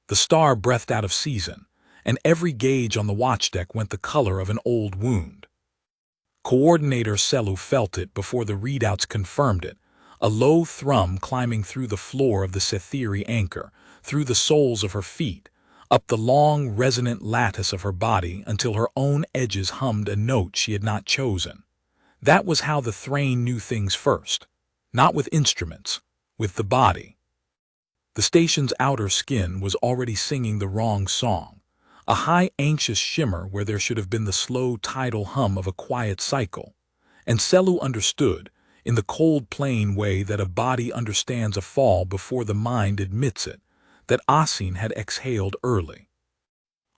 The star breathed out of season, and every gauge on the watchdeck went the color of an old wound. Coordinator Selu felt it before the readouts confirmed it, a low thrum climbing through the floor of the Sethiri anchor, through the soles of her feet, up the long, resonant lattice of her body until her own edges hummed a note she had not chosen. That was how the Thrain knew things first. Not with instruments, with the body. The station's outer skin was already singing the wrong song, a high, anxious shimmer where there should have been the slow, tidal hum of a quiet cycle. And Selu understood, in the cold, plain way that a body understands a fall before the mind admits it, that Asin had exhaled early.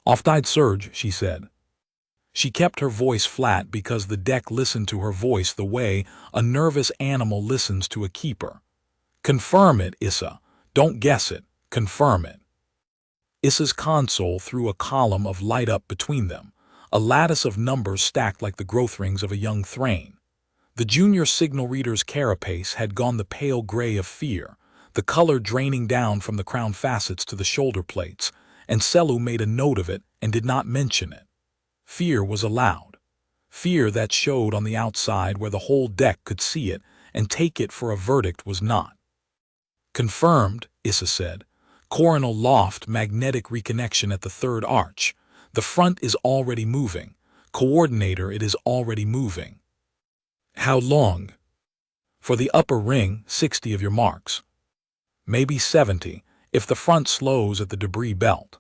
"Off-tide surge," she said. She kept her voice flat because the deck listened to her voice the way a nervous animal listens to a keeper. "Confirm it, Issa. Don't guess it. Confirm it." Issa's console threw a column of light up between them, a lattice of numbers stacked like the growth rings of a young Thrain. The junior signal reader's carapace had gone the pale gray of fear, the color draining down from the crown facets to the shoulder plates, and Selu made a note of it and did not mention it. Fear was allowed. Fear that showed on the outside where the whole deck could see it and take it for a verdict was not. "Confirmed," Issa said. "Coronal loft magnetic reconnection at the third arch. The front is already moving. Coordinator, it is already moving." "How long?" "For the upper ring, 60 of your marks. Maybe 70, if the front slows at the debris belt."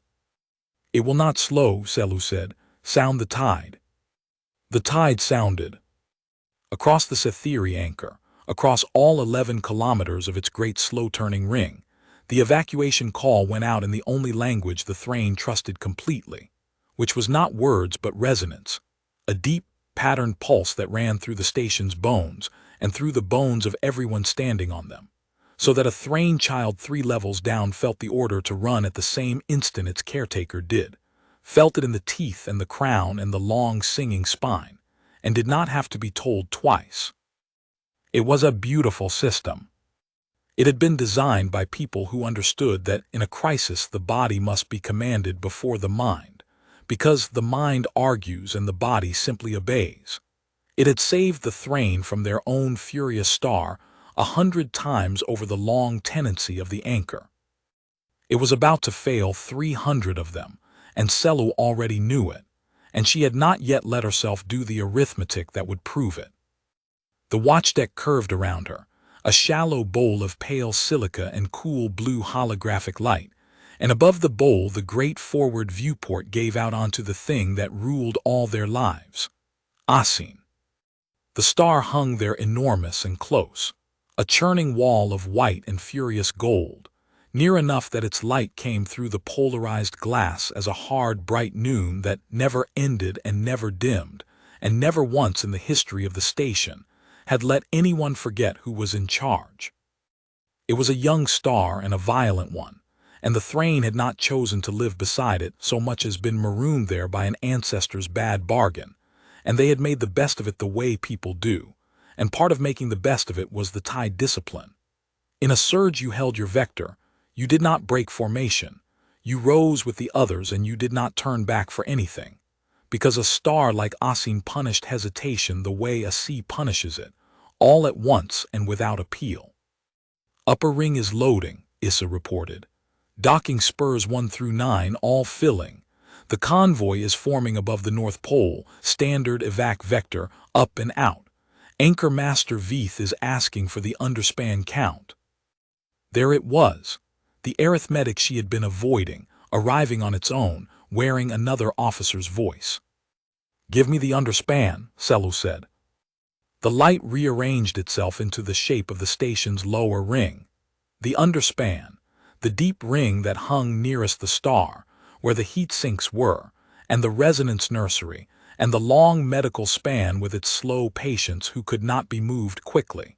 "It will not slow," Selu said. "Sound the tide." The tide sounded. Across the Sethiri anchor, across all 11 kilometers of its great slow-turning ring, the evacuation call went out in the only language the Thrain trusted completely, which was not words but resonance, a deep, patterned pulse that ran through the station's bones and through the bones of everyone standing on them, so that a Thrain child 3 levels down felt the order to run at the same instant its caretaker did, felt it in the teeth and the crown and the long singing spine, and did not have to be told twice. It was a beautiful system. It had been designed by people who understood that in a crisis the body must be commanded before the mind, because the mind argues and the body simply obeys. It had saved the Thrain from their own furious star 100 times over the long tenancy of the anchor. It was about to fail 300 of them, and Selu already knew it, and she had not yet let herself do the arithmetic that would prove it. The watchdeck curved around her, a shallow bowl of pale silica and cool blue holographic light, and above the bowl the great forward viewport gave out onto the thing that ruled all their lives. Asin. The star hung there enormous and close, a churning wall of white and furious gold, near enough that its light came through the polarized glass as a hard, bright noon that never ended and never dimmed, and never once in the history of the station had let anyone forget who was in charge. It was a young star and a violent one, and the Thrain had not chosen to live beside it so much as been marooned there by an ancestor's bad bargain, and they had made the best of it the way people do, and part of making the best of it was the tide discipline. In a surge you held your vector, you did not break formation, you rose with the others and you did not turn back for anything, because a star like Asin punished hesitation the way a sea punishes it, all at once and without appeal. "Upper ring is loading," Issa reported. "Docking spurs 1 through 9 all filling. The convoy is forming above the North Pole, standard evac vector, up and out. Anchor Master Veith is asking for the underspan count." There it was, the arithmetic she had been avoiding, arriving on its own, wearing another officer's voice. "Give me the underspan," Selu said. The light rearranged itself into the shape of the station's lower ring. The underspan, the deep ring that hung nearest the star, where the heat sinks were, and the resonance nursery, and the long medical span with its slow patients who could not be moved quickly.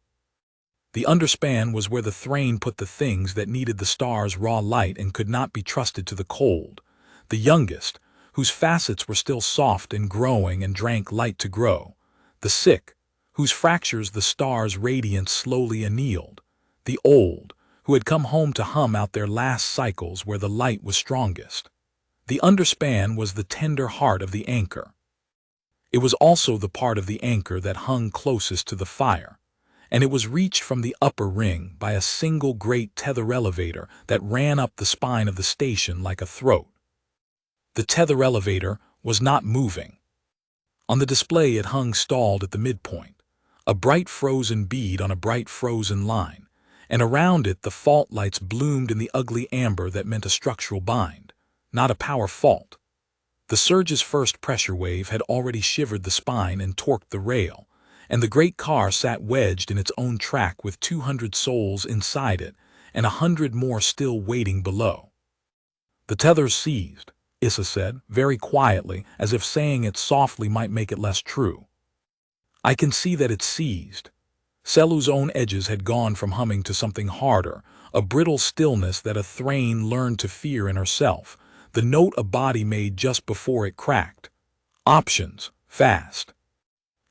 The underspan was where the Thrain put the things that needed the star's raw light and could not be trusted to the cold, the youngest, whose facets were still soft and growing and drank light to grow, the sick, whose fractures the star's radiance slowly annealed, the old, who had come home to hum out their last cycles where the light was strongest. The underspan was the tender heart of the anchor. It was also the part of the anchor that hung closest to the fire, and it was reached from the upper ring by a single great tether elevator that ran up the spine of the station like a throat. The tether elevator was not moving. On the display it hung stalled at the midpoint, a bright frozen bead on a bright frozen line, and around it the fault lights bloomed in the ugly amber that meant a structural bind, not a power fault. The surge's first pressure wave had already shivered the spine and torqued the rail, and the great car sat wedged in its own track with 200 souls inside it and 100 more still waiting below. The tether's seized, Issa said, very quietly, as if saying it softly might make it less true. I can see that it's seized. Selu's own edges had gone from humming to something harder, a brittle stillness that a Thrain learned to fear in herself, the note a body made just before it cracked. Options, fast.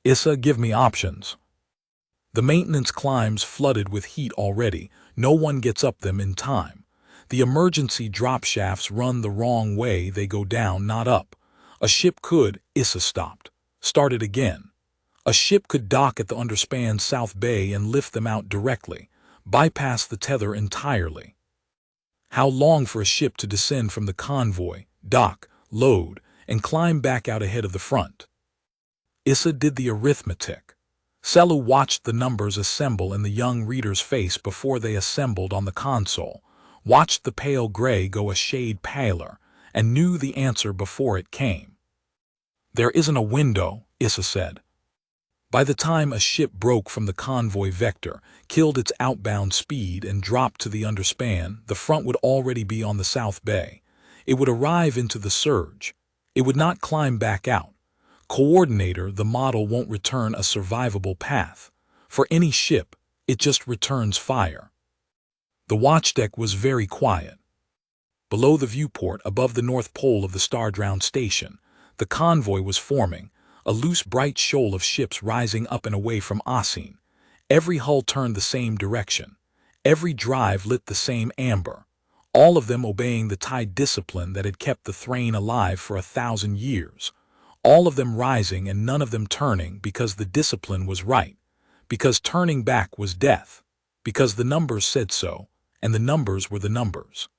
Issa, give me options. The maintenance climbs flooded with heat already, no one gets up them in time. The emergency drop shafts run the wrong way, they go down, not up. A ship could, Issa stopped, started again. A ship could dock at the underspan's south bay and lift them out directly, bypass the tether entirely. How long for a ship to descend from the convoy, dock, load, and climb back out ahead of the front? Issa did the arithmetic. Selu watched the numbers assemble in the young reader's face before they assembled on the console, watched the pale gray go a shade paler, and knew the answer before it came. There isn't a window, Issa said. By the time a ship broke from the convoy vector, killed its outbound speed, and dropped to the underspan, the front would already be on the south bay. It would arrive into the surge. It would not climb back out. Coordinator, the model won't return a survivable path. For any ship, it just returns fire. The watchdeck was very quiet. Below the viewport, above the north pole of the star-drowned station, the convoy was forming, a loose bright shoal of ships rising up and away from Asin. Every hull turned the same direction. Every drive lit the same amber. All of them obeying the tide discipline that had kept the Thrain alive for 1,000 years. All of them rising and none of them turning because the discipline was right, because turning back was death, because the numbers said so, and the numbers were the numbers.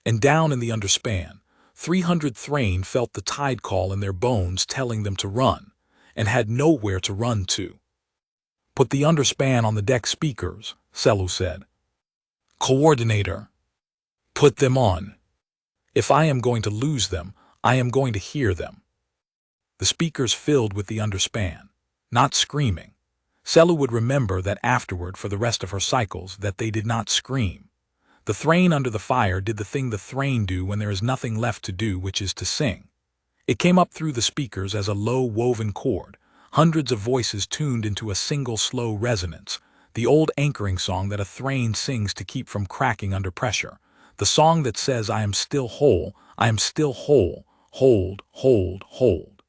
And down in the underspan, 300 Thrain felt the tide call in their bones telling them to run, and had nowhere to run to. Put the underspan on the deck speakers, Selu said. Coordinator. Put them on. If I am going to lose them, I am going to hear them. The speakers filled with the underspan, not screaming. Selu would remember that afterward for the rest of her cycles that they did not scream. The Thrain under the fire did the thing the Thrain do when there is nothing left to do, which is to sing. It came up through the speakers as a low woven chord, hundreds of voices tuned into a single slow resonance, the old anchoring song that a Thrain sings to keep from cracking under pressure, the song that says, I am still whole, I am still whole, hold, hold, hold.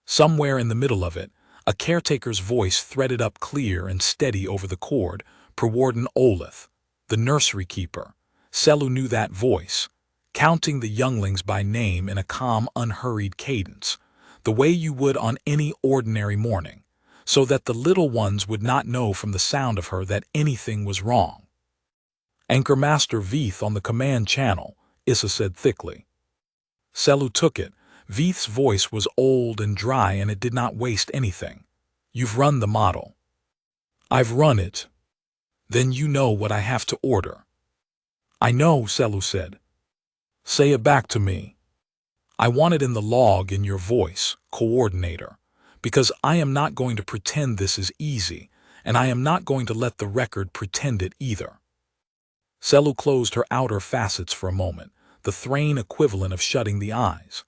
Somewhere in the middle of it, a caretaker's voice threaded up clear and steady over the chord, Warden Olith, the nursery keeper. Selu knew that voice, counting the younglings by name in a calm, unhurried cadence, the way you would on any ordinary morning, so that the little ones would not know from the sound of her that anything was wrong. Anchor Master Veeth on the command channel, Issa said thickly. Selu took it. Veeth's voice was old and dry and it did not waste anything. You've run the model. I've run it. Then you know what I have to order. I know, Selu said. Say it back to me. I want it in the log in your voice, Coordinator, because I am not going to pretend this is easy, and I am not going to let the record pretend it either. Selu closed her outer facets for a moment, the Thrain equivalent of shutting the eyes.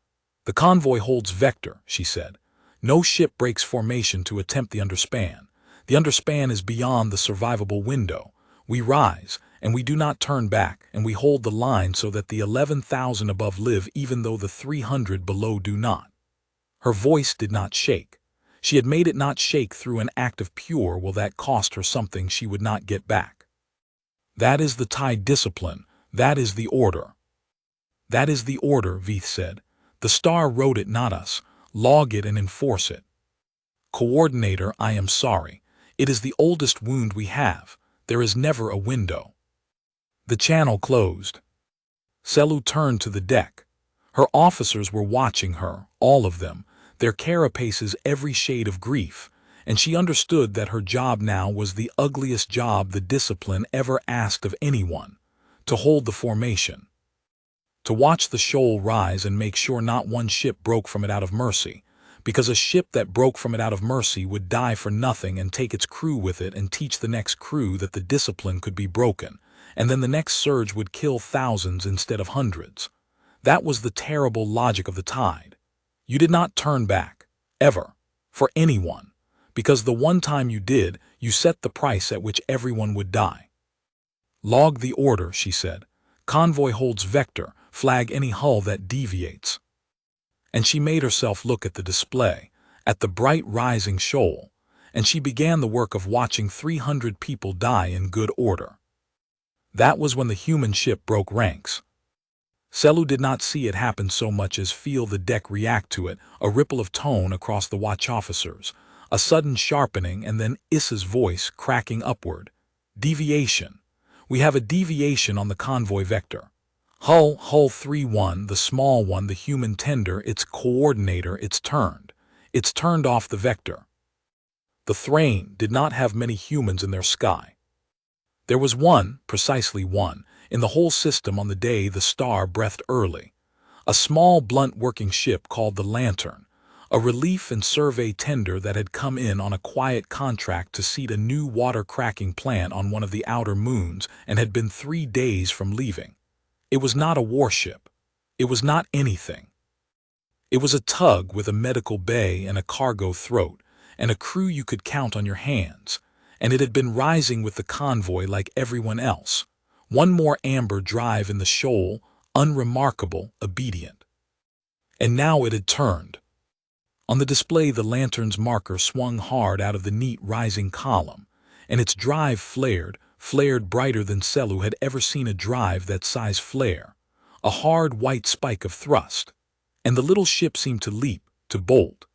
The convoy holds vector, she said. No ship breaks formation to attempt the underspan. The underspan is beyond the survivable window. We rise, and we do not turn back, and we hold the line so that the 11,000 above live even though the 300 below do not. Her voice did not shake. She had made it not shake through an act of pure will that cost her something she would not get back. That is the tide discipline. That is the order. That is the order, Veith said. The star wrote it, not us. Log it and enforce it. Coordinator, I am sorry. It is the oldest wound we have. There is never a window. The channel closed. Selu turned to the deck. Her officers were watching her, all of them, their carapaces every shade of grief, and she understood that her job now was the ugliest job the discipline ever asked of anyone, to hold the formation. To watch the shoal rise and make sure not one ship broke from it out of mercy, because a ship that broke from it out of mercy would die for nothing and take its crew with it and teach the next crew that the discipline could be broken, and then the next surge would kill thousands instead of hundreds. That was the terrible logic of the tide. You did not turn back, ever, for anyone, because the one time you did, you set the price at which everyone would die. Log the order, she said. Convoy holds vector, flag any hull that deviates. And she made herself look at the display, at the bright rising shoal, and she began the work of watching 300 people die in good order. That was when the human ship broke ranks. Selu did not see it happen so much as feel the deck react to it, a ripple of tone across the watch officers, a sudden sharpening, and then Issa's voice cracking upward. Deviation. We have a deviation on the convoy vector. Hull 3-1, the small one, the human tender, its coordinator, it's turned. It's turned off the vector. The Thrain did not have many humans in their sky. There was one, precisely one, in the whole system on the day the star breathed early. A small blunt working ship called the Lantern, a relief and survey tender that had come in on a quiet contract to seed a new water-cracking plant on one of the outer moons and had been 3 days from leaving. It was not a warship. It was not anything. It was a tug with a medical bay and a cargo throat, and a crew you could count on your hands, and it had been rising with the convoy like everyone else. One more amber drive in the shoal, unremarkable, obedient. And now it had turned. On the display the Lantern's marker swung hard out of the neat rising column, and its drive flared brighter than Selu had ever seen a drive that size flare, a hard white spike of thrust, and the little ship seemed to leap, to bolt,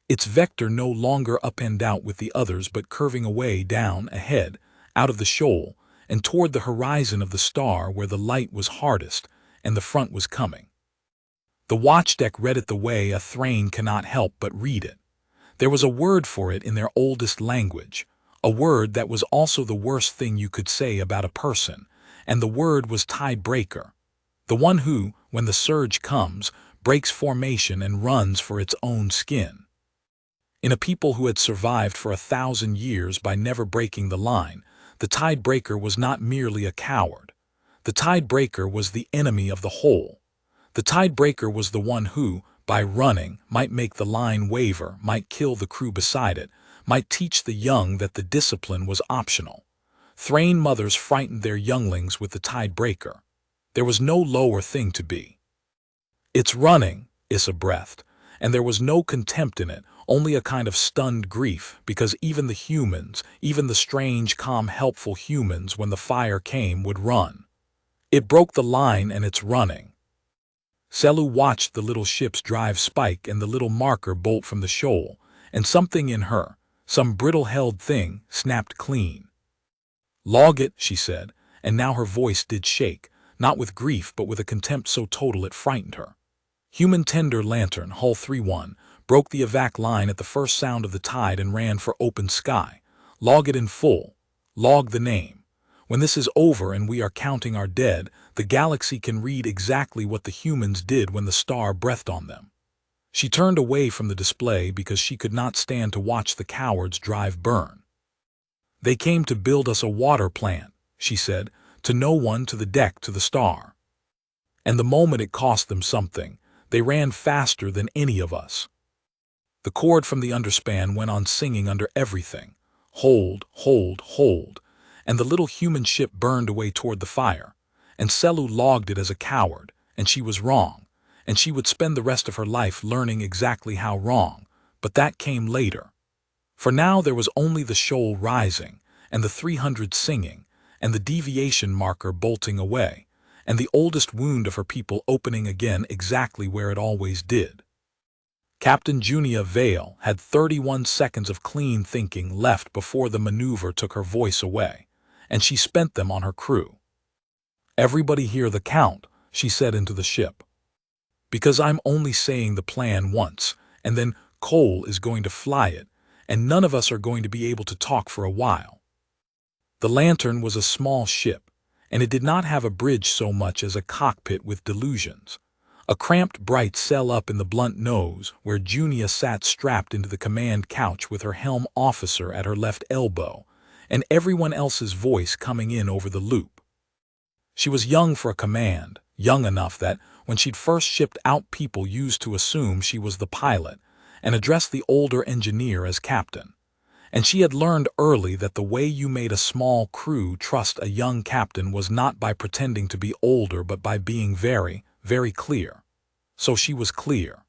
its vector no longer up and out with the others but curving away down, ahead, out of the shoal, and toward the horizon of the star where the light was hardest and the front was coming. The watchdeck read it the way a Thrain cannot help but read it. There was a word for it in their oldest language, a word that was also the worst thing you could say about a person, and the word was tide-breaker, the one who, when the surge comes, breaks formation and runs for its own skin. In a people who had survived for 1,000 years by never breaking the line, the tide-breaker was not merely a coward. The tide-breaker was the enemy of the whole. The tide-breaker was the one who, by running, might make the line waver, might kill the crew beside it, might teach the young that the discipline was optional. Thrain mothers frightened their younglings with the tide-breaker. There was no lower thing to be. It's running, Issa breathed, and there was no contempt in it, only a kind of stunned grief, because even the humans, even the strange, calm, helpful humans, when the fire came, would run. It broke the line and it's running. Selu watched the little ship's drive spike and the little marker bolt from the shoal, and something in her, some brittle-held thing, snapped clean. Log it, she said, and now her voice did shake, not with grief but with a contempt so total it frightened her. Human tender Lantern, hull 3-1, broke the evac line at the first sound of the tide and ran for open sky. Log it in full. Log the name. When this is over and we are counting our dead, the galaxy can read exactly what the humans did when the star breathed on them. She turned away from the display because she could not stand to watch the cowards drive burn. They came to build us a water plant, she said, to no one, to the deck, to the star. And the moment it cost them something, they ran faster than any of us. The cord from the underspan went on singing under everything. Hold, hold, hold. And the little human ship burned away toward the fire. And Selu logged it as a coward, and she was wrong. And she would spend the rest of her life learning exactly how wrong, but that came later. For now there was only the shoal rising, and the 300 singing, and the deviation marker bolting away, and the oldest wound of her people opening again exactly where it always did. Captain Junia Vale had 31 seconds of clean thinking left before the maneuver took her voice away, and she spent them on her crew. "Everybody hear the count," she said into the ship. "Because I'm only saying the plan once, and then Cole is going to fly it, and none of us are going to be able to talk for a while." The Lantern was a small ship, and it did not have a bridge so much as a cockpit with delusions. A cramped bright cell up in the blunt nose, where Junia sat strapped into the command couch with her helm officer at her left elbow, and everyone else's voice coming in over the loop. She was young for a command, young enough that, when she'd first shipped out, people used to assume she was the pilot, and addressed the older engineer as captain. And she had learned early that the way you made a small crew trust a young captain was not by pretending to be older but by being very, very clear. So she was clear.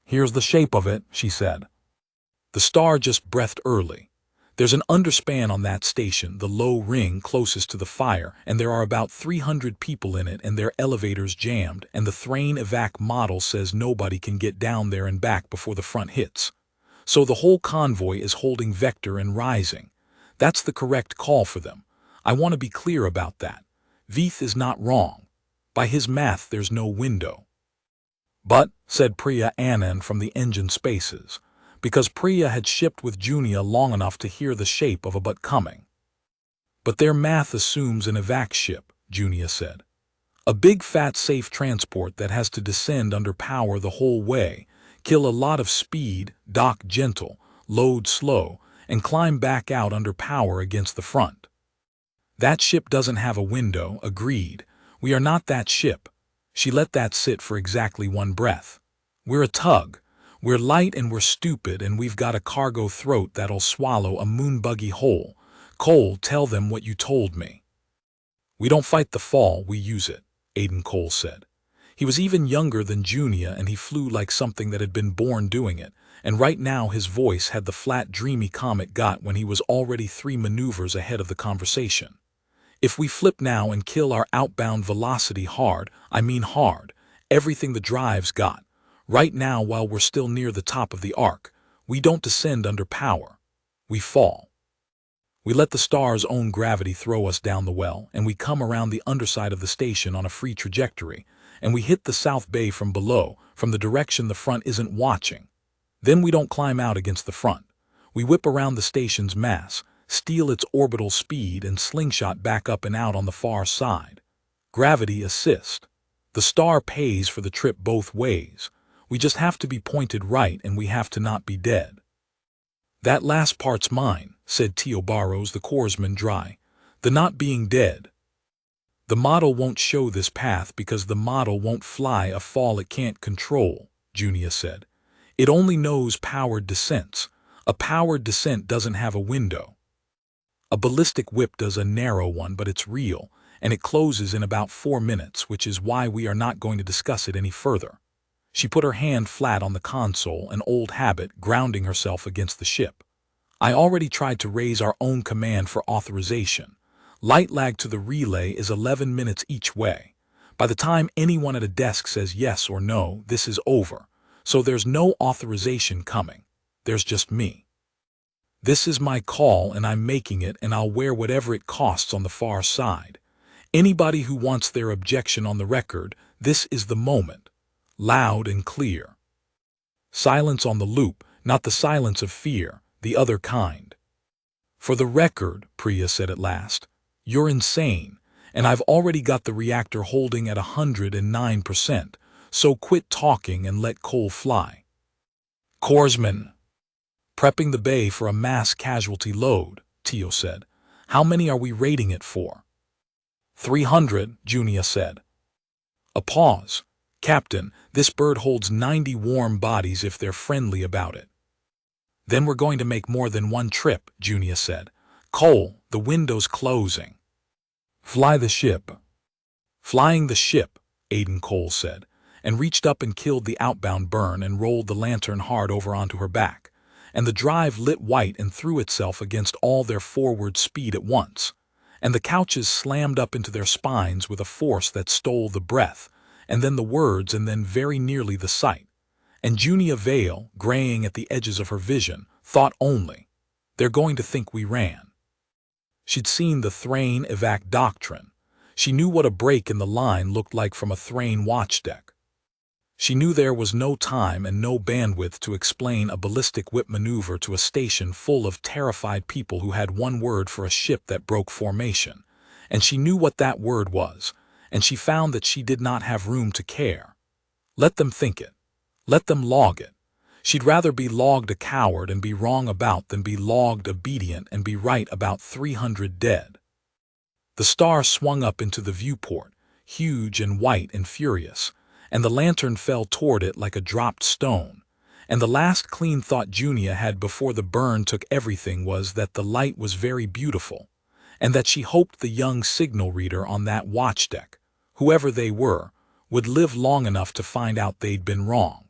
"Here's the shape of it," she said. The star just breathed early. "There's an underspan on that station, the low ring closest to the fire, and there are about 300 people in it, and their elevator's jammed, and the Thrain evac model says nobody can get down there and back before the front hits. So the whole convoy is holding vector and rising. That's the correct call for them. I want to be clear about that. Veith is not wrong. By his math, there's no window." "But," said Priya Anand from the engine spaces, because Priya had shipped with Junia long enough to hear the shape of a but coming. "But their math assumes an evac ship," Junia said. "A big fat safe transport that has to descend under power the whole way, kill a lot of speed, dock gentle, load slow, and climb back out under power against the front. That ship doesn't have a window, agreed. We are not that ship." She let that sit for exactly one breath. "We're a tug. We're light and we're stupid, and we've got a cargo throat that'll swallow a moon buggy whole. Cole, tell them what you told me." "We don't fight the fall, we use it," Aiden Cole said. He was even younger than Junia, and he flew like something that had been born doing it, and right now his voice had the flat, dreamy Comet got when he was already 3 maneuvers ahead of the conversation. "If we flip now and kill our outbound velocity hard, I mean hard, everything the drive's got, right now while we're still near the top of the arc, we don't descend under power. We fall. We let the star's own gravity throw us down the well, and we come around the underside of the station on a free trajectory, and we hit the South Bay from below, from the direction the front isn't watching. Then we don't climb out against the front. We whip around the station's mass, steal its orbital speed, and slingshot back up and out on the far side. Gravity assist. The star pays for the trip both ways. We just have to be pointed right, and we have to not be dead." "That last part's mine," said Teo Barrows, the corpsman, dry. "The not being dead. The model won't show this path because the model won't fly a fall it can't control," Junia said. "It only knows powered descents. A powered descent doesn't have a window. A ballistic whip does a narrow one, but it's real, and it closes in about 4 minutes, which is why we are not going to discuss it any further." She put her hand flat on the console, an old habit, grounding herself against the ship. "I already tried to raise our own command for authorization. Light lag to the relay is 11 minutes each way. By the time anyone at a desk says yes or no, this is over. So there's no authorization coming. There's just me. This is my call, and I'm making it, and I'll wear whatever it costs on the far side. Anybody who wants their objection on the record, this is the moment. Loud and clear. Silence on the loop, not the silence of fear, the other kind." "For the record," Priya said at last, "you're insane, and I've already got the reactor holding at 109%, so quit talking and let Cole fly." "Corpsman." "Prepping the bay for a mass casualty load," Teo said. "How many are we rating it for?" 300, Junia said. A pause. "Captain, this bird holds 90 warm bodies if they're friendly about it." "Then we're going to make more than one trip," Junia said. "Cole, the window's closing." "Fly the ship." "Flying the ship," Aiden Cole said, and reached up and killed the outbound burn and rolled the lantern hard over onto her back, and the drive lit white and threw itself against all their forward speed at once, and the couches slammed up into their spines with a force that stole the breath, and then the words, and then very nearly the sight. And Junia Vale, graying at the edges of her vision, thought only, "They're going to think we ran." She'd seen the Thrain evac doctrine. She knew what a break in the line looked like from a Thrain watchdeck. She knew there was no time and no bandwidth to explain a ballistic whip maneuver to a station full of terrified people who had one word for a ship that broke formation. And she knew what that word was, and she found that she did not have room to care. Let them think it. Let them log it. She'd rather be logged a coward and be wrong about than be logged obedient and be right about 300 dead. The star swung up into the viewport, huge and white and furious, and the lantern fell toward it like a dropped stone. And the last clean thought Junia had before the burn took everything was that the light was very beautiful, and that she hoped the young signal reader on that watchdeck, whoever they were, would live long enough to find out they'd been wrong.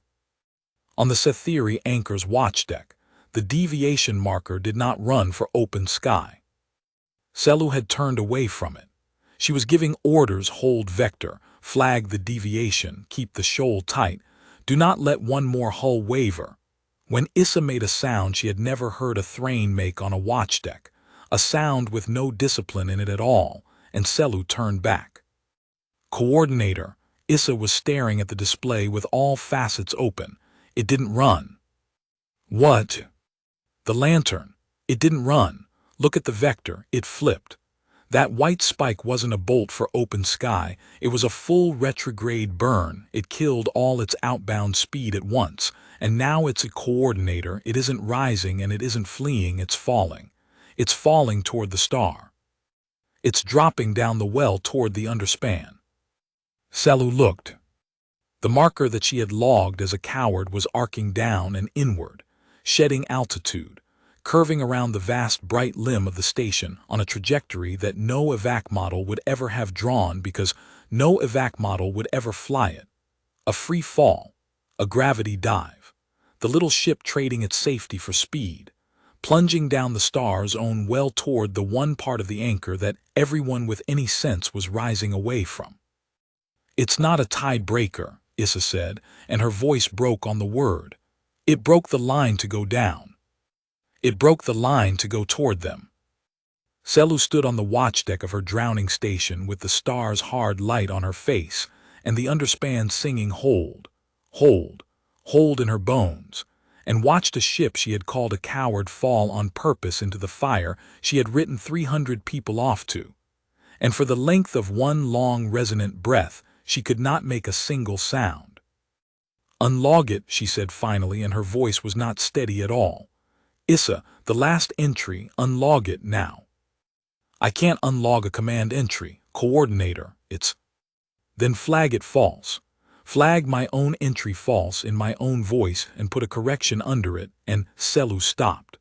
On the Sethiri anchor's watchdeck, the deviation marker did not run for open sky. Selu had turned away from it. She was giving orders: hold vector, flag the deviation, keep the shoal tight, do not let one more hull waver. When Issa made a sound she had never heard a Thrain make on a watchdeck, a sound with no discipline in it at all, and Selu turned back. Coordinator, Issa was staring at the display with all facets open. It didn't run. What? The lantern. It didn't run. Look at the vector. It flipped. That white spike wasn't a bolt for open sky. It was a full retrograde burn. It killed all its outbound speed at once. And now it's a coordinator. It isn't rising and it isn't fleeing. It's falling. It's falling toward the star. It's dropping down the well toward the underspan. Selu looked. The marker that she had logged as a coward was arcing down and inward, shedding altitude, curving around the vast bright limb of the station on a trajectory that no evac model would ever have drawn because no evac model would ever fly it. A free fall, a gravity dive, the little ship trading its safety for speed, plunging down the star's own well toward the one part of the anchor that everyone with any sense was rising away from. "It's not a tide breaker," Issa said, and her voice broke on the word. "It broke the line to go down. It broke the line to go toward them." Selu stood on the watchdeck of her drowning station with the star's hard light on her face and the underspan singing hold, hold, hold in her bones, and watched a ship she had called a coward fall on purpose into the fire she had written 300 people off to. And for the length of one long resonant breath, she could not make a single sound. "Unlog it," she said finally, and her voice was not steady at all. "Issa, the last entry, unlog it now." "I can't unlog a command entry. Coordinator, it's—" "Then flag it false. Flag my own entry false in my own voice and put a correction under it," and Selu stopped.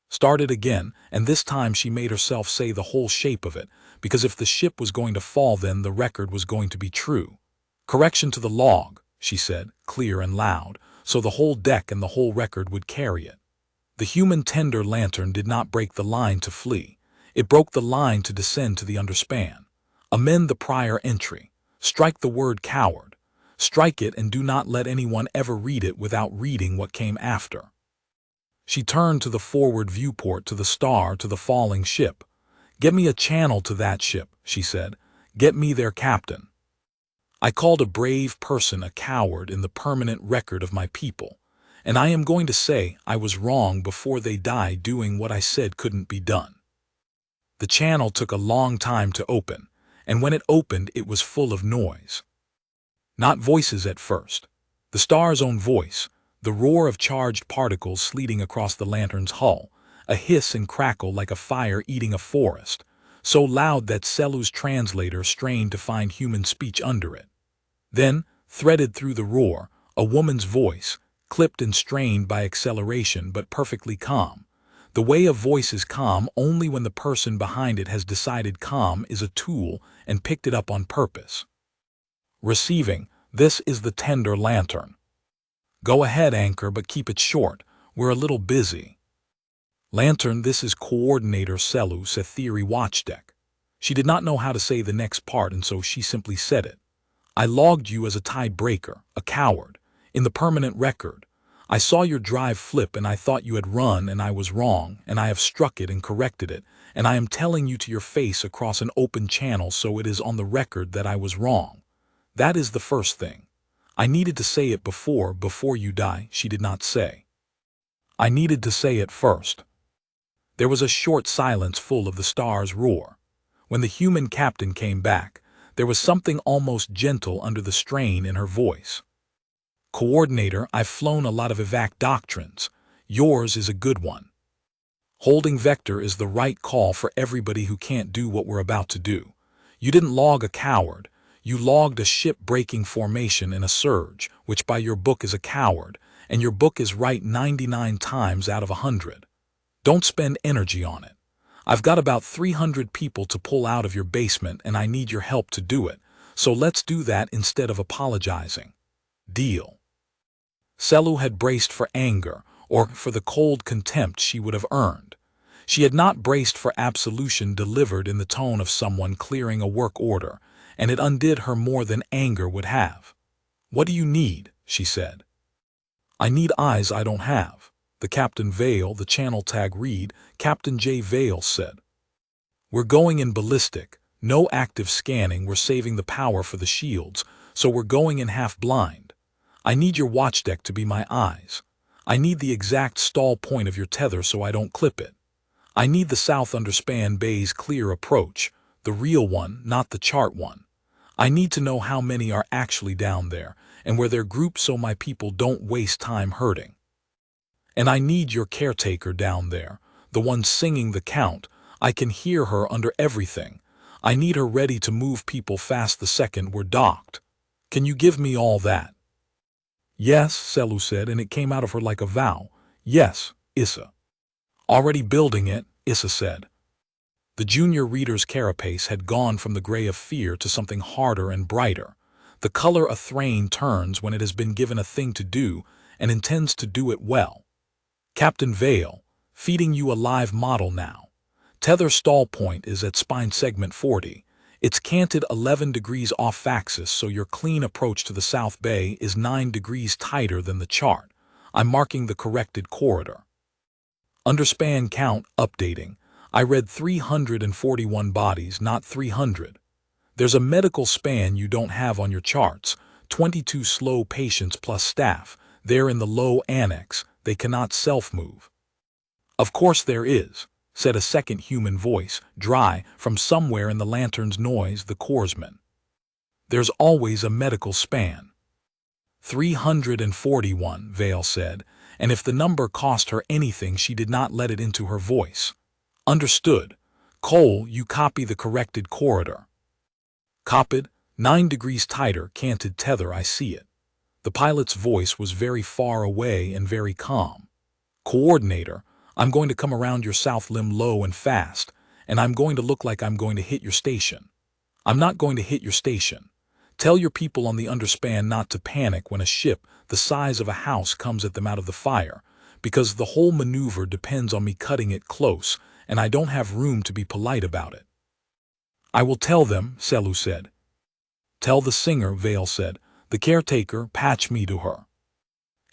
Started again, and this time she made herself say the whole shape of it, because if the ship was going to fall then the record was going to be true. "Correction to the log," she said, clear and loud, so the whole deck and the whole record would carry it. The human tender lantern did not break the line to flee. It broke the line to descend to the underspan. Amend the prior entry. Strike the word coward. Strike it and do not let anyone ever read it without reading what came after. She turned to the forward viewport, to the star, to the falling ship. "Get me a channel to that ship," she said. "Get me their captain. I called a brave person a coward in the permanent record of my people, and I am going to say I was wrong before they die doing what I said couldn't be done." The channel took a long time to open, and when it opened it was full of noise. Not voices at first. The star's own voice, the roar of charged particles sleeting across the lantern's hull, a hiss and crackle like a fire eating a forest, so loud that Selu's translator strained to find human speech under it. Then, threaded through the roar, a woman's voice, clipped and strained by acceleration but perfectly calm. The way a voice is calm only when the person behind it has decided calm is a tool and picked it up on purpose. "Receiving, this is the tender lantern. Go ahead, anchor, but keep it short. We're a little busy. Lantern, this is Coordinator Selu, Sethiri watchdeck. She did not know how to say the next part, and so she simply said it. I logged you as a tiebreaker, a coward, in the permanent record. I saw your drive flip and I thought you had run, and I was wrong, and I have struck it and corrected it, and I am telling you to your face across an open channel so it is on the record that I was wrong. That is the first thing. I needed to say it before you die, she did not say. I needed to say it first. There was a short silence full of the star's roar. When the human captain came back, there was something almost gentle under the strain in her voice. Coordinator, I've flown a lot of evac doctrines. Yours is a good one. Holding vector is the right call for everybody who can't do what we're about to do. You didn't log a coward. You logged a ship-breaking formation in a surge, which by your book is a coward, and your book is right 99 times out of 100. Don't spend energy on it. I've got about 300 people to pull out of your basement, and I need your help to do it, so let's do that instead of apologizing. Deal. Selu had braced for anger, or for the cold contempt she would have earned. She had not braced for absolution delivered in the tone of someone clearing a work order, and it undid her more than anger would have. What do you need? She said. I need eyes I don't have. The Captain Vale, the channel tag read, Captain J. Vale said. We're going in ballistic, no active scanning, we're saving the power for the shields, so we're going in half blind. I need your watch deck to be my eyes. I need the exact stall point of your tether so I don't clip it. I need the South Underspan Bay's clear approach, the real one, not the chart one. I need to know how many are actually down there, and where they're grouped so my people don't waste time hurting. And I need your caretaker down there, the one singing the count. I can hear her under everything. I need her ready to move people fast the second we're docked. Can you give me all that? Yes, Selu said, and it came out of her like a vow. Yes, Issa. Already building it, Issa said. The junior reader's carapace had gone from the gray of fear to something harder and brighter, the color a thrane turns when it has been given a thing to do and intends to do it well. Captain Vale, feeding you a live model now. Tether stall point is at spine segment 40. It's canted 11 degrees off axis, so your clean approach to the South Bay is 9 degrees tighter than the chart. I'm marking the corrected corridor. Underspan count updating. I read 341 bodies, not 300. There's a medical span you don't have on your charts. 22 slow patients plus staff. They're in the low annex. They cannot self-move. Of course there is, said a second human voice, dry, from somewhere in the lantern's noise, the corpsman. There's always a medical span. 341, Vale said, and if the number cost her anything she did not let it into her voice. Understood. Cole, you copy the corrected corridor. Copied, 9 degrees tighter, canted tether, I see it. The pilot's voice was very far away and very calm. Coordinator, I'm going to come around your south limb low and fast, and I'm going to look like I'm going to hit your station. I'm not going to hit your station. Tell your people on the underspan not to panic when a ship the size of a house comes at them out of the fire, because the whole maneuver depends on me cutting it close, and I don't have room to be polite about it. I will tell them, Selu said. Tell the singer, Vale said. The caretaker, patch me to her.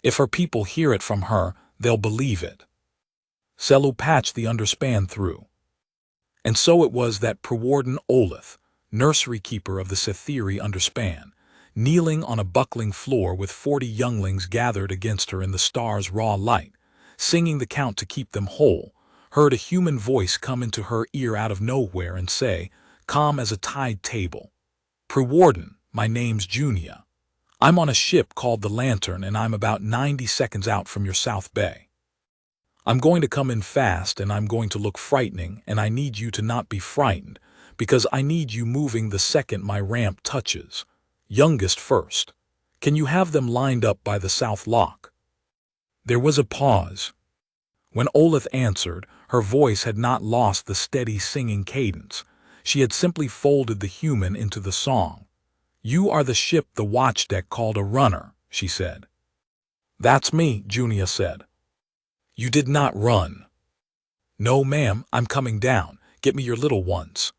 If her people hear it from her, they'll believe it. Selu patched the underspan through. And so it was that Prewarden Olith, nursery keeper of the Sethiri underspan, kneeling on a buckling floor with 40 younglings gathered against her in the star's raw light, singing the count to keep them whole, heard a human voice come into her ear out of nowhere and say, calm as a tide table, Prewarden, my name's Junia. I'm on a ship called the Lantern, and I'm about 90 seconds out from your South Bay. I'm going to come in fast, and I'm going to look frightening, and I need you to not be frightened, because I need you moving the second my ramp touches. Youngest first. Can you have them lined up by the south lock? There was a pause. When Olith answered, her voice had not lost the steady singing cadence. She had simply folded the human into the song. You are the ship the watch deck called a runner, she said. That's me, Junia said. You did not run. No, ma'am, I'm coming down. Get me your little ones.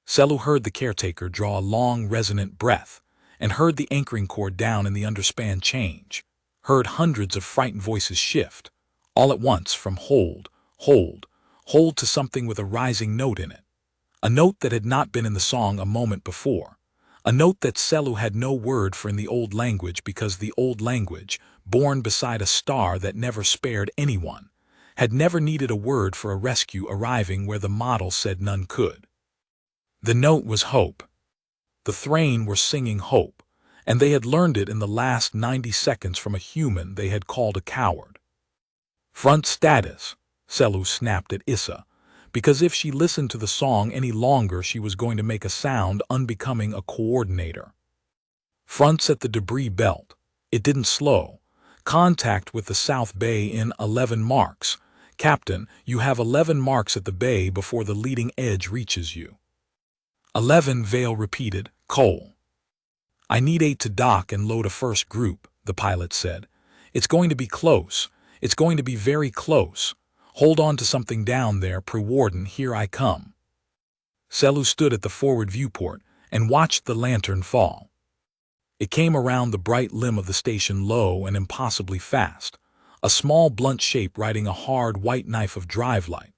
Selu heard the caretaker draw a long, resonant breath, and heard the anchoring cord down in the underspan change, heard hundreds of frightened voices shift, all at once from hold, hold, hold to something with a rising note in it. A note that had not been in the song a moment before. A note that Selu had no word for in the old language because the old language, born beside a star that never spared anyone, had never needed a word for a rescue arriving where the model said none could. The note was hope. The Thrain were singing hope, and they had learned it in the last 90 seconds from a human they had called a coward. Front status, Selu snapped at Issa, because if she listened to the song any longer she was going to make a sound unbecoming a coordinator. Fronts at the debris belt. It didn't slow. Contact with the South Bay in 11 marks. Captain, you have 11 marks at the bay before the leading edge reaches you. 11, Vale repeated. Cole. I need 8 to dock and load a first group, the pilot said. It's going to be close. It's going to be very close. Hold on to something down there, Pre-Warden, here I come. Selu stood at the forward viewport and watched the lantern fall. It came around the bright limb of the station low and impossibly fast, a small blunt shape riding a hard white knife of drive light,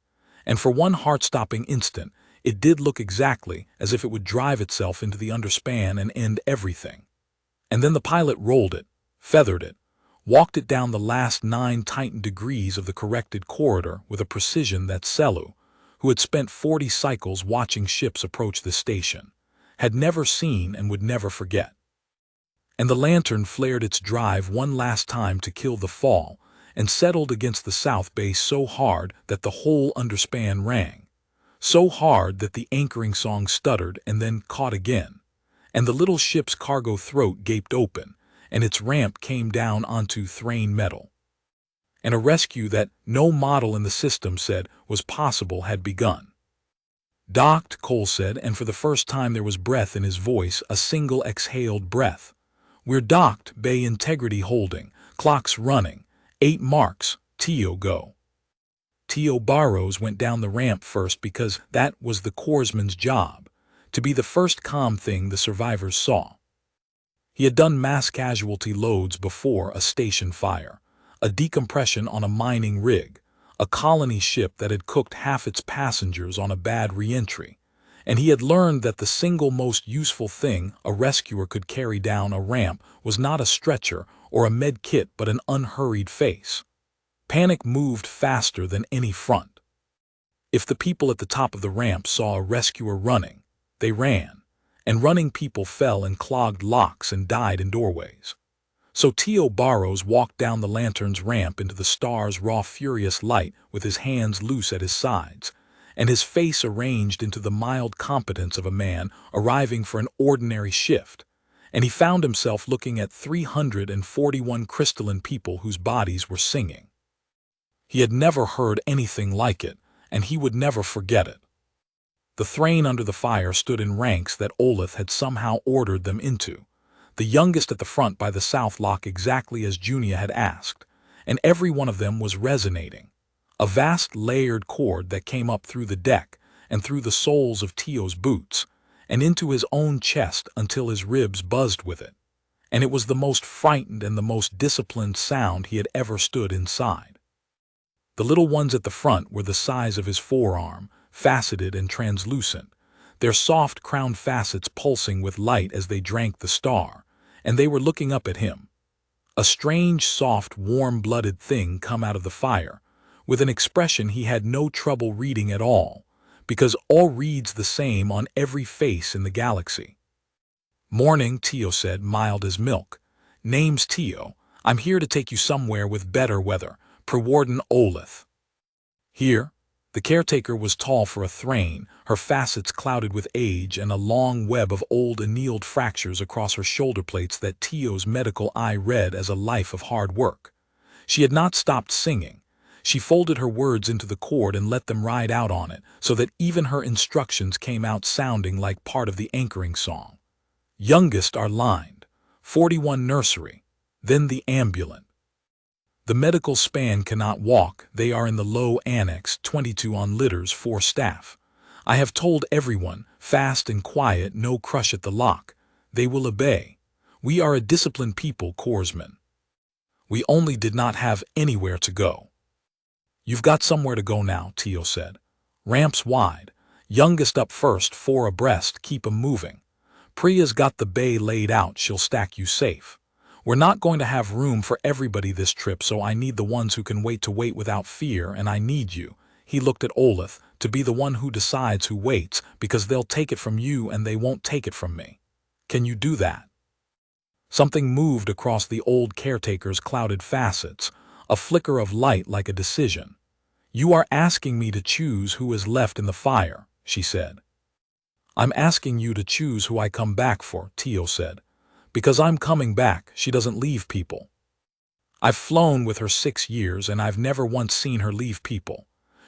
and for one heart-stopping instant it did look exactly as if it would drive itself into the underspan and end everything. And then the pilot rolled it, feathered it, walked it down the last 9 tightened degrees of the corrected corridor with a precision that Selu, who had spent 40 cycles watching ships approach the station, had never seen and would never forget. And the lantern flared its drive one last time to kill the fall and settled against the South Bay so hard that the whole underspan rang, so hard that the anchoring song stuttered and then caught again, and the little ship's cargo throat gaped open, and its ramp came down onto Thrain metal. And a rescue that no model in the system said was possible had begun. Docked, Cole said, and for the first time there was breath in his voice, a single exhaled breath. We're docked, bay integrity holding, clocks running, 8 marks, Tio go. Tio Barrows went down the ramp first because that was the corpsman's job, to be the first calm thing the survivors saw. He had done mass casualty loads before: a station fire, a decompression on a mining rig, a colony ship that had cooked half its passengers on a bad re-entry, and he had learned that the single most useful thing a rescuer could carry down a ramp was not a stretcher or a med kit but an unhurried face. Panic moved faster than any front. If the people at the top of the ramp saw a rescuer running, they ran, and running people fell in clogged locks and died in doorways. So Tio Barrows walked down the lantern's ramp into the star's raw furious light with his hands loose at his sides, and his face arranged into the mild competence of a man arriving for an ordinary shift, and he found himself looking at 341 crystalline people whose bodies were singing. He had never heard anything like it, and he would never forget it. The Thrain under the fire stood in ranks that Olith had somehow ordered them into, the youngest at the front by the south lock exactly as Junia had asked, and every one of them was resonating, a vast layered cord that came up through the deck and through the soles of Tio's boots, and into his own chest until his ribs buzzed with it, and it was the most frightened and the most disciplined sound he had ever stood inside. The little ones at the front were the size of his forearm, faceted and translucent, their soft crowned facets pulsing with light as they drank the star, and they were looking up at him. A strange, soft, warm-blooded thing come out of the fire, with an expression he had no trouble reading at all, because all reads the same on every face in the galaxy. Morning, Tio said, mild as milk. Name's Tio. I'm here to take you somewhere with better weather. Pre-Warden Olith. Here, the caretaker was tall for a Thrain, her facets clouded with age and a long web of old annealed fractures across her shoulder plates that Tio's medical eye read as a life of hard work. She had not stopped singing. She folded her words into the cord and let them ride out on it, so that even her instructions came out sounding like part of the anchoring song. Youngest are lined, 41 nursery, then the ambulant. The medical span cannot walk, they are in the low annex, 22 on litters, 4 staff. I have told everyone, Fast and quiet, no crush at the lock. They will obey. We are a disciplined people, corpsman. We only did not have anywhere to go. You've got somewhere to go now, Tio said. Ramps wide. Youngest up first, 4 abreast, keep 'em moving. Priya's got the bay laid out, she'll stack you safe. We're not going to have room for everybody this trip, so I need the ones who can wait without fear, and I need you. He looked at Olaf, to be the one who decides who waits, because they'll take it from you and they won't take it from me. Can you do that? Something moved across the old caretaker's clouded facets, a flicker of light like a decision. You are asking me to choose who is left in the fire, she said. I'm asking you to choose who I come back for, Tio said. Because I'm coming back, she doesn't leave people. I've flown with her 6 years and I've never once seen her leave people.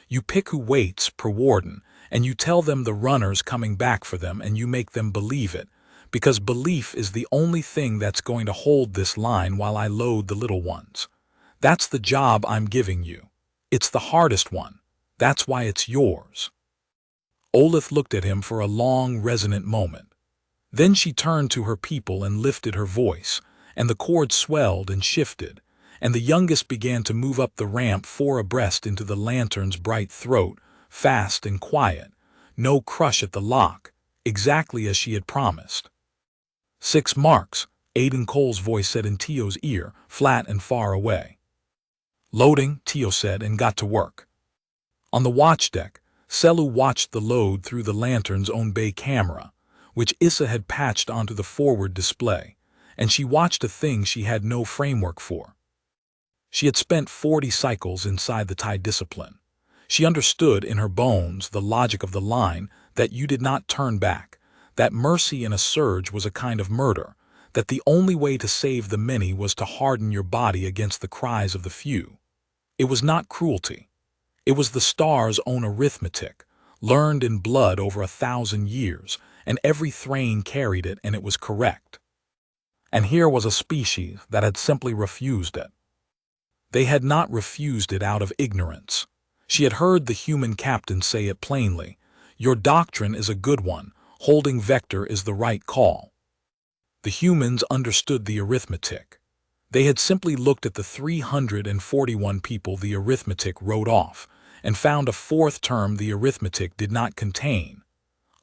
You pick who waits, per warden, and you tell them the runner's coming back for them and you make them believe it, because belief is the only thing that's going to hold this line while I load the little ones. That's the job I'm giving you. It's the hardest one. That's why it's yours. Olaf looked at him for a long, resonant moment. Then she turned to her people and lifted her voice, and the cord swelled and shifted, and the youngest began to move up the ramp 4 abreast into the lantern's bright throat, fast and quiet, no crush at the lock, exactly as she had promised. 6 marks, Aiden Cole's voice said in Tio's ear, flat and far away. Loading, Tio said, and got to work. On the watch deck, Selu watched the load through the lantern's own bay camera, which Issa had patched onto the forward display, and she watched a thing she had no framework for. She had spent 40 cycles inside the Thai discipline. She understood in her bones the logic of the line that you did not turn back, that mercy in a surge was a kind of murder, that the only way to save the many was to harden your body against the cries of the few. It was not cruelty. It was the star's own arithmetic, learned in blood over 1,000 years, and every Thrain carried it and it was correct. And here was a species that had simply refused it. They had not refused it out of ignorance. She had heard the human captain say it plainly. Your doctrine is a good one. Holding vector is the right call. The humans understood the arithmetic. They had simply looked at the 341 people the arithmetic wrote off, and found a 4th term the arithmetic did not contain.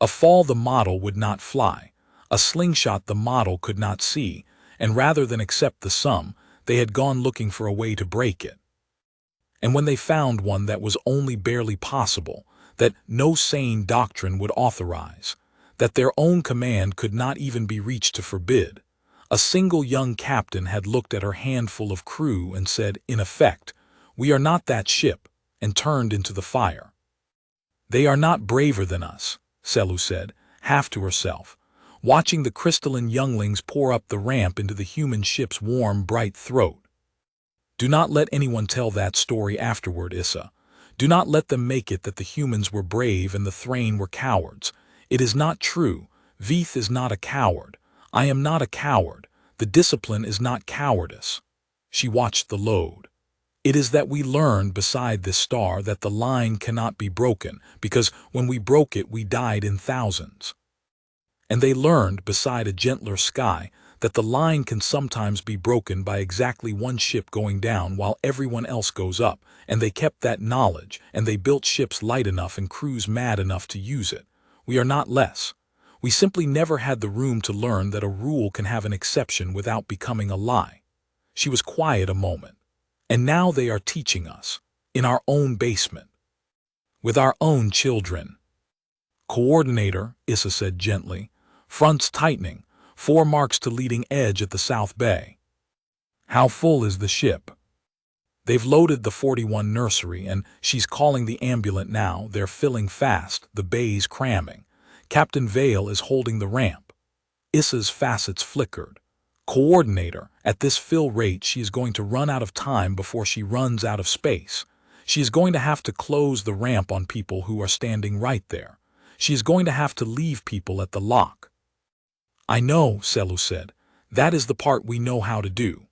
A fall the model would not fly, a slingshot the model could not see, and rather than accept the sum, they had gone looking for a way to break it. And when they found one that was only barely possible, that no sane doctrine would authorize, that their own command could not even be reached to forbid, a single young captain had looked at her handful of crew and said, in effect, we are not that ship, and turned into the fire. They are not braver than us, Selu said, half to herself, watching the crystalline younglings pour up the ramp into the human ship's warm, bright throat. Do not let anyone tell that story afterward, Issa. Do not let them make it that the humans were brave and the Thrain were cowards. It is not true. Veith is not a coward. I am not a coward. The discipline is not cowardice. She watched the load. It is that we learned beside this star that the line cannot be broken, because when we broke it we died in thousands. And they learned beside a gentler sky that the line can sometimes be broken by exactly one ship going down while everyone else goes up, and they kept that knowledge, and they built ships light enough and crews mad enough to use it. We are not less. We simply never had the room to learn that a rule can have an exception without becoming a lie. She was quiet a moment. And now they are teaching us, in our own basement, with our own children. Coordinator, Issa said gently, fronts tightening, 4 marks to leading edge at the South Bay. How full is the ship? They've loaded the 41 nursery and she's calling the ambulance now. They're filling fast, the bay's cramming. Captain Vale is holding the ramp. Issa's facets flickered. Coordinator, at this fill rate she is going to run out of time before she runs out of space. She is going to have to close the ramp on people who are standing right there. She is going to have to leave people at the lock. I know, Selu said. That is the part we know how to do.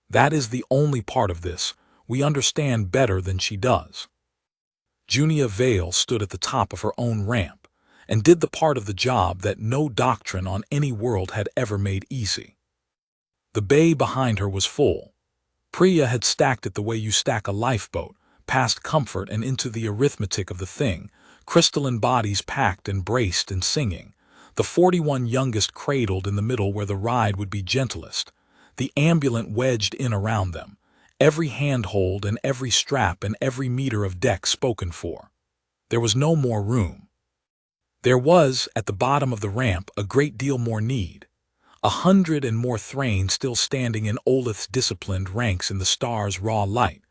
That is the only part of this. We understand better than she does. Junia Vale stood at the top of her own ramp, and did the part of the job that no doctrine on any world had ever made easy. The bay behind her was full. Priya had stacked it the way you stack a lifeboat, past comfort and into the arithmetic of the thing, crystalline bodies packed and braced and singing, the 41 youngest cradled in the middle where the ride would be gentlest, the ambulant wedged in around them, every handhold and every strap and every meter of deck spoken for. There was no more room. There was, at the bottom of the ramp, a great deal more need. 100 and more Thrain still standing in Olith's disciplined ranks in the star's raw light,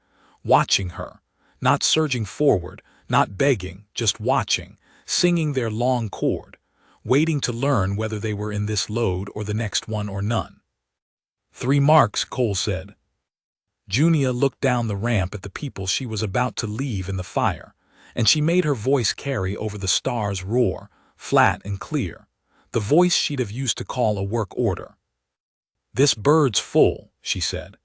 watching her, not surging forward, not begging, just watching, singing their long chord, waiting to learn whether they were in this load or the next one or none. 3 marks, Cole said. Junia looked down the ramp at the people she was about to leave in the fire, and she made her voice carry over the star's roar, flat and clear, the voice she'd have used to call a work order. "This bird's full," she said.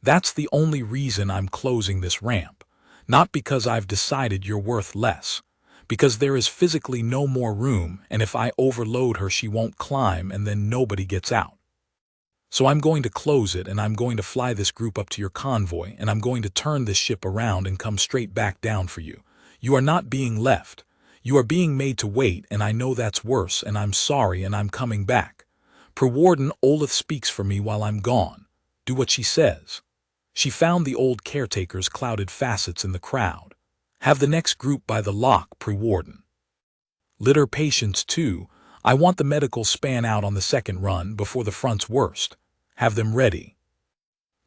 "That's the only reason I'm closing this ramp, not because I've decided you're worth less, because there is physically no more room, and if I overload her she won't climb and then nobody gets out. So I'm going to close it, and I'm going to fly this group up to your convoy, and I'm going to turn this ship around and come straight back down for you. You are not being left. You are being made to wait, and I know that's worse, and I'm sorry, and I'm coming back. Prewarden Olith speaks for me while I'm gone. Do what she says." She found the old caretaker's clouded facets in the crowd. "Have the next group by the lock, Prewarden. Litter patients, too. I want the medical span out on the second run before the front's worst. Have them ready."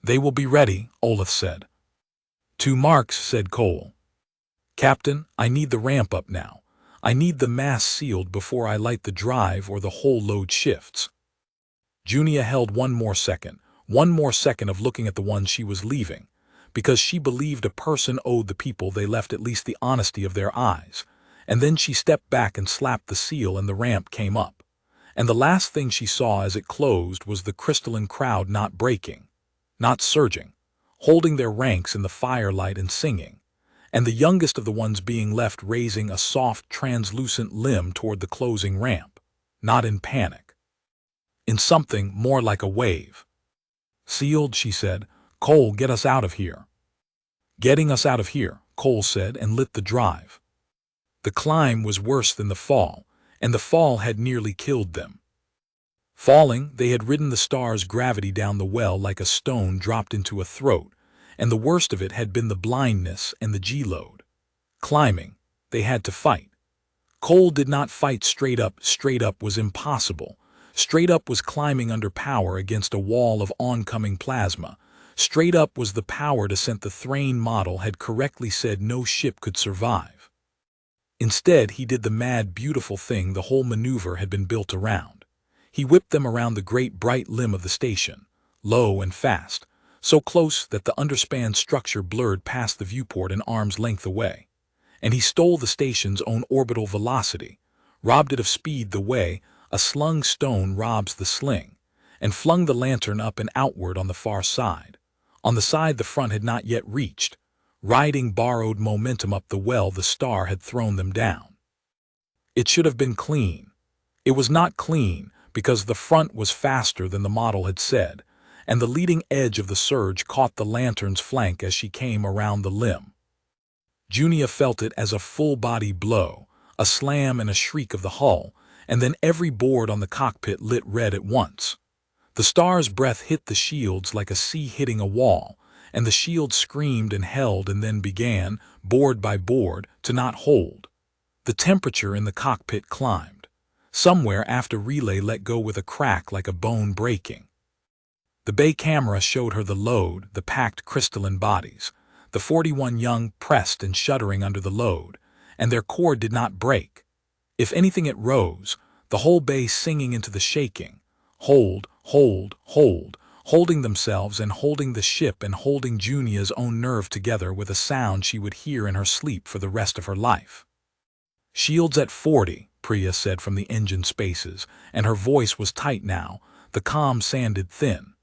"They will be ready," Olith said. 2 marks, said Cole. "Captain, I need the ramp up now. I need the mass sealed before I light the drive or the whole load shifts." Junia held one more second of looking at the one she was leaving, because she believed a person owed the people they left at least the honesty of their eyes, and then she stepped back and slapped the seal and the ramp came up, and the last thing she saw as it closed was the crystalline crowd not breaking, not surging, holding their ranks in the firelight and singing, and the youngest of the ones being left raising a soft, translucent limb toward the closing ramp, not in panic, in something more like a wave. "Sealed," she said. "Cole, get us out of here." "Getting us out of here," Cole said, and lit the drive. The climb was worse than the fall, and the fall had nearly killed them. Falling, they had ridden the star's gravity down the well like a stone dropped into a throat, and the worst of it had been the blindness and the G-load. Climbing, they had to fight. Cole did not fight straight up. Straight up was impossible. Straight up was climbing under power against a wall of oncoming plasma. Straight up was the power descent the Thrain model had correctly said no ship could survive. Instead, he did the mad, beautiful thing the whole maneuver had been built around. He whipped them around the great bright limb of the station, low and fast, so close that the underspanned structure blurred past the viewport an arm's length away. And he stole the station's own orbital velocity, robbed it of speed the way a slung stone robs the sling, and flung the lantern up and outward on the far side, on the side the front had not yet reached, riding borrowed momentum up the well the star had thrown them down. It should have been clean. It was not clean because the front was faster than the model had said, and the leading edge of the surge caught the lantern's flank as she came around the limb. Junia felt it as a full-body blow, a slam and a shriek of the hull, and then every board on the cockpit lit red at once. The star's breath hit the shields like a sea hitting a wall, and the shields screamed and held and then began, board by board, to not hold. The temperature in the cockpit climbed. Somewhere after relay let go with a crack like a bone breaking. The bay camera showed her the load, the packed crystalline bodies, the 41 young pressed and shuddering under the load, and their cord did not break. If anything it rose, the whole bay singing into the shaking, hold, hold, hold, holding themselves and holding the ship and holding Junia's own nerve together with a sound she would hear in her sleep for the rest of her life. "Shields at 40, Priya said from the engine spaces, and her voice was tight now, the comm sanded thin.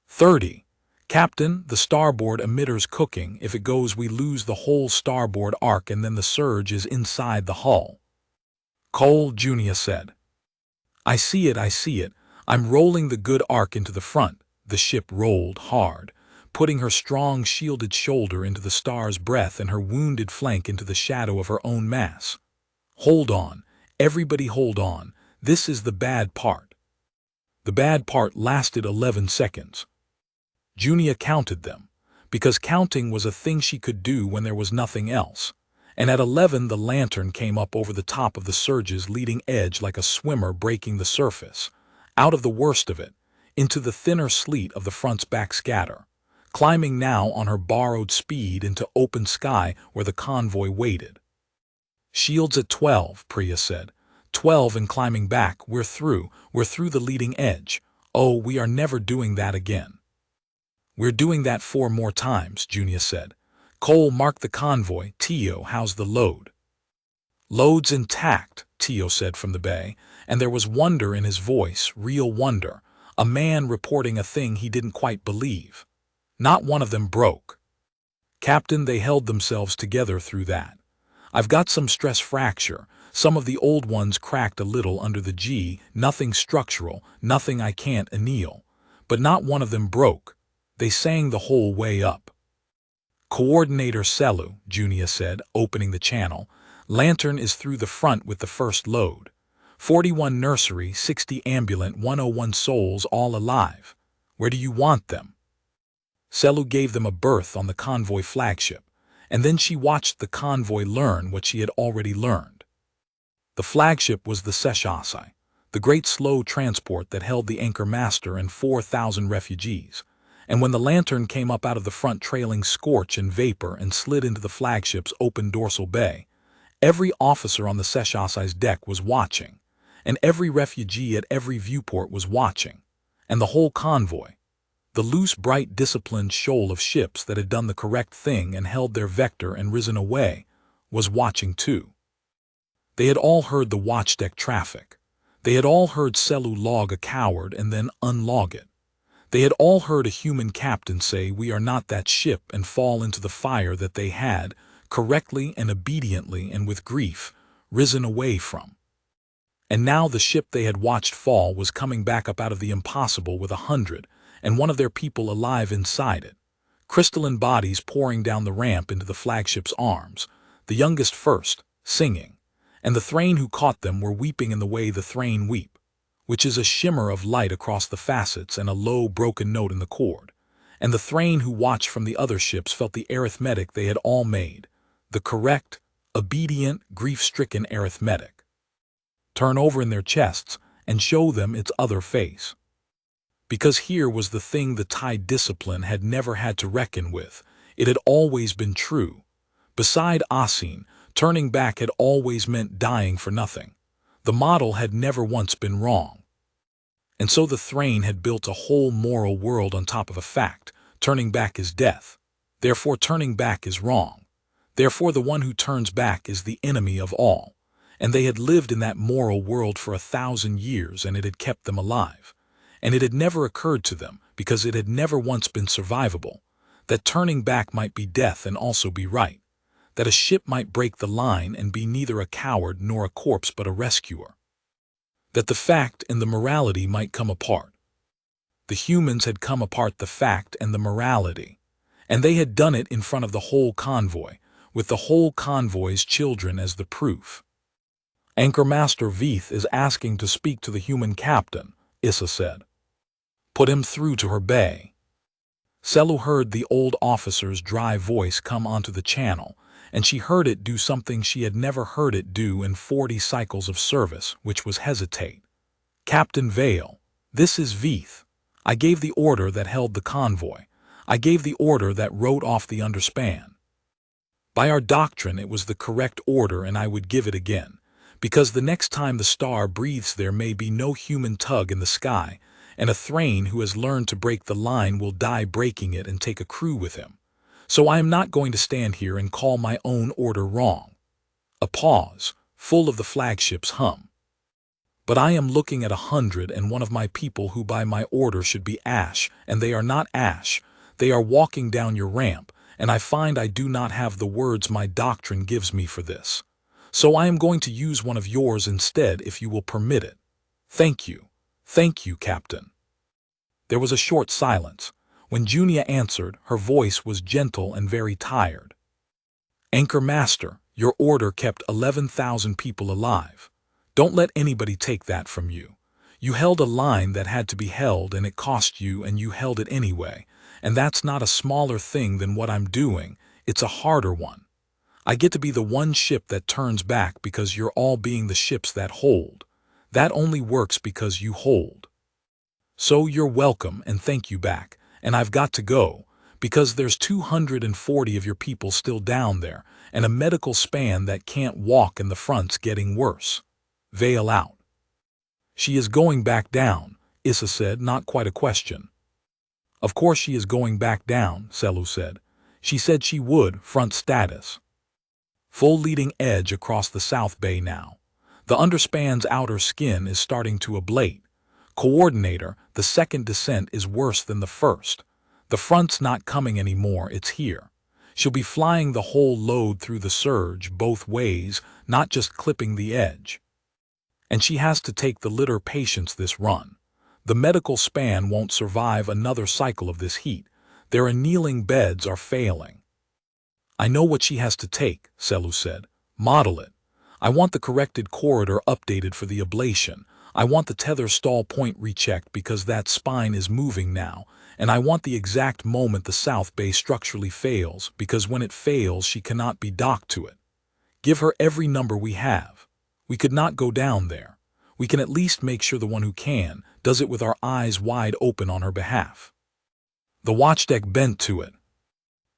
30. Captain, the starboard emitter's cooking. If it goes we lose the whole starboard arc and then the surge is inside the hull." Cole, Junia said. I see it, I see it. I'm rolling the good arc into the front. The ship rolled hard, putting her strong shielded shoulder into the star's breath and her wounded flank into the shadow of her own mass. Hold on, everybody hold on, this is the bad part. The bad part lasted 11 seconds. Junia counted them, because counting was a thing she could do when there was nothing else. And at 11 the lantern came up over the top of the surge's leading edge like a swimmer breaking the surface, out of the worst of it, into the thinner sleet of the front's backscatter, climbing now on her borrowed speed into open sky where the convoy waited. Shields at 12, Priya said. 12 and climbing back, we're through the leading edge. Oh, we are never doing that again. We're doing that 4 more times, Junia said. Cole, mark the convoy. Tio, how's the load? Load's intact, Tio said from the bay, and there was wonder in his voice, real wonder, a man reporting a thing he didn't quite believe. Not one of them broke. Captain, they held themselves together through that. I've got some stress fracture, some of the old ones cracked a little under the G, nothing structural, nothing I can't anneal. But not one of them broke. They sang the whole way up. Coordinator Selu, Junia said, opening the channel. Lantern is through the front with the first load. 41 nursery, 60 ambulant, 101 souls all alive. Where do you want them? Selu gave them a berth on the convoy flagship, and then she watched the convoy learn what she had already learned. The flagship was the ScienceFiction, the great slow transport that held the anchor master and 4,000 refugees. And when the lantern came up out of the front trailing scorch and vapor and slid into the flagship's open dorsal bay, every officer on the ScienceFiction's deck was watching, and every refugee at every viewport was watching, and the whole convoy, the loose, bright, disciplined shoal of ships that had done the correct thing and held their vector and risen away, was watching too. They had all heard the watchdeck traffic. They had all heard Selu log a coward and then unlog it. They had all heard a human captain say, "We are not that ship," and fall into the fire that they had, correctly and obediently and with grief, risen away from. And now the ship they had watched fall was coming back up out of the impossible with 100, and one of their people alive inside it. Crystalline bodies pouring down the ramp into the flagship's arms, the youngest first, singing, and the Thrain who caught them were weeping in the way the Thrain weep, which is a shimmer of light across the facets and a low broken note in the chord. And the Thrain who watched from the other ships felt the arithmetic they had all made, the correct, obedient, grief-stricken arithmetic, turn over in their chests and show them its other face. Because here was the thing the tide discipline had never had to reckon with. It had always been true. Beside Asin, turning back had always meant dying for nothing. The model had never once been wrong. And so the Thrain had built a whole moral world on top of a fact. Turning back is death. Therefore turning back is wrong. Therefore the one who turns back is the enemy of all. And they had lived in that moral world for 1,000 years, and it had kept them alive. And it had never occurred to them, because it had never once been survivable, that turning back might be death and also be right, that a ship might break the line and be neither a coward nor a corpse but a rescuer, that the fact and the morality might come apart. The humans had come apart the fact and the morality, and they had done it in front of the whole convoy, with the whole convoy's children as the proof. Anchor Master Veith is asking to speak to the human captain, Issa said. Put him through to her bay. Selu heard the old officer's dry voice come onto the channel, and she heard it do something she had never heard it do in 40 cycles of service, which was hesitate. Captain Vale, this is Veith. I gave the order that held the convoy. I gave the order that wrote off the underspan. By our doctrine it was the correct order, and I would give it again, because the next time the star breathes there may be no human tug in the sky, and a Thrain who has learned to break the line will die breaking it and take a crew with him. So I am not going to stand here and call my own order wrong. A pause, full of the flagship's hum. But I am looking at 101 of my people who by my order should be ash, and they are not ash. They are walking down your ramp, and I find I do not have the words my doctrine gives me for this. so I am going to use one of yours instead if you will permit it. Thank you. Thank you, Captain. There was a short silence. When Junia answered, her voice was gentle and very tired. Anchor Master, your order kept 11,000 people alive. Don't let anybody take that from you. You held a line that had to be held and it cost you and you held it anyway. And that's not a smaller thing than what I'm doing, it's a harder one. I get to be the one ship that turns back because you're all being the ships that hold. That only works because you hold. So you're welcome and thank you back, and I've got to go, because there's 240 of your people still down there, and a medical span that can't walk and the front's getting worse. Veil out. She is going back down, Issa said, not quite a question. Of course she is going back down, Selu said. She said she would, front status. Full leading edge across the South Bay now. The underspan's outer skin is starting to ablate. Coordinator, the second descent is worse than the first. The front's not coming anymore, it's here. She'll be flying the whole load through the surge both ways, not just clipping the edge. And she has to take the litter patience this run. The medical span won't survive another cycle of this heat. Their annealing beds are failing. I know what she has to take, Selu said. Model it. I want the corrected corridor updated for the ablation. I want the tether stall point rechecked because that spine is moving now, and I want the exact moment the South Bay structurally fails, because when it fails she cannot be docked to it. Give her every number we have. We could not go down there. We can at least make sure the one who can does it with our eyes wide open on her behalf. The watchdeck bent to it.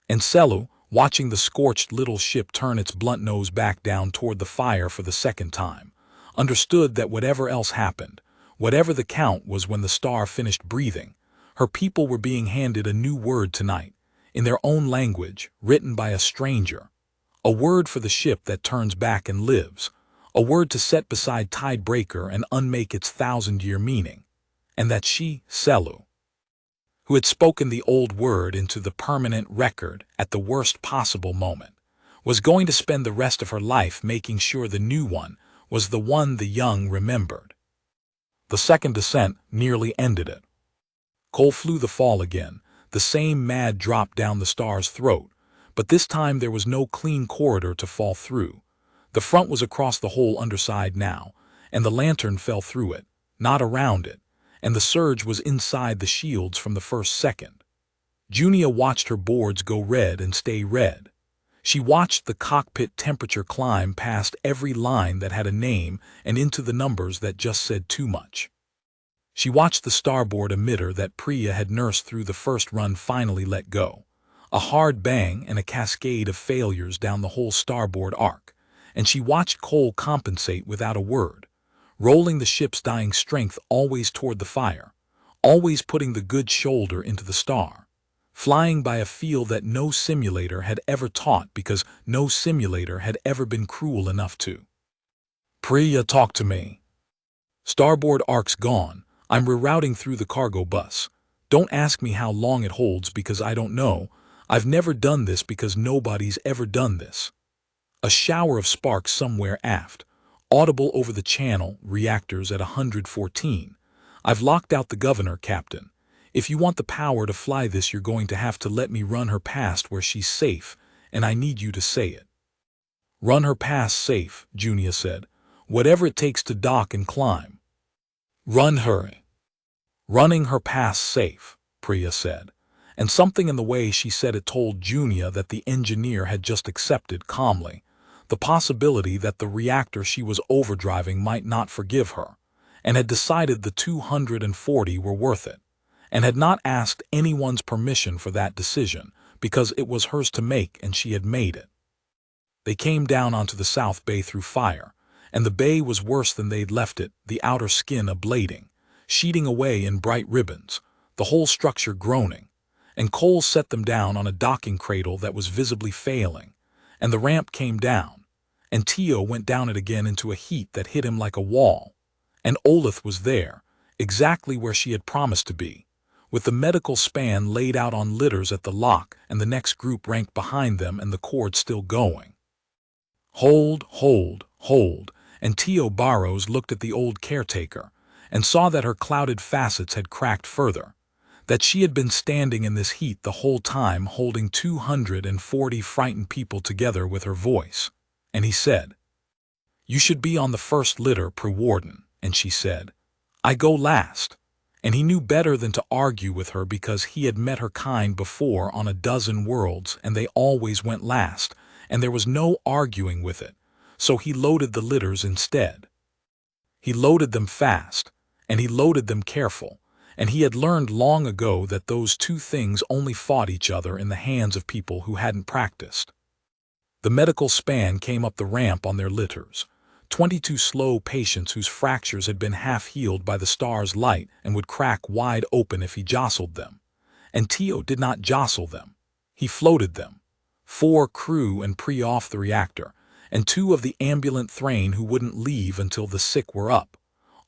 And Selu, watching the scorched little ship turn its blunt nose back down toward the fire for the second time, understood that whatever else happened, whatever the count was when the star finished breathing, her people were being handed a new word tonight, in their own language, written by a stranger. A word for the ship that turns back and lives, a word to set beside Tidebreaker and unmake its 1,000-year meaning, and that she, Selu, who had spoken the old word into the permanent record at the worst possible moment, was going to spend the rest of her life making sure the new one was the one the young remembered. The second descent nearly ended it. Cole flew the fall again, the same mad drop down the star's throat, but this time there was no clean corridor to fall through. The front was across the whole underside now, and the lantern fell through it, not around it, and the surge was inside the shields from the first second. Junia watched her boards go red and stay red. She watched the cockpit temperature climb past every line that had a name and into the numbers that just said too much. She watched the starboard emitter that Priya had nursed through the first run finally let go. A hard bang and a cascade of failures down the whole starboard arc, and she watched Cole compensate without a word, rolling the ship's dying strength always toward the fire, always putting the good shoulder into the star, flying by a feel that no simulator had ever taught because no simulator had ever been cruel enough to. Priya, talk to me. Starboard arc's gone. I'm rerouting through the cargo bus. Don't ask me how long it holds because I don't know. I've never done this because nobody's ever done this. A shower of sparks somewhere aft, audible over the channel, reactors at 114. I've locked out the governor, Captain. If you want the power to fly this, you're going to have to let me run her past where she's safe, and I need you to say it. Run her past safe, Junia said. Whatever it takes to dock and climb. Run her. Running her past safe, Priya said. And something in the way she said it told Junia that the engineer had just accepted calmly the possibility that the reactor she was overdriving might not forgive her, and had decided the 240 were worth it, and had not asked anyone's permission for that decision because it was hers to make and she had made it. They came down onto the South Bay through fire, and the bay was worse than they'd left it, the outer skin ablating, sheeting away in bright ribbons, the whole structure groaning, and Cole set them down on a docking cradle that was visibly failing, and the ramp came down, and Tio went down it again into a heat that hit him like a wall, and Olith was there, exactly where she had promised to be, with the medical span laid out on litters at the lock and the next group ranked behind them and the cord still going. Hold, hold, hold, and Tio Barrows looked at the old caretaker and saw that her clouded facets had cracked further, that she had been standing in this heat the whole time holding 240 frightened people together with her voice. And he said, "You should be on the first litter, Pre-Warden," and she said, "I go last." And he knew better than to argue with her because he had met her kind before on a dozen worlds and they always went last, and there was no arguing with it, so he loaded the litters instead. He loaded them fast, and he loaded them careful, and he had learned long ago that those two things only fought each other in the hands of people who hadn't practiced. The medical span came up the ramp on their litters, 22 slow patients whose fractures had been half healed by the star's light and would crack wide open if he jostled them. And Tio did not jostle them. He floated them. 4 crew and Pre off the reactor, and 2 of the ambulant Thrain who wouldn't leave until the sick were up,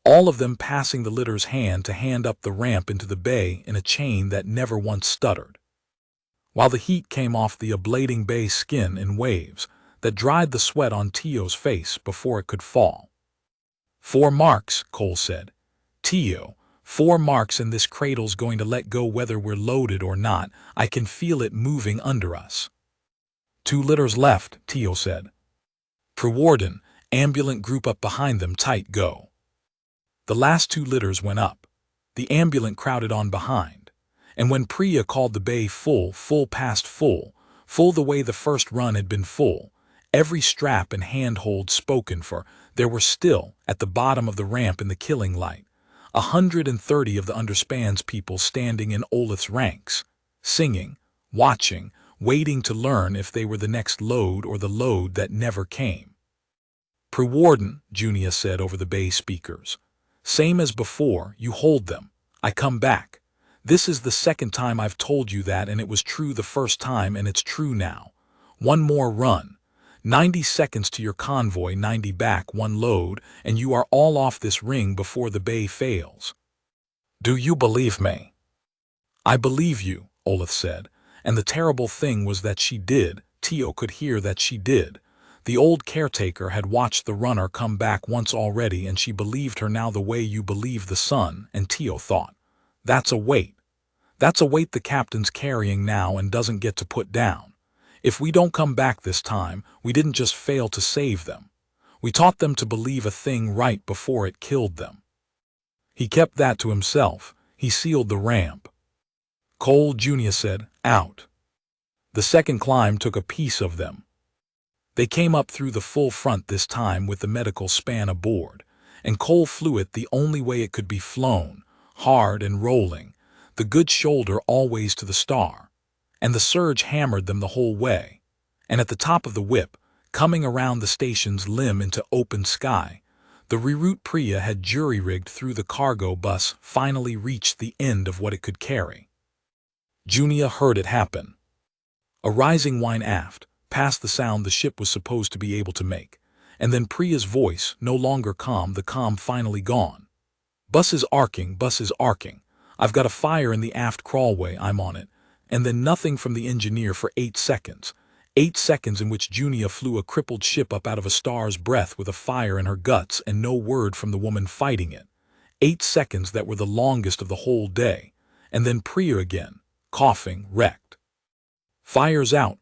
all of them passing the litters hand to hand up the ramp into the bay in a chain that never once stuttered, while the heat came off the ablating bay skin in waves that dried the sweat on Tio's face before it could fall. 4 marks, Cole said. "Tio, 4 marks and this cradle's going to let go whether we're loaded or not. I can feel it moving under us." 2 litters left, Tio said. "Pre-Warden, ambulant group up behind them tight, go." The last 2 litters went up. The ambulant crowded on behind. And when Priya called the bay full past full the way the first run had been full, every strap and handhold spoken for, there were still, at the bottom of the ramp in the killing light, 130 of the underspans people standing in Olith's ranks, singing, watching, waiting to learn if they were the next load or the load that never came. "Pre-Warden," Junia said over the bay speakers. "Same as before, you hold them. I come back. This is the second time I've told you that, and it was true the first time and it's true now. 1 more run. 90 seconds to your convoy, 90 back, 1 load, and you are all off this ring before the bay fails. Do you believe me?" "I believe you," Olith said, and the terrible thing was that she did. Tio could hear that she did. The old caretaker had watched the runner come back once already, and she believed her now the way you believe the sun, and Tio thought, "That's a weight. That's a weight the captain's carrying now and doesn't get to put down. If we don't come back this time, we didn't just fail to save them. We taught them to believe a thing right before it killed them." He kept that to himself. He sealed the ramp. Cole, Jr. said, "Out." The second climb took a piece of them. They came up through the full front this time with the medical span aboard, and Cole flew it the only way it could be flown, hard and rolling, the good shoulder always to the star. And the surge hammered them the whole way, and at the top of the whip, coming around the station's limb into open sky, the reroute Priya had jury-rigged through the cargo bus finally reached the end of what it could carry. Junia heard it happen. A rising whine aft, past the sound the ship was supposed to be able to make, and then Priya's voice, no longer calm, the calm finally gone. Bus is arcing. I've got a fire in the aft crawlway, I'm on it." And then nothing from the engineer for 8 seconds. 8 seconds in which Junia flew a crippled ship up out of a star's breath with a fire in her guts and no word from the woman fighting it. 8 seconds that were the longest of the whole day. And then Priya again, coughing, wrecked. "Fire's out.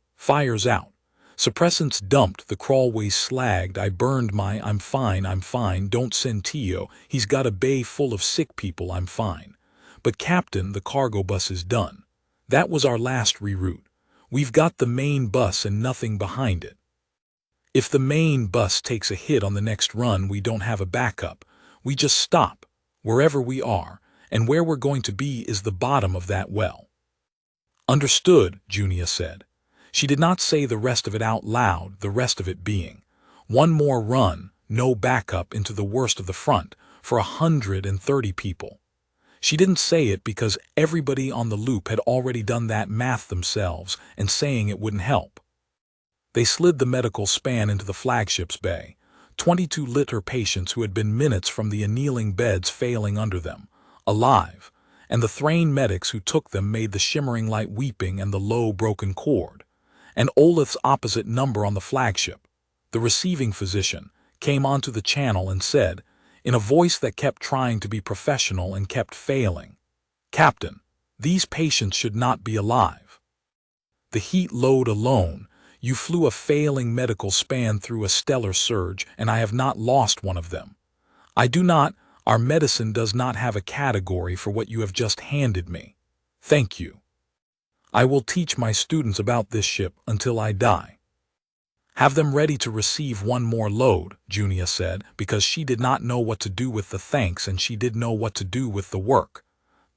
Suppressants dumped, the crawlways slagged, I burned my, I'm fine, don't send Tio, he's got a bay full of sick people, I'm fine. But Captain, the cargo bus is done. That was our last reroute. We've got the main bus and nothing behind it. If the main bus takes a hit on the next run, we don't have a backup. We just stop, wherever we are, and where we're going to be is the bottom of that well." "Understood," Junia said. She did not say the rest of it out loud, the rest of it being 1 more run, no backup into the worst of the front, for 130 people. She didn't say it because everybody on the loop had already done that math themselves, and saying it wouldn't help. They slid the medical span into the flagship's bay, 22 litter patients who had been minutes from the annealing beds failing under them, alive, and the Thrain medics who took them made the shimmering light weeping and the low broken cord, and Olith's opposite number on the flagship, the receiving physician, came onto the channel and said, in a voice that kept trying to be professional and kept failing, "Captain, these patients should not be alive. The heat load alone, you flew a failing medical span through a stellar surge, and I have not lost one of them. Our medicine does not have a category for what you have just handed me. Thank you. I will teach my students about this ship until I die." "Have them ready to receive one more load," Junia said, because she did not know what to do with the thanks and she did know what to do with the work.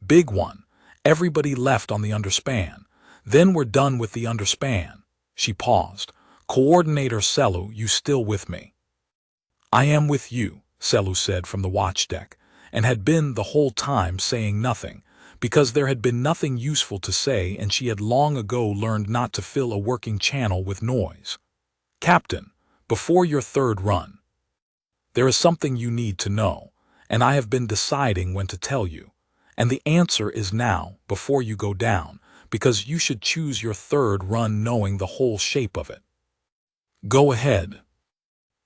"Big one. Everybody left on the underspan. Then we're done with the underspan." She paused. "Coordinator Selu, you still with me?" "I am with you," Selu said from the watch deck, and had been the whole time saying nothing, because there had been nothing useful to say and she had long ago learned not to fill a working channel with noise. "Captain, before your third run, there is something you need to know, and I have been deciding when to tell you. And the answer is now, before you go down, because you should choose your third run knowing the whole shape of it." "Go ahead."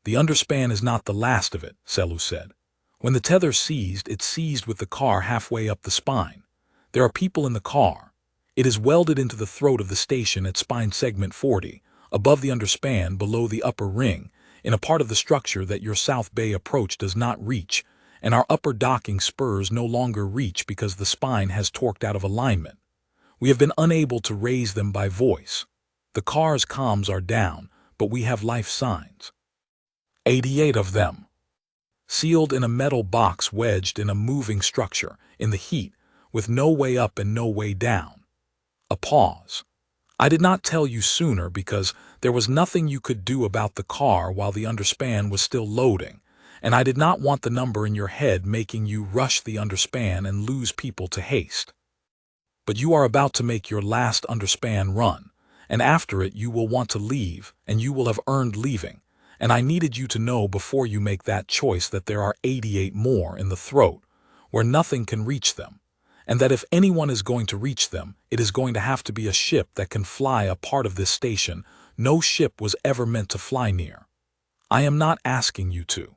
"The underspan is not the last of it," Selu said. "When the tether seized, it seized with the car halfway up the spine. There are people in the car. It is welded into the throat of the station at spine segment 40, above the underspan below the upper ring, in a part of the structure that your South Bay approach does not reach, and our upper docking spurs no longer reach because the spine has torqued out of alignment. We have been unable to raise them by voice. The car's comms are down, but we have life signs. 88 of them. Sealed in a metal box wedged in a moving structure, in the heat, with no way up and no way down." A pause. "I did not tell you sooner because there was nothing you could do about the car while the underspan was still loading, and I did not want the number in your head making you rush the underspan and lose people to haste. But you are about to make your last underspan run, and after it you will want to leave, and you will have earned leaving, and I needed you to know before you make that choice that there are 88 more in the throat, where nothing can reach them, and that if anyone is going to reach them, it is going to have to be a ship that can fly a part of this station no ship was ever meant to fly near. I am not asking you to.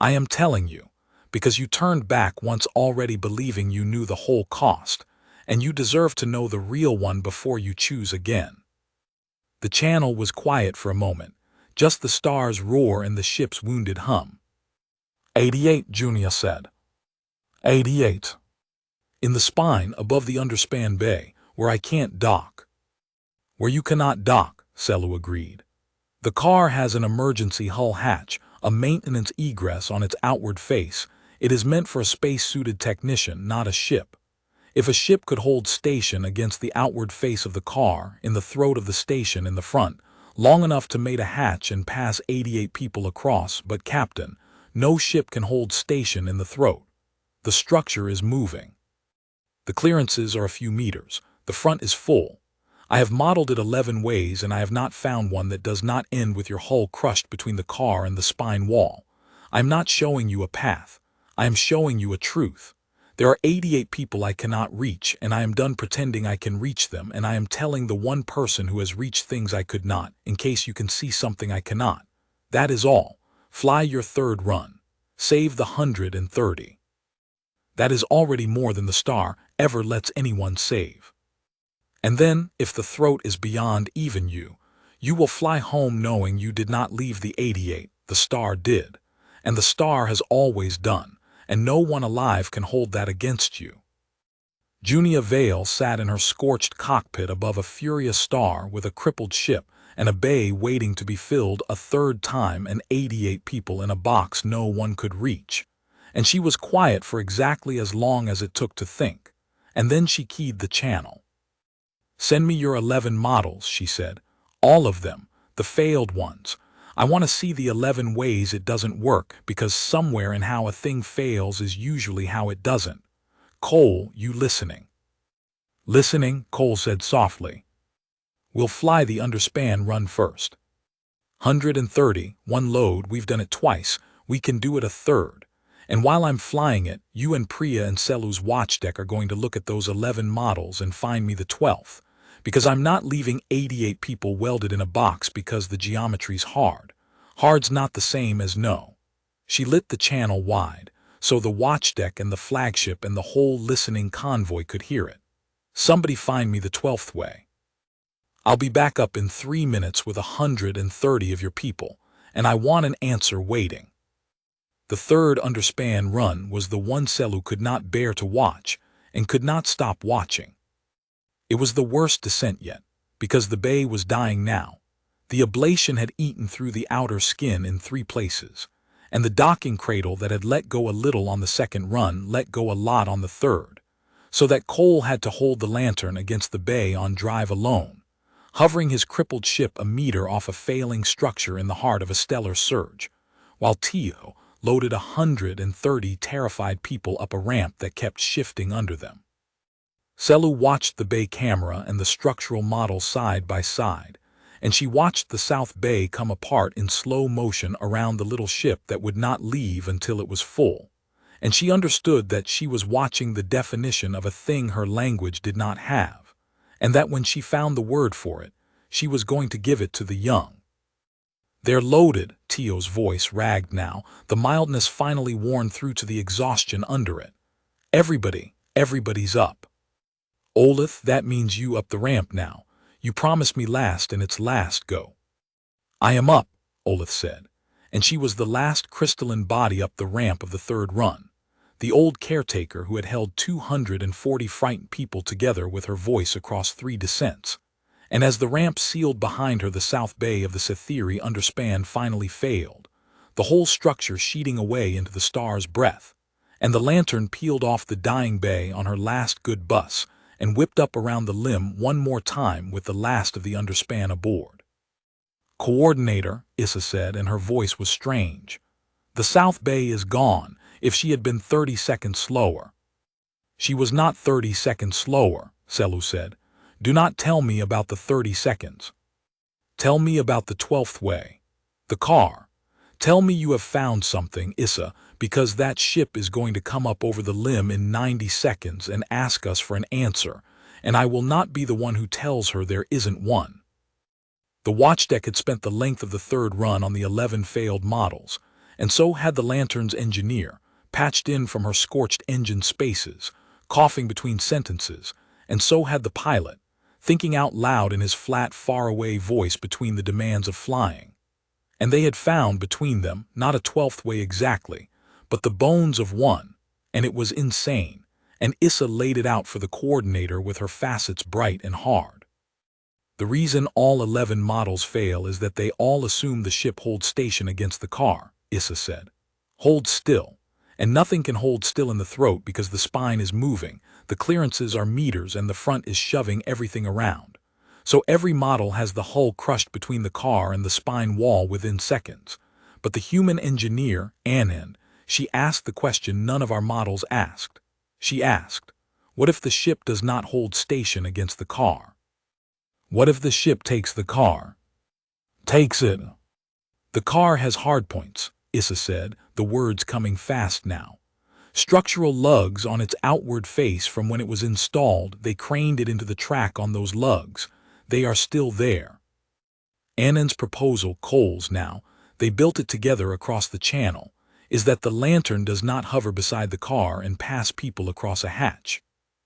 I am telling you, because you turned back once already believing you knew the whole cost, and you deserve to know the real one before you choose again." The channel was quiet for a moment, just the stars' roar and the ship's wounded hum. 88, Junia said. 88. In the spine above the underspan bay, where I can't dock. Where you cannot dock, Selu agreed. The car has an emergency hull hatch, a maintenance egress on its outward face. It is meant for a space-suited technician, not a ship. If a ship could hold station against the outward face of the car, in the throat of the station in the front, long enough to mate a hatch and pass 88 people across, but Captain, no ship can hold station in the throat. The structure is moving. The clearances are a few meters. The front is full. I have modeled it 11 ways and I have not found one that does not end with your hull crushed between the car and the spine wall. I am not showing you a path. I am showing you a truth. There are 88 people I cannot reach, and I am done pretending I can reach them, and I am telling the one person who has reached things I could not, in case you can see something I cannot. That is all. Fly your third run. Save the 130. That is already more than the star ever lets anyone save. And then, if the throat is beyond even you will fly home knowing you did not leave the 88, the star did. And the star has always done. And no one alive can hold that against you. Junia Vale sat in her scorched cockpit above a furious star with a crippled ship and a bay waiting to be filled a third time and 88 people in a box no one could reach. And she was quiet for exactly as long as it took to think. And then she keyed the channel. "Send me your 11 models," she said. "All of them, the failed ones. I want to see the 11 ways it doesn't work, because somewhere in how a thing fails is usually how it doesn't. Cole, you listening?" "Listening," Cole said softly. "We'll fly the underspan run first. 130, one load, we've done it twice, we can do it a third. And while I'm flying it, you and Priya and Selu's watch deck are going to look at those 11 models and find me the 12th. Because I'm not leaving 88 people welded in a box because the geometry's hard. Hard's not the same as no. She lit the channel wide, so the watchdeck and the flagship and the whole listening convoy could hear it. Somebody find me the 12th way. I'll be back up in 3 minutes with 130 of your people, and I want an answer waiting. The third underspan run was the one Selu could not bear to watch and could not stop watching. It was the worst descent yet, because the bay was dying now. The ablation had eaten through the outer skin in 3 places, and the docking cradle that had let go a little on the second run let go a lot on the third, so that Cole had to hold the lantern against the bay on drive alone, hovering his crippled ship a meter off a failing structure in the heart of a stellar surge, while Tio loaded 130 terrified people up a ramp that kept shifting under them. Selu watched the bay camera and the structural model side by side, and she watched the South Bay come apart in slow motion around the little ship that would not leave until it was full, and she understood that she was watching the definition of a thing her language did not have, and that when she found the word for it, she was going to give it to the young. They're loaded, Tio's voice ragged now, the mildness finally worn through to the exhaustion under it. Everybody's up. Olith, that means you up the ramp now. You promised me last and it's last go. I am up, Olith said, and she was the last crystalline body up the ramp of the third run, the old caretaker who had held 240 frightened people together with her voice across 3 descents. And as the ramp sealed behind her, the South Bay of the Cytheri underspan finally failed, the whole structure sheeting away into the star's breath, and the lantern peeled off the dying bay on her last good bus and whipped up around the limb one more time with the last of the underspan aboard. Coordinator, Issa said, and her voice was strange. The South Bay is gone. If she had been 30 seconds slower. She was not 30 seconds slower, Selu said. Do not tell me about the 30 seconds. Tell me about the 12th way. The car. Tell me you have found something, Issa, because that ship is going to come up over the limb in 90 seconds and ask us for an answer, and I will not be the one who tells her there isn't one. The watchdeck had spent the length of the third run on the 11 failed models, and so had the lantern's engineer, patched in from her scorched engine spaces, coughing between sentences, and so had the pilot, thinking out loud in his flat, faraway voice between the demands of flying. And they had found between them not a 12th way exactly, but the bones of one, and it was insane, and Issa laid it out for the coordinator with her facets bright and hard. The reason all 11 models fail is that they all assume the ship holds station against the car, Issa said. Hold still. And nothing can hold still in the throat because the spine is moving, the clearances are meters, and the front is shoving everything around. So every model has the hull crushed between the car and the spine wall within seconds. But the human engineer, Anand, she asked the question none of our models asked. She asked, what if the ship does not hold station against the car? What if the ship takes the car? Takes it. The car has hardpoints, Issa said, the words coming fast now. Structural lugs on its outward face from when it was installed, they craned it into the track on those lugs. They are still there. Anand's proposal, Cole's now, they built it together across the channel, is that the lantern does not hover beside the car and pass people across a hatch.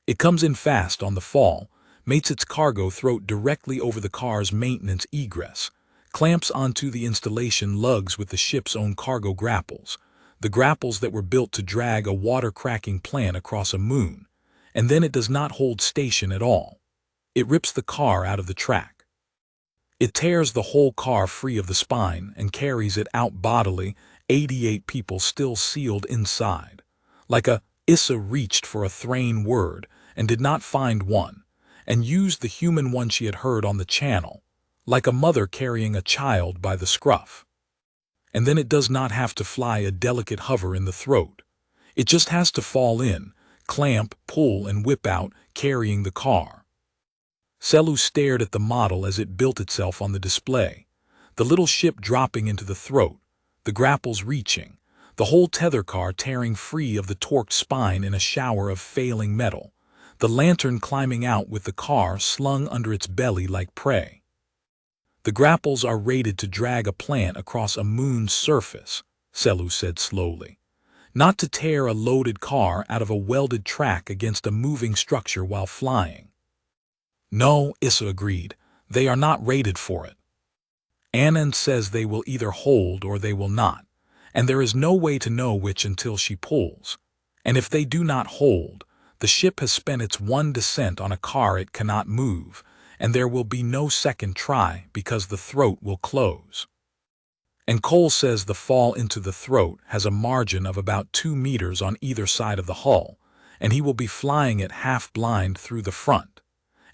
It comes in fast on the fall, mates its cargo throat directly over the car's maintenance egress, clamps onto the installation lugs with the ship's own cargo grapples, the grapples that were built to drag a water-cracking plant across a moon, and then it does not hold station at all. It rips the car out of the track. It tears the whole car free of the spine and carries it out bodily, 88 people still sealed inside. Like Issa reached for a Thrain word and did not find one, and used the human one she had heard on the channel, like a mother carrying a child by the scruff. And then it does not have to fly a delicate hover in the throat. It just has to fall in, clamp, pull, and whip out, carrying the car. Selu stared at the model as it built itself on the display, the little ship dropping into the throat, the grapples reaching, the whole tether car tearing free of the torqued spine in a shower of failing metal, the lantern climbing out with the car slung under its belly like prey. The grapples are rated to drag a plant across a moon's surface, Selu said slowly, not to tear a loaded car out of a welded track against a moving structure while flying. No, Issa agreed, they are not rated for it. Anand says they will either hold or they will not, and there is no way to know which until she pulls. And if they do not hold, the ship has spent its one descent on a car it cannot move, and there will be no second try because the throat will close. And Cole says the fall into the throat has a margin of about 2 meters on either side of the hull, and he will be flying it half-blind through the front.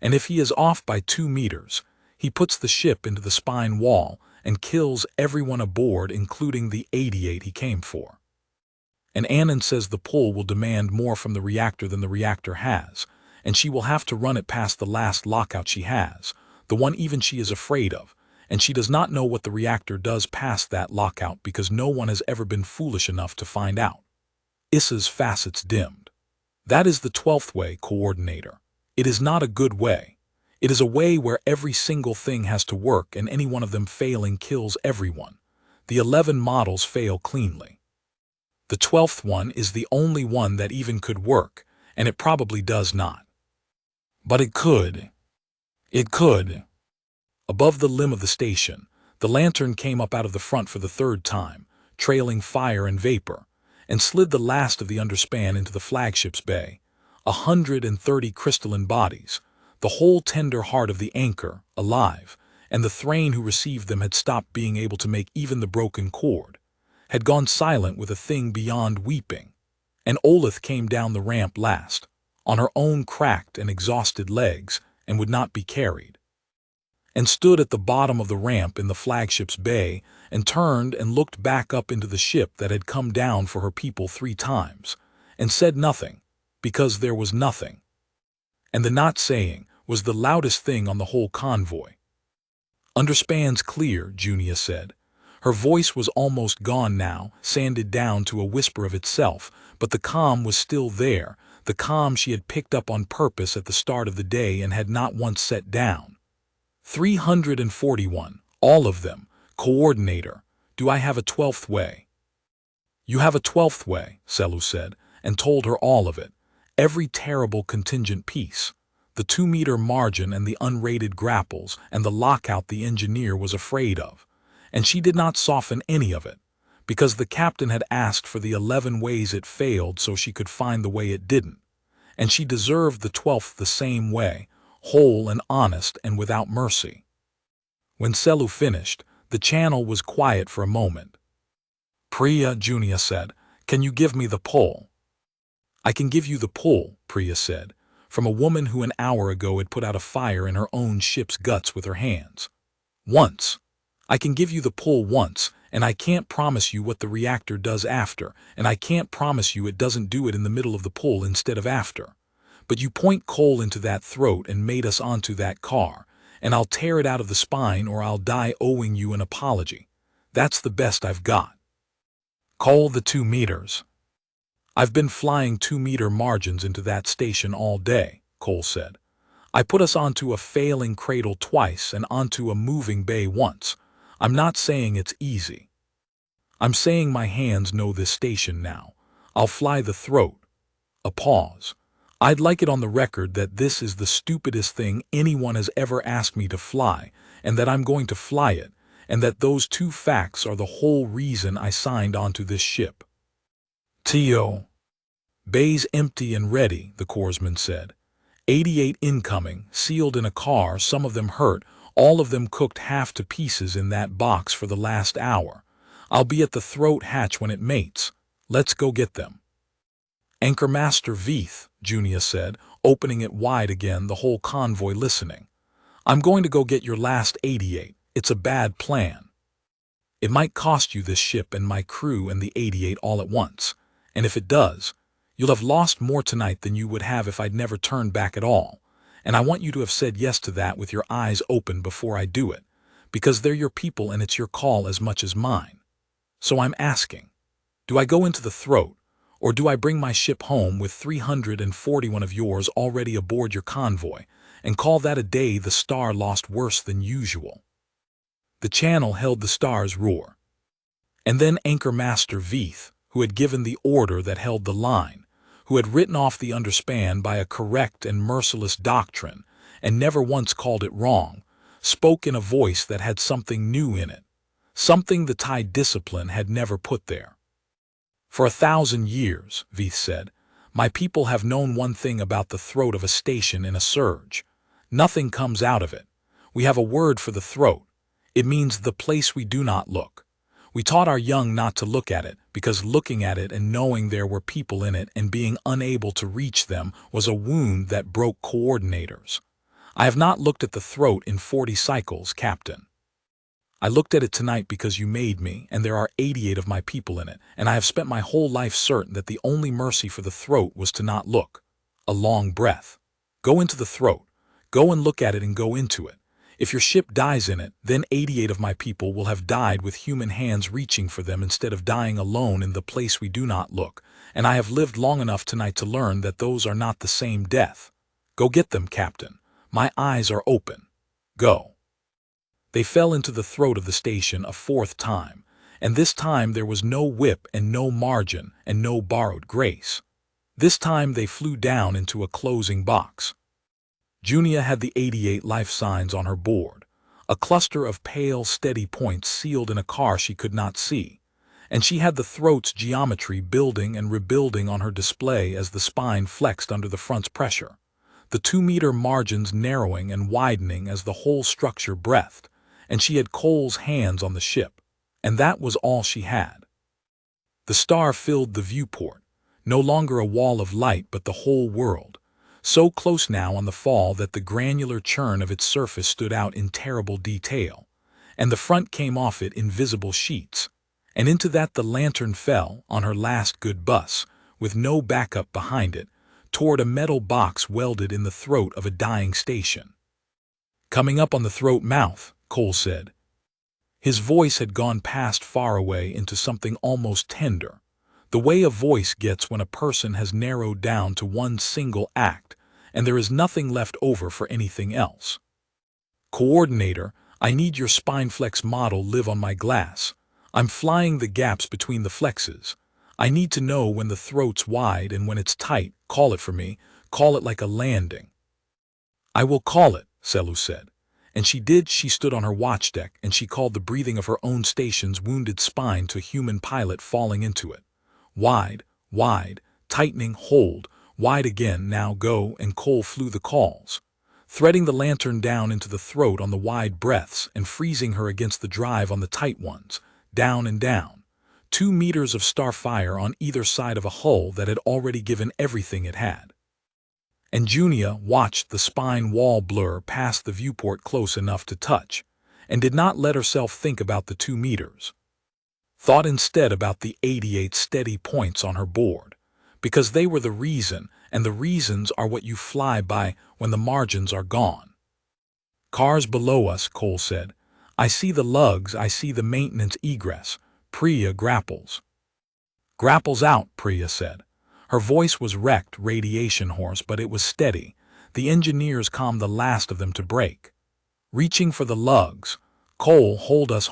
And if he is off by 2 meters, he puts the ship into the spine wall and kills everyone aboard, including the 88 he came for. And Anand says the pull will demand more from the reactor than the reactor has, and she will have to run it past the last lockout she has, the one even she is afraid of, and she does not know what the reactor does past that lockout because no one has ever been foolish enough to find out. Issa's facets dimmed. That is the 12th way, coordinator. It is not a good way. It is a way where every single thing has to work and any one of them failing kills everyone. The 11 models fail cleanly. The 12th one is the only one that even could work, and it probably does not. But it could. It could. Above the limb of the station, the lantern came up out of the front for the 3rd time, trailing fire and vapor, and slid the last of the underspan into the flagship's bay. 130 crystalline bodies, the whole tender heart of the anchor, alive, and the Thrain who received them had stopped being able to make even the broken cord, had gone silent with a thing beyond weeping. And Olith came down the ramp last, on her own cracked and exhausted legs, and would not be carried, and stood at the bottom of the ramp in the flagship's bay, and turned and looked back up into the ship that had come down for her people 3 times, and said nothing, because there was nothing. And the not saying was the loudest thing on the whole convoy. "Underspan's clear," Junia said. Her voice was almost gone now, sanded down to a whisper of itself, but the calm was still there, the calm she had picked up on purpose at the start of the day and had not once set down. 341, all of them. Coordinator, do I have a 12th way? You have a 12th way, Selu said, and told her all of it. Every terrible contingent piece, the 2-meter margin and the unrated grapples and the lockout the engineer was afraid of. And she did not soften any of it, because the captain had asked for the 11 ways it failed so she could find the way it didn't. And she deserved the 12th the same way, whole and honest and without mercy. When Selu finished, the channel was quiet for a moment. "Priya," Junia said, "can you give me the pull?" "I can give you the pull," Priya said, from a woman who an hour ago had put out a fire in her own ship's guts with her hands. "Once. I can give you the pull once, and I can't promise you what the reactor does after, and I can't promise you it doesn't do it in the middle of the pull instead of after. But you point coal into that throat and made us onto that car, and I'll tear it out of the spine or I'll die owing you an apology. That's the best I've got." "Coal the 2 meters. I've been flying 2-meter margins into that station all day," Cole said. "I put us onto a failing cradle twice and onto a moving bay once. I'm not saying it's easy. I'm saying my hands know this station now. I'll fly the throat." A pause. "I'd like it on the record that this is the stupidest thing anyone has ever asked me to fly, and that I'm going to fly it, and that those 2 facts are the whole reason I signed onto this ship." "T.O. Bay's empty and ready," the corpsman said. 88 incoming, sealed in a car, some of them hurt, all of them cooked half to pieces in that box for the last hour. "I'll be at the throat hatch when it mates. Let's go get them." "Anchormaster Veith," Junia said, opening it wide again, the whole convoy listening. "I'm going to go get your last 88. It's a bad plan. It might cost you this ship and my crew and the 88 all at once, and if it does, you'll have lost more tonight than you would have if I'd never turned back at all, and I want you to have said yes to that with your eyes open before I do it, because they're your people and it's your call as much as mine. So I'm asking, do I go into the throat, or do I bring my ship home with 341 of yours already aboard your convoy, and call that a day the star lost worse than usual?" The channel held the star's roar. And then Anchor Master Veith, who had given the order that held the line, who had written off the underspan by a correct and merciless doctrine, and never once called it wrong, spoke in a voice that had something new in it, something the Tide discipline had never put there. For 1,000 years, Veith said, my people have known one thing about the throat of a station in a surge. Nothing comes out of it. We have a word for the throat. It means the place we do not look. We taught our young not to look at it, because looking at it and knowing there were people in it and being unable to reach them was a wound that broke coordinators. I have not looked at the throat in 40 cycles, Captain. I looked at it tonight because you made me, and there are 88 of my people in it, and I have spent my whole life certain that the only mercy for the throat was to not look. A long breath. Go into the throat. Go and look at it and go into it. If your ship dies in it, then 88 of my people will have died with human hands reaching for them instead of dying alone in the place we do not look, and I have lived long enough tonight to learn that those are not the same death. Go get them, Captain. My eyes are open. Go. They fell into the throat of the station a 4th time, and this time there was no whip and no margin and no borrowed grace. This time they flew down into a closing box. Junia had the 88 life signs on her board, a cluster of pale, steady points sealed in a car she could not see, and she had the throat's geometry building and rebuilding on her display as the spine flexed under the front's pressure, the 2-meter margins narrowing and widening as the whole structure breathed, and she had Cole's hands on the ship, and that was all she had. The star filled the viewport, no longer a wall of light but the whole world, so close now on the fall that the granular churn of its surface stood out in terrible detail, and the front came off it in visible sheets, and into that the lantern fell on her last good bus, with no backup behind it, toward a metal box welded in the throat of a dying station. Coming up on the throat mouth, Cole said. His voice had gone past far away into something almost tender, the way a voice gets when a person has narrowed down to one single act and there is nothing left over for anything else. Coordinator, I need your spine flex model live on my glass. I'm flying the gaps between the flexes. I need to know when the throat's wide and when it's tight. Call it for me. Call it like a landing. I will call it, Selu said. And she did. She stood on her watch deck and she called the breathing of her own station's wounded spine to a human pilot falling into it. Wide, wide, tightening, hold, wide again, now go, and Cole flew the calls, threading the lantern down into the throat on the wide breaths and freezing her against the drive on the tight ones, down and down. 2 meters of starfire on either side of a hull that had already given everything it had. And Junia watched the spine wall blur past the viewport close enough to touch, and did not let herself think about the 2 meters. Thought instead about the 88 steady points on her board, because they were the reason, and the reasons are what you fly by when the margins are gone. Cars below us, Cole said. I see the lugs, I see the maintenance egress. Priya grapples. Grapples out, Priya said. Her voice was wrecked, radiation hoarse, but it was steady. The engineers calmed the last of them to break. Reaching for the lugs. Cole, hold us,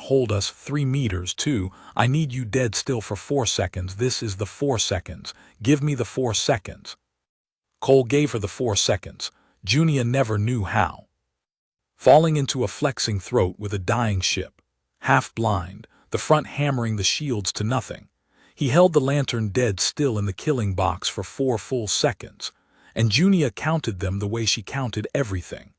3 meters, 2. I need you dead still for 4 seconds. This is the 4 seconds. Give me the 4 seconds. Cole gave her the 4 seconds. Junia never knew how. Falling into a flexing throat with a dying ship. Half blind, the front hammering the shields to nothing. He held the lantern dead still in the killing box for 4 full seconds, and Junia counted them the way she counted everything.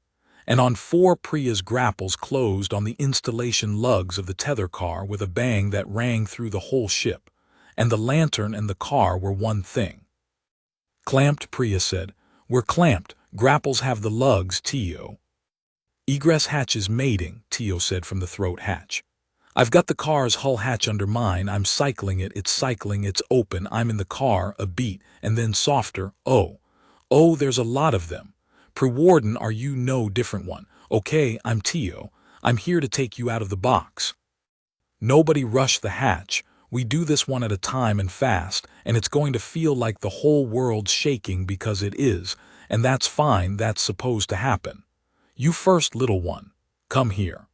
And on 4 Priya's grapples closed on the installation lugs of the tether car with a bang that rang through the whole ship, and the lantern and the car were one thing. Clamped, Priya said. We're clamped. Grapples have the lugs, Tio. Egress hatch is mating, Tio said from the throat hatch. I've got the car's hull hatch under mine. I'm cycling it. It's cycling. It's open. I'm in the car. A beat, and then softer. Oh, there's a lot of them. Pre-warden, are you no different one? Okay, I'm Tio. I'm here to take you out of the box. Nobody rush the hatch. We do this one at a time and fast, and it's going to feel like the whole world's shaking because it is, and that's fine. That's supposed to happen. You first, little one. Come here.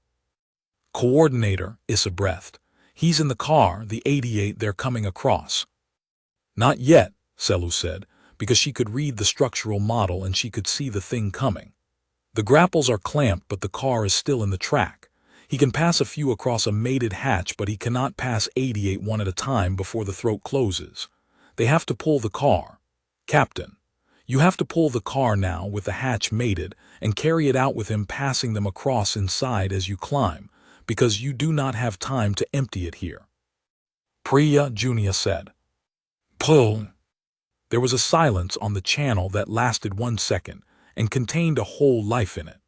Coordinator, Issa breathed. He's in the car, the 88 they're coming across. Not yet, Selu said, because she could read the structural model and she could see the thing coming. The grapples are clamped, but the car is still in the track. He can pass a few across a mated hatch, but he cannot pass 88 one at a time before the throat closes. They have to pull the car. Captain, you have to pull the car now with the hatch mated and carry it out with him passing them across inside as you climb, because you do not have time to empty it here. Priya, Junia said. Pull. There was a silence on the channel that lasted 1 second and contained a whole life in it.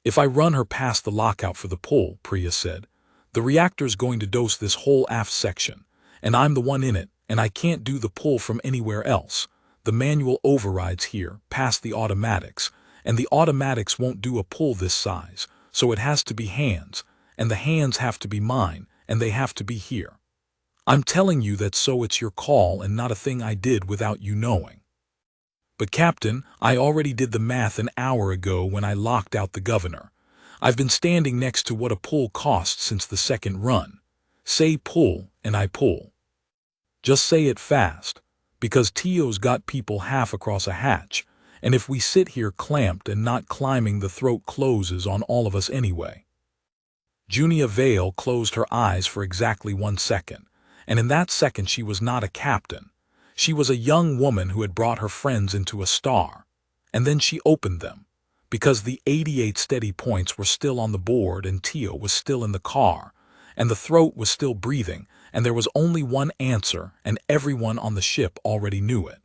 If I run her past the lockout for the pull, Priya said, the reactor's going to dose this whole aft section, and I'm the one in it, and I can't do the pull from anywhere else. The manual overrides here, past the automatics, and the automatics won't do a pull this size, so it has to be hands, and the hands have to be mine, and they have to be here. I'm telling you that so it's your call and not a thing I did without you knowing. But Captain, I already did the math an hour ago when I locked out the governor. I've been standing next to what a pull costs since the second run. Say pull, and I pull. Just say it fast, because Tio's got people half across a hatch, and if we sit here clamped and not climbing, the throat closes on all of us anyway. Junia Vale closed her eyes for exactly 1 second, and in that second she was not a captain. She was a young woman who had brought her friends into a star, and then she opened them, because the 88 steady points were still on the board and Tio was still in the car, and the throat was still breathing, and there was only one answer, and everyone on the ship already knew it.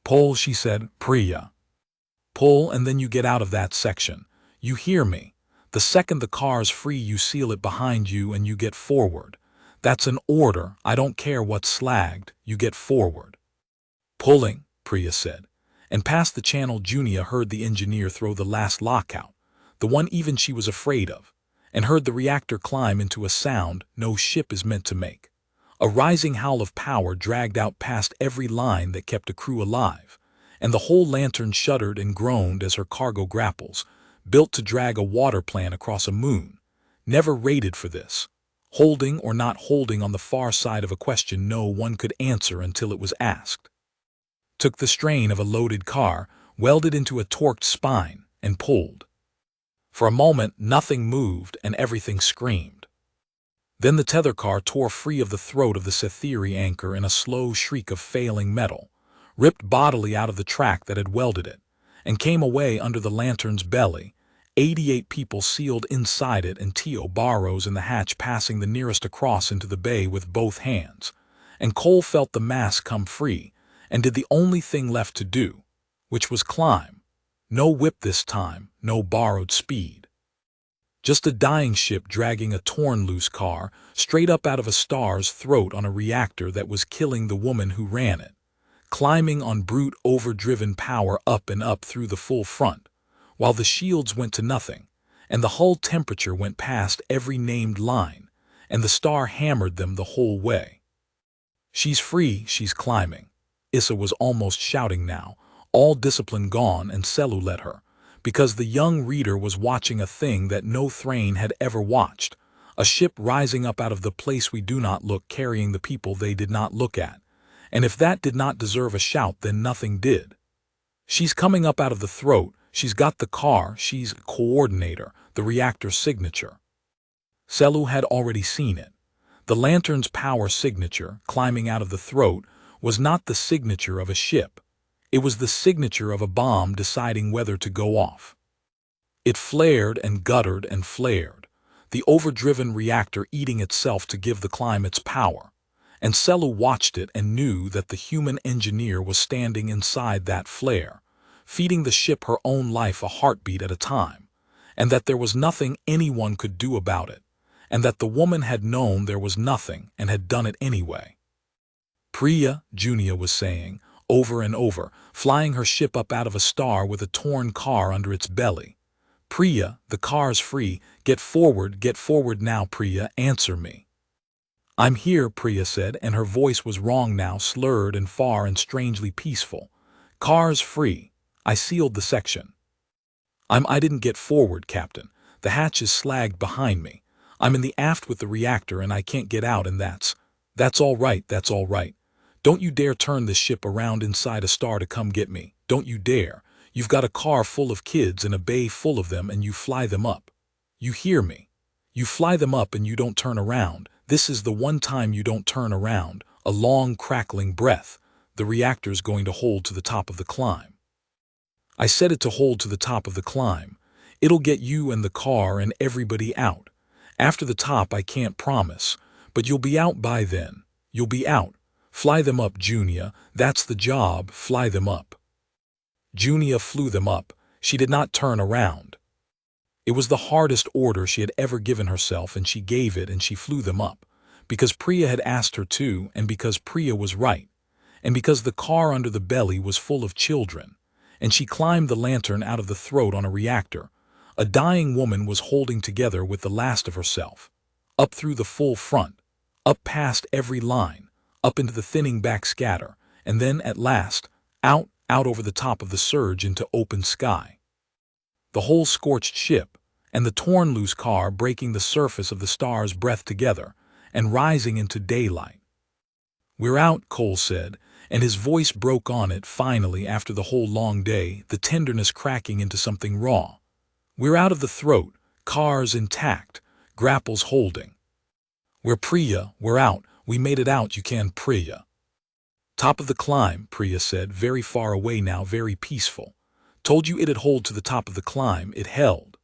Pull, she said, Priya. Pull, and then you get out of that section. You hear me? The second the car's free, you seal it behind you and you get forward. That's an order. I don't care what's slagged. You get forward. Pulling, Priya said, and past the channel Junia heard the engineer throw the last lockout, the one even she was afraid of, and heard the reactor climb into a sound no ship is meant to make. A rising howl of power dragged out past every line that kept a crew alive, and the whole lantern shuddered and groaned as her cargo grapples, built to drag a water plant across a moon, never rated for this, holding or not holding on the far side of a question no one could answer until it was asked. Took the strain of a loaded car, welded into a torqued spine, and pulled. For a moment nothing moved and everything screamed. Then the tether car tore free of the throat of the Cytherea anchor in a slow shriek of failing metal, ripped bodily out of the track that had welded it, and came away under the lantern's belly, 88 people sealed inside it and Tio Barrows in the hatch passing the nearest across into the bay with both hands, and Cole felt the mass come free, and did the only thing left to do, which was climb. No whip this time, no borrowed speed. Just a dying ship dragging a torn loose car straight up out of a star's throat on a reactor that was killing the woman who ran it, climbing on brute overdriven power up and up through the full front, while the shields went to nothing, and the hull temperature went past every named line, and the star hammered them the whole way. She's free, she's climbing. Issa was almost shouting now, all discipline gone, and Selu let her, because the young reader was watching a thing that no Thrain had ever watched, a ship rising up out of the place we do not look, carrying the people they did not look at, and if that did not deserve a shout, then nothing did. She's coming up out of the throat, she's got the car, she's coordinator, the reactor signature. Selu had already seen it. The lantern's power signature, climbing out of the throat, was not the signature of a ship. It was the signature of a bomb deciding whether to go off. It flared and guttered and flared, the overdriven reactor eating itself to give the climb its power, and Selu watched it and knew that the human engineer was standing inside that flare, feeding the ship her own life a heartbeat at a time, and that there was nothing anyone could do about it, and that the woman had known there was nothing and had done it anyway. Priya, Junia was saying, over and over, flying her ship up out of a star with a torn car under its belly. Priya, the car's free, get forward now, Priya, answer me. I'm here, Priya said, and her voice was wrong now, slurred and far and strangely peaceful. Car's free. I sealed the section. I didn't get forward, Captain. The hatch is slagged behind me. I'm in the aft with the reactor and I can't get out, and that's all right, that's all right. Don't you dare turn this ship around inside a star to come get me. Don't you dare. You've got a car full of kids and a bay full of them, and you fly them up. You hear me? You fly them up and you don't turn around. This is the one time you don't turn around. A long, crackling breath. The reactor's going to hold to the top of the climb. I said it to hold to the top of the climb. It'll get you and the car and everybody out. After the top I can't promise, but you'll be out by then. You'll be out. Fly them up, Junia. That's the job, fly them up. Junia flew them up. She did not turn around. It was the hardest order she had ever given herself, and she gave it, and she flew them up. Because Priya had asked her to, and because Priya was right, and because the car under the belly was full of children. And she climbed the lantern out of the throat on a reactor. A dying woman was holding together with the last of herself. Up through the full front, up past every line, up into the thinning back scatter, and then at last, out over the top of the surge into open sky. The whole scorched ship, and the torn loose car breaking the surface of the star's breath together, and rising into daylight. "We're out," Cole said, and his voice broke on it finally after the whole long day, the tenderness cracking into something raw. "We're out of the throat, cars intact, grapples holding. We're Priya, we're out, we made it out, you can, Priya." "Top of the climb," Priya said, very far away now, very peaceful. "Told you it'd hold to the top of the climb, it held."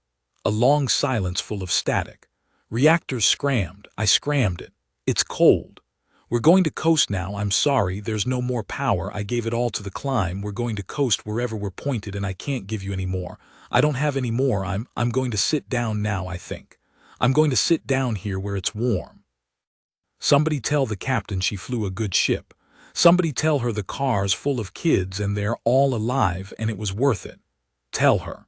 A long silence full of static. Reactors scrammed, I scrammed it. "It's cold. We're going to coast now, I'm sorry, there's no more power, I gave it all to the climb, we're going to coast wherever we're pointed and I can't give you any more. I don't have any more, I'm going to sit down now, I think. I'm going to sit down here where it's warm." Somebody tell the captain she flew a good ship. Somebody tell her the car's full of kids and they're all alive and it was worth it. Tell her.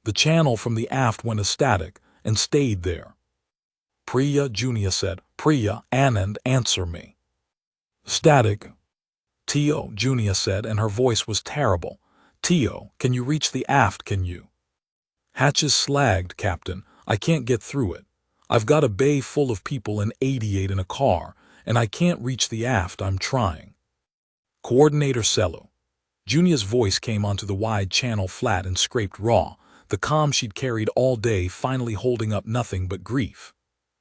The channel from the aft went ecstatic and stayed there. "Priya," Junia said. "Priya, Anand, answer me." "Static." "Tio," Junia said, and her voice was terrible. "Tio, can you reach the aft, can you?" "Hatches slagged, Captain. I can't get through it. I've got a bay full of people and 88 in a car, and I can't reach the aft, I'm trying." "Coordinator Selu." Junia's voice came onto the wide channel flat and scraped raw, the calm she'd carried all day finally holding up nothing but grief.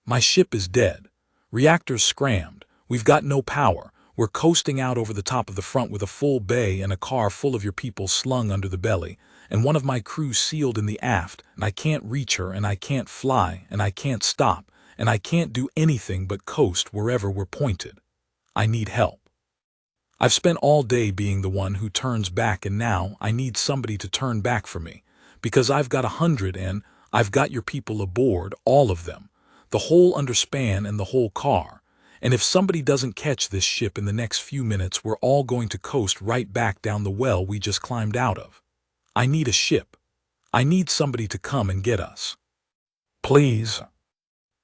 "My ship is dead. Reactors scrammed. We've got no power. We're coasting out over the top of the front with a full bay and a car full of your people slung under the belly, and one of my crew sealed in the aft, and I can't reach her, and I can't fly, and I can't stop, and I can't do anything but coast wherever we're pointed. I need help. I've spent all day being the one who turns back, and now I need somebody to turn back for me, because I've got 100 and I've got your people aboard, all of them, the whole underspan and the whole car, and if somebody doesn't catch this ship in the next few minutes, we're all going to coast right back down the well we just climbed out of. I need a ship. I need somebody to come and get us. Please."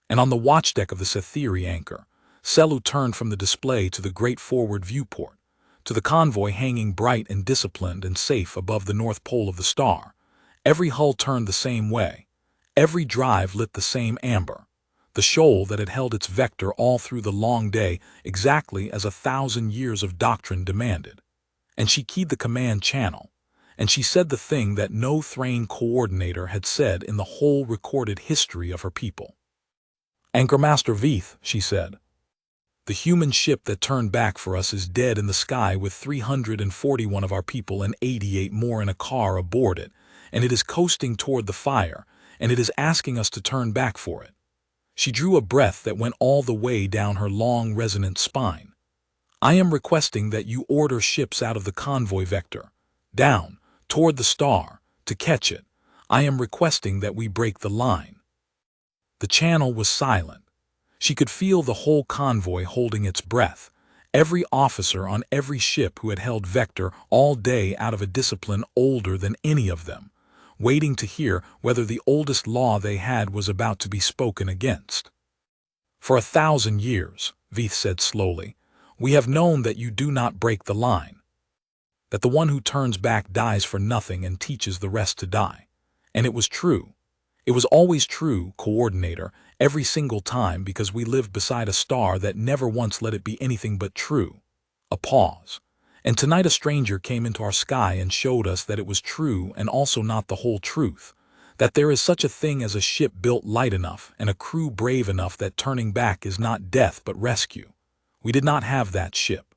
And on the watchdeck of the Sethiri anchor, Selu turned from the display to the great forward viewport, to the convoy hanging bright and disciplined and safe above the north pole of the star. Every hull turned the same way. Every drive lit the same amber. The shoal that had held its vector all through the long day, exactly as 1,000 years of doctrine demanded. And she keyed the command channel, and she said the thing that no Thrain coordinator had said in the whole recorded history of her people. "Anchormaster Veeth," she said, "the human ship that turned back for us is dead in the sky with 341 of our people and 88 more in a car aboard it, and it is coasting toward the fire, and it is asking us to turn back for it." She drew a breath that went all the way down her long, resonant spine. "I am requesting that you order ships out of the convoy vector, down, toward the star, to catch it. I am requesting that we break the line." The channel was silent. She could feel the whole convoy holding its breath, every officer on every ship who had held vector all day out of a discipline older than any of them, waiting to hear whether the oldest law they had was about to be spoken against. "For 1,000 years, Veeth said slowly, we have known that you do not break the line, that the one who turns back dies for nothing and teaches the rest to die. And it was true. It was always true, coordinator, every single time because we lived beside a star that never once let it be anything but true. A pause. And tonight a stranger came into our sky and showed us that it was true and also not the whole truth. That there is such a thing as a ship built light enough and a crew brave enough that turning back is not death but rescue. We did not have that ship.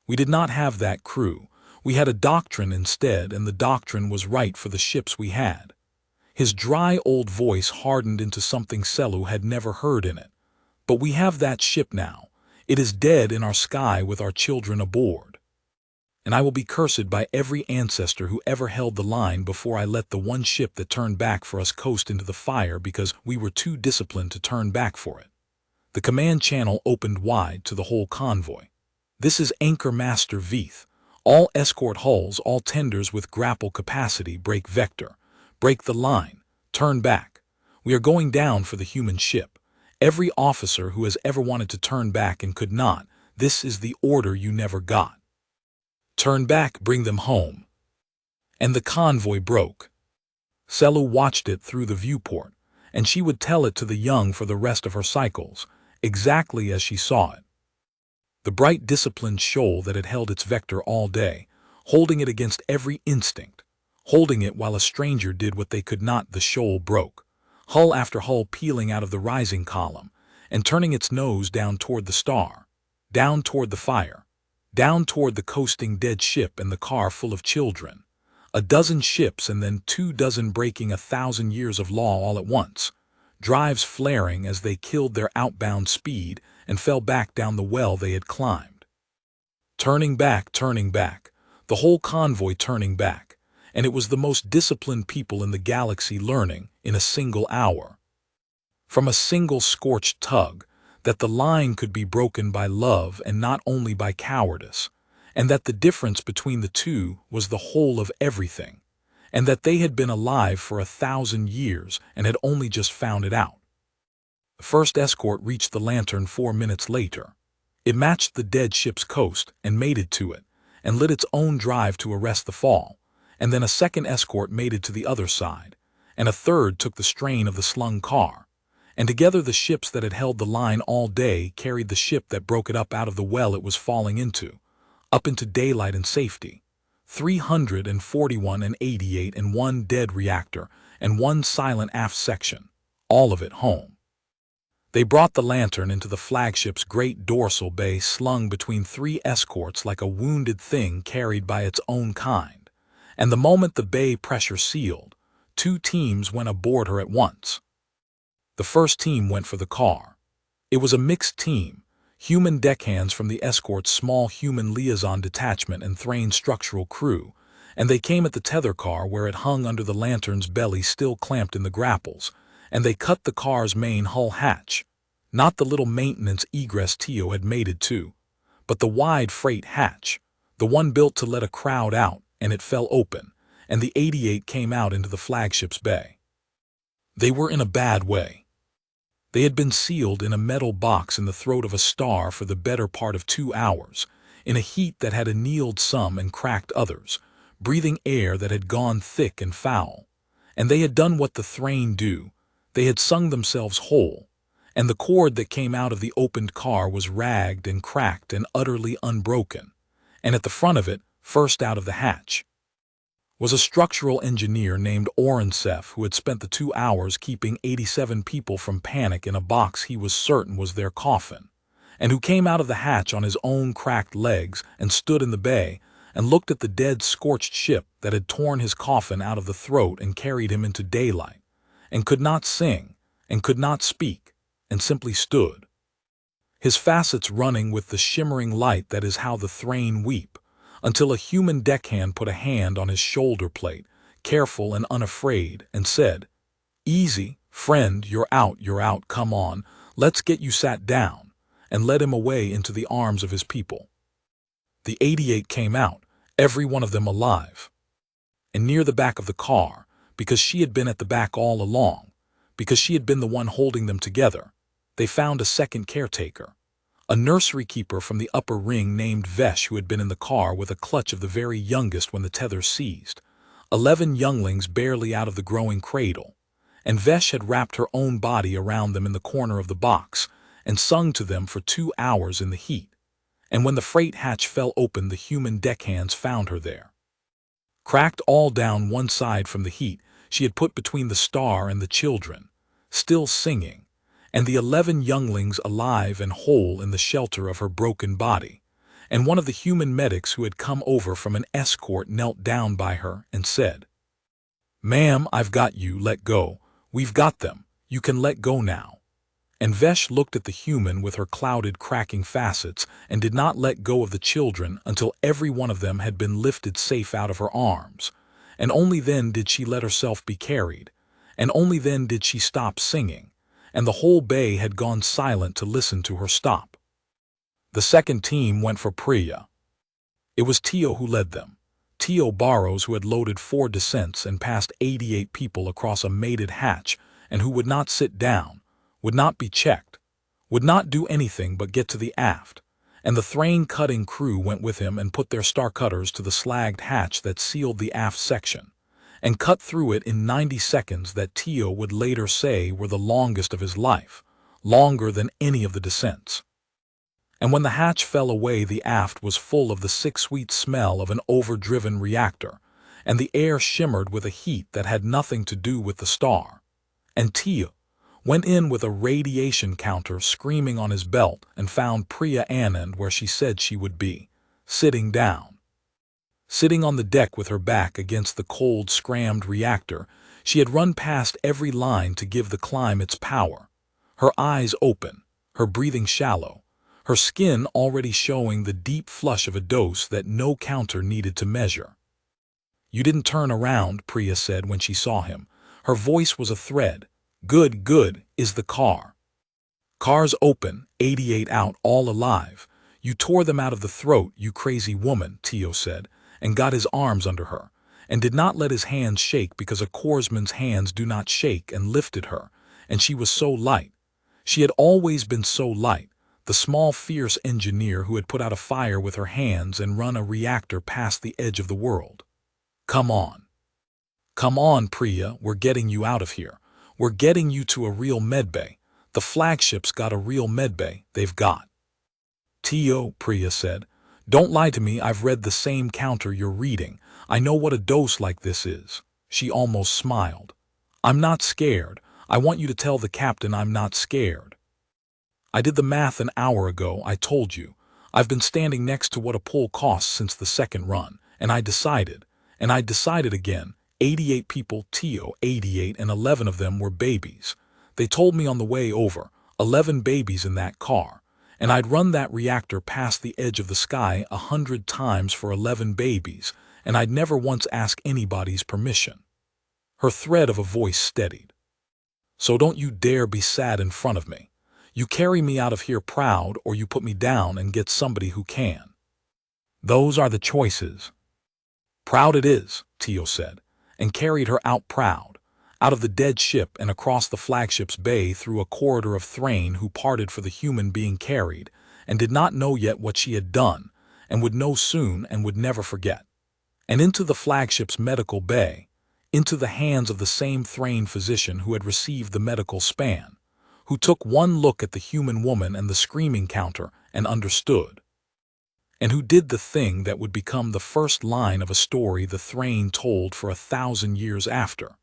We did not have that crew. We had a doctrine instead, and the doctrine was right for the ships we had. His dry old voice hardened into something Selu had never heard in it. But we have that ship now. It is dead in our sky with our children aboard. And I will be cursed by every ancestor who ever held the line before I let the one ship that turned back for us coast into the fire because we were too disciplined to turn back for it. The command channel opened wide to the whole convoy. This is Anchor Master Veeth. All escort hulls, all tenders with grapple capacity, break vector. Break the line. Turn back. We are going down for the human ship. Every officer who has ever wanted to turn back and could not, this is the order you never got. Turn back, bring them home. And the convoy broke. Selu watched it through the viewport, and she would tell it to the young for the rest of her cycles, exactly as she saw it. The bright disciplined shoal that had held its vector all day, holding it against every instinct, holding it while a stranger did what they could not, the shoal broke, hull after hull peeling out of the rising column, and turning its nose down toward the star, down toward the fire, down toward the coasting dead ship and the car full of children. A dozen ships and then 24 breaking 1,000 years of law all at once, drives flaring as they killed their outbound speed and fell back down the well they had climbed. Turning back, the whole convoy turning back, and it was the most disciplined people in the galaxy learning, in a single hour, from a single scorched tug, that the line could be broken by love and not only by cowardice, and that the difference between the two was the whole of everything, and that they had been alive for 1,000 years and had only just found it out. The first escort reached the lantern 4 minutes later. It matched the dead ship's coast and mated to it, and lit its own drive to arrest the fall, and then a second escort mated to the other side, and a third took the strain of the slung car, and together the ships that had held the line all day carried the ship that broke it up out of the well it was falling into, up into daylight and safety. 341 and 88 and one dead reactor and one silent aft section, all of it home. They brought the lantern into the flagship's great dorsal bay slung between 3 escorts like a wounded thing carried by its own kind, and the moment the bay pressure sealed, 2 teams went aboard her at once. The first team went for the car. It was a mixed team, human deckhands from the escort's small human liaison detachment and Thrane's structural crew, and they came at the tether car where it hung under the lantern's belly still clamped in the grapples, and they cut the car's main hull hatch, not the little maintenance egress Tio had mated to, but the wide freight hatch, the one built to let a crowd out, and it fell open, and the 88 came out into the flagship's bay. They were in a bad way. They had been sealed in a metal box in the throat of a star for the better part of 2 hours, in a heat that had annealed some and cracked others, breathing air that had gone thick and foul. And they had done what the Thrane do. They had sung themselves whole, and the cord that came out of the opened car was ragged and cracked and utterly unbroken, and at the front of it, first out of the hatch, was a structural engineer named Orensef who had spent the 2 hours keeping 87 people from panic in a box he was certain was their coffin, and who came out of the hatch on his own cracked legs and stood in the bay and looked at the dead scorched ship that had torn his coffin out of the throat and carried him into daylight, and could not sing, and could not speak, and simply stood, his facets running with the shimmering light that is how the Thrane weep, until a human deckhand put a hand on his shoulder plate, careful and unafraid, and said, "Easy, friend, you're out, come on, let's get you sat down," and led him away into the arms of his people. The 88 came out, every one of them alive, and near the back of the car, because she had been at the back all along, because she had been the one holding them together, they found a second caretaker, a nursery keeper from the upper ring named Vesh who had been in the car with a clutch of the very youngest when the tether seized, 11 younglings barely out of the growing cradle, and Vesh had wrapped her own body around them in the corner of the box and sung to them for 2 hours in the heat. And when the freight hatch fell open, the human deckhands found her there. Cracked all down one side from the heat, she had put between the star and the children, still singing, and the 11 younglings alive and whole in the shelter of her broken body. And one of the human medics who had come over from an escort knelt down by her and said, "Ma'am, I've got you, let go. We've got them. You can let go now." And Vesh looked at the human with her clouded, cracking facets and did not let go of the children until every one of them had been lifted safe out of her arms. And only then did she let herself be carried, and only then did she stop singing, and the whole bay had gone silent to listen to her stop. The second team went for Priya. It was Tio who led them. Tio Barrows, who had loaded 4 descents and passed 88 people across a mated hatch, and who would not sit down, would not be checked, would not do anything but get to the aft, and the Thrain cutting crew went with him and put their star cutters to the slagged hatch that sealed the aft section, and cut through it in 90 seconds that Tio would later say were the longest of his life, longer than any of the descents. And when the hatch fell away, the aft was full of the sick sweet smell of an overdriven reactor, and the air shimmered with a heat that had nothing to do with the star. And Tio went in with a radiation counter screaming on his belt and found Priya Anand where she said she would be, sitting down. Sitting on the deck with her back against the cold, scrammed reactor, she had run past every line to give the climb its power, her eyes open, her breathing shallow, her skin already showing the deep flush of a dose that no counter needed to measure. "You didn't turn around," Priya said when she saw him. Her voice was a thread. "Good, good, is the car?" "Car's open, 88 out, all alive. You tore them out of the throat, you crazy woman," Tio said, and got his arms under her, and did not let his hands shake because a corpsman's hands do not shake, and lifted her, and she was so light. She had always been so light, the small fierce engineer who had put out a fire with her hands and run a reactor past the edge of the world. "Come on. Come on, Priya, we're getting you out of here. We're getting you to a real medbay. The flagship's got a real medbay, they've got." "Tio," Priya said, "don't lie to me, I've read the same counter you're reading. I know what a dose like this is." She almost smiled. "I'm not scared. I want you to tell the captain I'm not scared. I did the math an hour ago, I told you. I've been standing next to what a pull costs since the second run, and I decided again, 88 people, Tio, 88, and 11 of them were babies. They told me on the way over, 11 babies in that car, and I'd run that reactor past the edge of the sky 100 times for 11 babies, and I'd never once ask anybody's permission." Her thread of a voice steadied. "So don't you dare be sad in front of me. You carry me out of here proud, or you put me down and get somebody who can. Those are the choices." "Proud it is," Tio said, and carried her out proud, out of the dead ship and across the flagship's bay through a corridor of Thrain who parted for the human being carried, and did not know yet what she had done, and would know soon and would never forget. And into the flagship's medical bay, into the hands of the same Thrain physician who had received the medical span, who took one look at the human woman and the screaming counter and understood, and who did the thing that would become the first line of a story the Thrain told for 1,000 years after.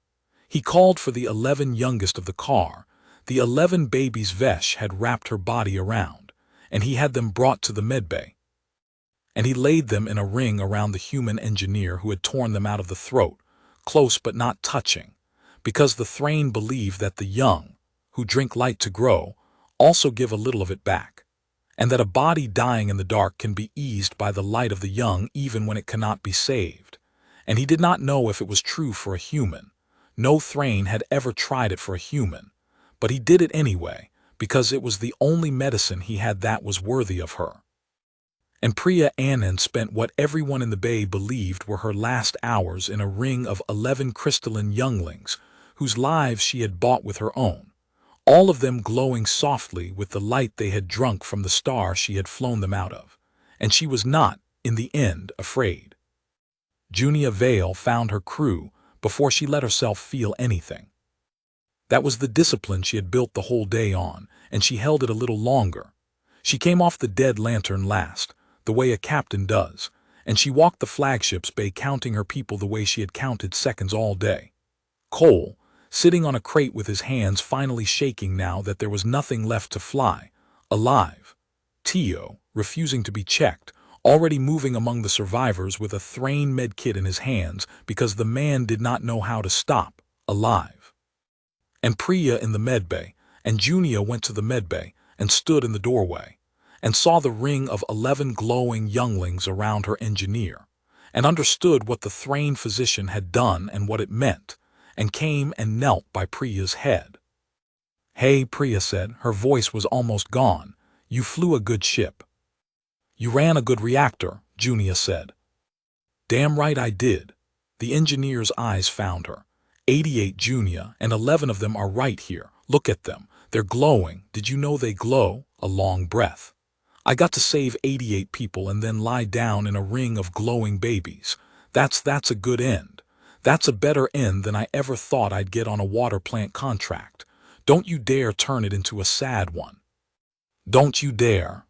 He called for the 11 youngest of the car, the 11 babies Vesh had wrapped her body around, and he had them brought to the medbay. And he laid them in a ring around the human engineer who had torn them out of the throat, close but not touching, because the Thrain believed that the young, who drink light to grow, also give a little of it back, and that a body dying in the dark can be eased by the light of the young even when it cannot be saved. And he did not know if it was true for a human. No Thrain had ever tried it for a human, but he did it anyway, because it was the only medicine he had that was worthy of her. And Priya Anand spent what everyone in the bay believed were her last hours in a ring of 11 crystalline younglings, whose lives she had bought with her own, all of them glowing softly with the light they had drunk from the star she had flown them out of. And she was not, in the end, afraid. Junia Vale found her crew before she let herself feel anything. That was the discipline she had built the whole day on, and she held it a little longer. She came off the dead lantern last, the way a captain does, and she walked the flagship's bay counting her people the way she had counted seconds all day. Cole, sitting on a crate with his hands finally shaking now that there was nothing left to fly, alive. Tio, refusing to be checked, already moving among the survivors with a Thrain medkit in his hands because the man did not know how to stop, alive. And Priya in the medbay, and Junia went to the medbay and stood in the doorway, and saw the ring of 11 glowing younglings around her engineer, and understood what the Thrain physician had done and what it meant, and came and knelt by Priya's head. "Hey," Priya said, her voice was almost gone, "you flew a good ship." "You ran a good reactor," Junia said. "Damn right I did." The engineer's eyes found her. 88 Junia, and 11 of them are right here. Look at them. They're glowing. Did you know they glow? A long breath. I got to save 88 people and then lie down in a ring of glowing babies. That's a good end. That's a better end than I ever thought I'd get on a water plant contract. Don't you dare turn it into a sad one. Don't you dare.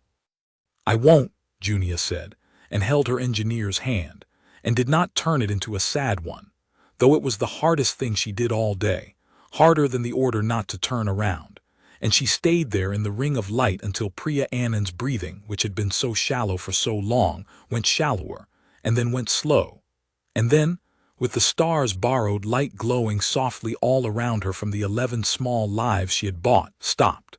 I won't, Junia said, and held her engineer's hand, and did not turn it into a sad one, though it was the hardest thing she did all day, harder than the order not to turn around, and she stayed there in the ring of light until Priya Annan's breathing, which had been so shallow for so long, went shallower, and then went slow, and then, with the stars borrowed light glowing softly all around her from the 11 small lives she had bought, stopped.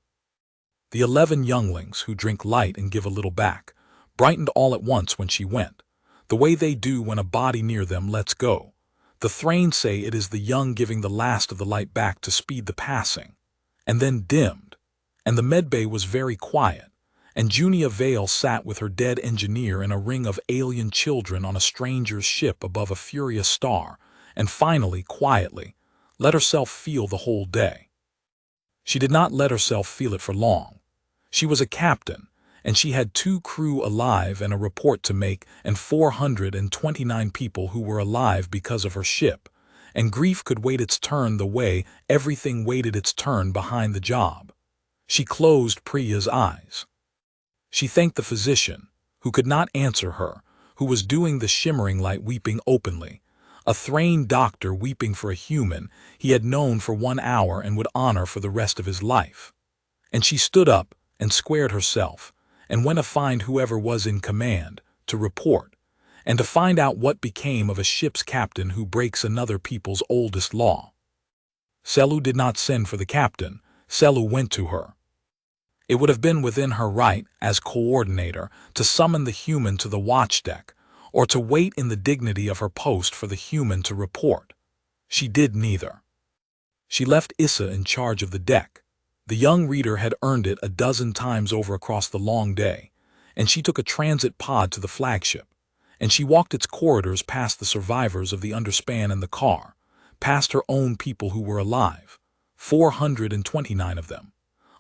The 11 younglings, who drink light and give a little back, brightened all at once when she went, the way they do when a body near them lets go. The Thrain say it is the young giving the last of the light back to speed the passing, and then dimmed, and the medbay was very quiet, and Junia Vale sat with her dead engineer in a ring of alien children on a stranger's ship above a furious star, and finally, quietly, let herself feel the whole day. She did not let herself feel it for long. She was a captain, and she had 2 crew alive and a report to make, and 429 people who were alive because of her ship, and grief could wait its turn the way everything waited its turn behind the job. She closed Priya's eyes. She thanked the physician, who could not answer her, who was doing the shimmering light weeping openly, a Thrain doctor weeping for a human he had known for 1 hour and would honor for the rest of his life. And she stood up and squared herself, and went to find whoever was in command, to report, and to find out what became of a ship's captain who breaks another people's oldest law. Selu did not send for the captain, Selu went to her. It would have been within her right, as coordinator, to summon the human to the watch deck, or to wait in the dignity of her post for the human to report. She did neither. She left Issa in charge of the deck. The young reader had earned it a dozen times over across the long day, and she took a transit pod to the flagship, and she walked its corridors past the survivors of the underspan and the car, past her own people who were alive, 429 of them,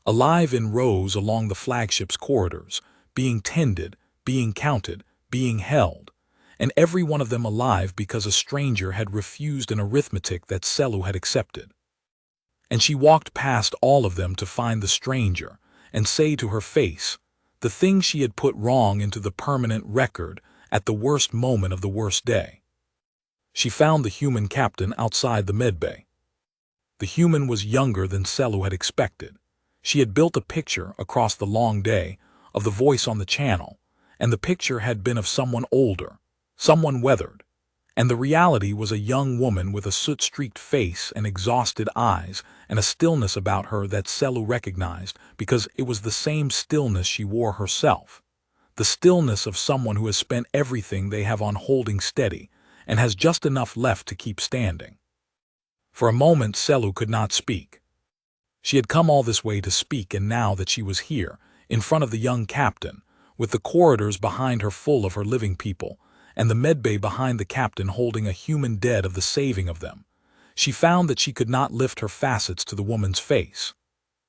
alive in rows along the flagship's corridors, being tended, being counted, being held, and every one of them alive because a stranger had refused an arithmetic that Selu had accepted. And she walked past all of them to find the stranger, and say to her face, the thing she had put wrong into the permanent record at the worst moment of the worst day. She found the human captain outside the medbay. The human was younger than Selu had expected. She had built a picture across the long day of the voice on the channel, and the picture had been of someone older, someone weathered, and the reality was a young woman with a soot-streaked face and exhausted eyes and a stillness about her that Selu recognized because it was the same stillness she wore herself, the stillness of someone who has spent everything they have on holding steady and has just enough left to keep standing. For a moment Selu could not speak. She had come all this way to speak, and now that she was here, in front of the young captain, with the corridors behind her full of her living people, and the medbay behind the captain holding a human dead of the saving of them, she found that she could not lift her facets to the woman's face.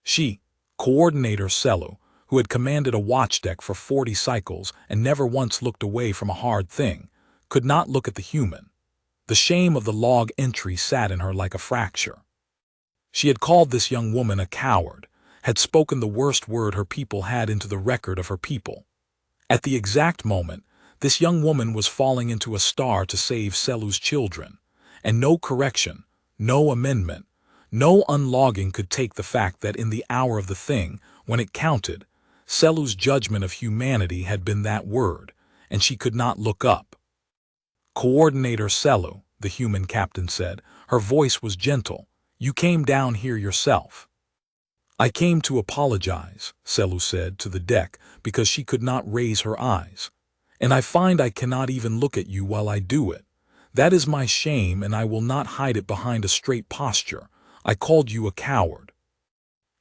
She, coordinator Selu, who had commanded a watch deck for 40 cycles and never once looked away from a hard thing, could not look at the human. The shame of the log entry sat in her like a fracture. She had called this young woman a coward, had spoken the worst word her people had into the record of her people. At the exact moment, this young woman was falling into a star to save Selu's children, and no correction, no amendment, no unlogging could take the fact that in the hour of the thing, when it counted, Selu's judgment of humanity had been that word, and she could not look up. "Coordinator Selu," the human captain said. Her voice was gentle. "You came down here yourself." "I came to apologize," Selu said to the deck, because she could not raise her eyes. "And I find I cannot even look at you while I do it. That is my shame, and I will not hide it behind a straight posture. I called you a coward.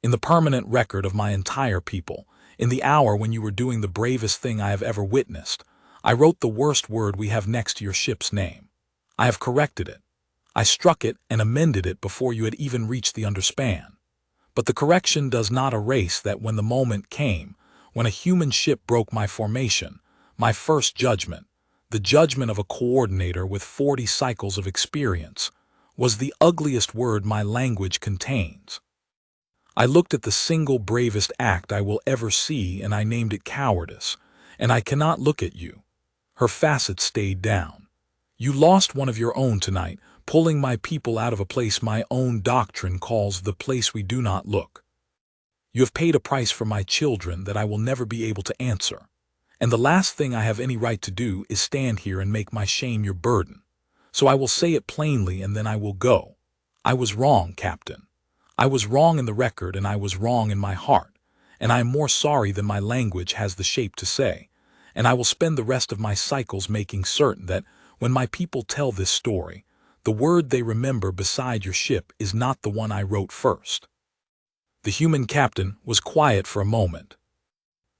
In the permanent record of my entire people, in the hour when you were doing the bravest thing I have ever witnessed, I wrote the worst word we have next to your ship's name. I have corrected it. I struck it and amended it before you had even reached the underspan. But the correction does not erase that when the moment came, when a human ship broke my formation, my first judgment, the judgment of a coordinator with 40 cycles of experience, was the ugliest word my language contains. I looked at the single bravest act I will ever see and I named it cowardice, and I cannot look at you." Her facet stayed down. "You lost one of your own tonight, pulling my people out of a place my own doctrine calls the place we do not look. You have paid a price for my children that I will never be able to answer. And the last thing I have any right to do is stand here and make my shame your burden. So I will say it plainly and then I will go. I was wrong, Captain. I was wrong in the record and I was wrong in my heart, and I am more sorry than my language has the shape to say, and I will spend the rest of my cycles making certain that when my people tell this story, the word they remember beside your ship is not the one I wrote first." The human captain was quiet for a moment.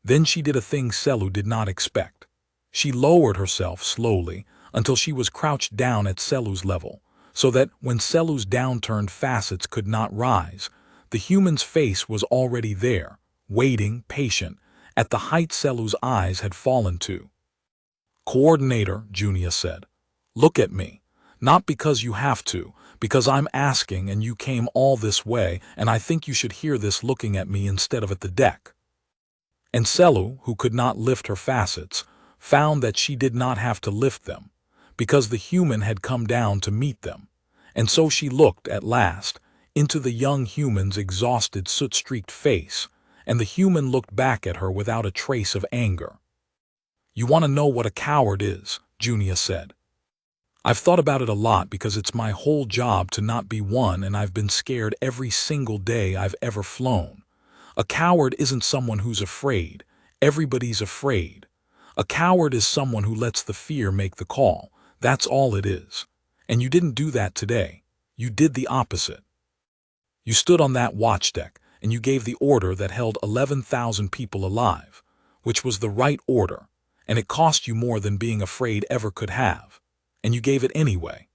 Then she did a thing Selu did not expect. She lowered herself slowly until she was crouched down at Selu's level, so that when Selu's downturned facets could not rise, the human's face was already there, waiting, patient, at the height Selu's eyes had fallen to. "Coordinator," Junia said, "look at me. Not because you have to, because I'm asking and you came all this way, and I think you should hear this looking at me instead of at the deck." And Selu, who could not lift her facets, found that she did not have to lift them, because the human had come down to meet them, and so she looked, at last, into the young human's exhausted soot-streaked face, and the human looked back at her without a trace of anger. "You want to know what a coward is," Junia said. "I've thought about it a lot because it's my whole job to not be one, and I've been scared every single day I've ever flown. A coward isn't someone who's afraid. Everybody's afraid. A coward is someone who lets the fear make the call. That's all it is. And you didn't do that today. You did the opposite. You stood on that watch deck, and you gave the order that held 11,000 people alive, which was the right order, and it cost you more than being afraid ever could have. And you gave it anyway.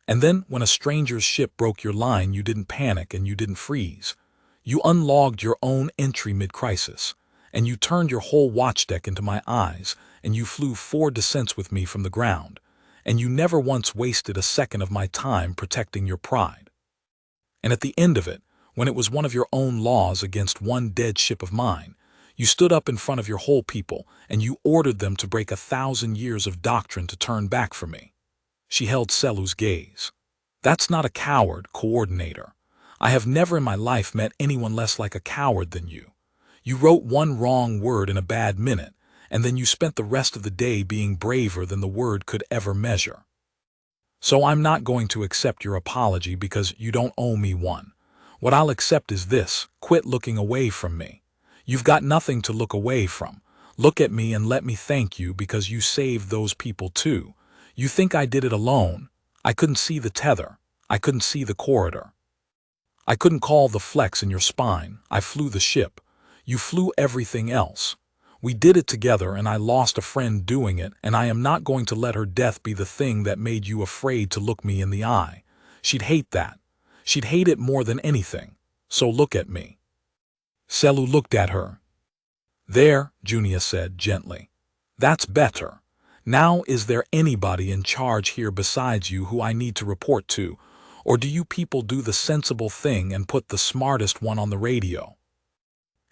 And then, when a stranger's ship broke your line, you didn't panic and you didn't freeze. You unlogged your own entry mid-crisis, and you turned your whole watch deck into my eyes, and you flew 4 descents with me from the ground, and you never once wasted a second of my time protecting your pride. And at the end of it, when it was one of your own laws against one dead ship of mine, you stood up in front of your whole people, and you ordered them to break 1,000 years of doctrine to turn back for me." She held Selu's gaze. "That's not a coward, coordinator. I have never in my life met anyone less like a coward than you. You wrote one wrong word in a bad minute, and then you spent the rest of the day being braver than the word could ever measure. So I'm not going to accept your apology because you don't owe me one. What I'll accept is this: quit looking away from me. You've got nothing to look away from. Look at me and let me thank you because you saved those people too. You think I did it alone. I couldn't see the tether. I couldn't see the corridor. I couldn't call the flex in your spine. I flew the ship. You flew everything else. We did it together and I lost a friend doing it, and I am not going to let her death be the thing that made you afraid to look me in the eye. She'd hate that. She'd hate it more than anything. So look at me." Selu looked at her. "There," Junia said gently. "That's better. Now, is there anybody in charge here besides you who I need to report to, Or do you people do the sensible thing and put the smartest one on the radio?"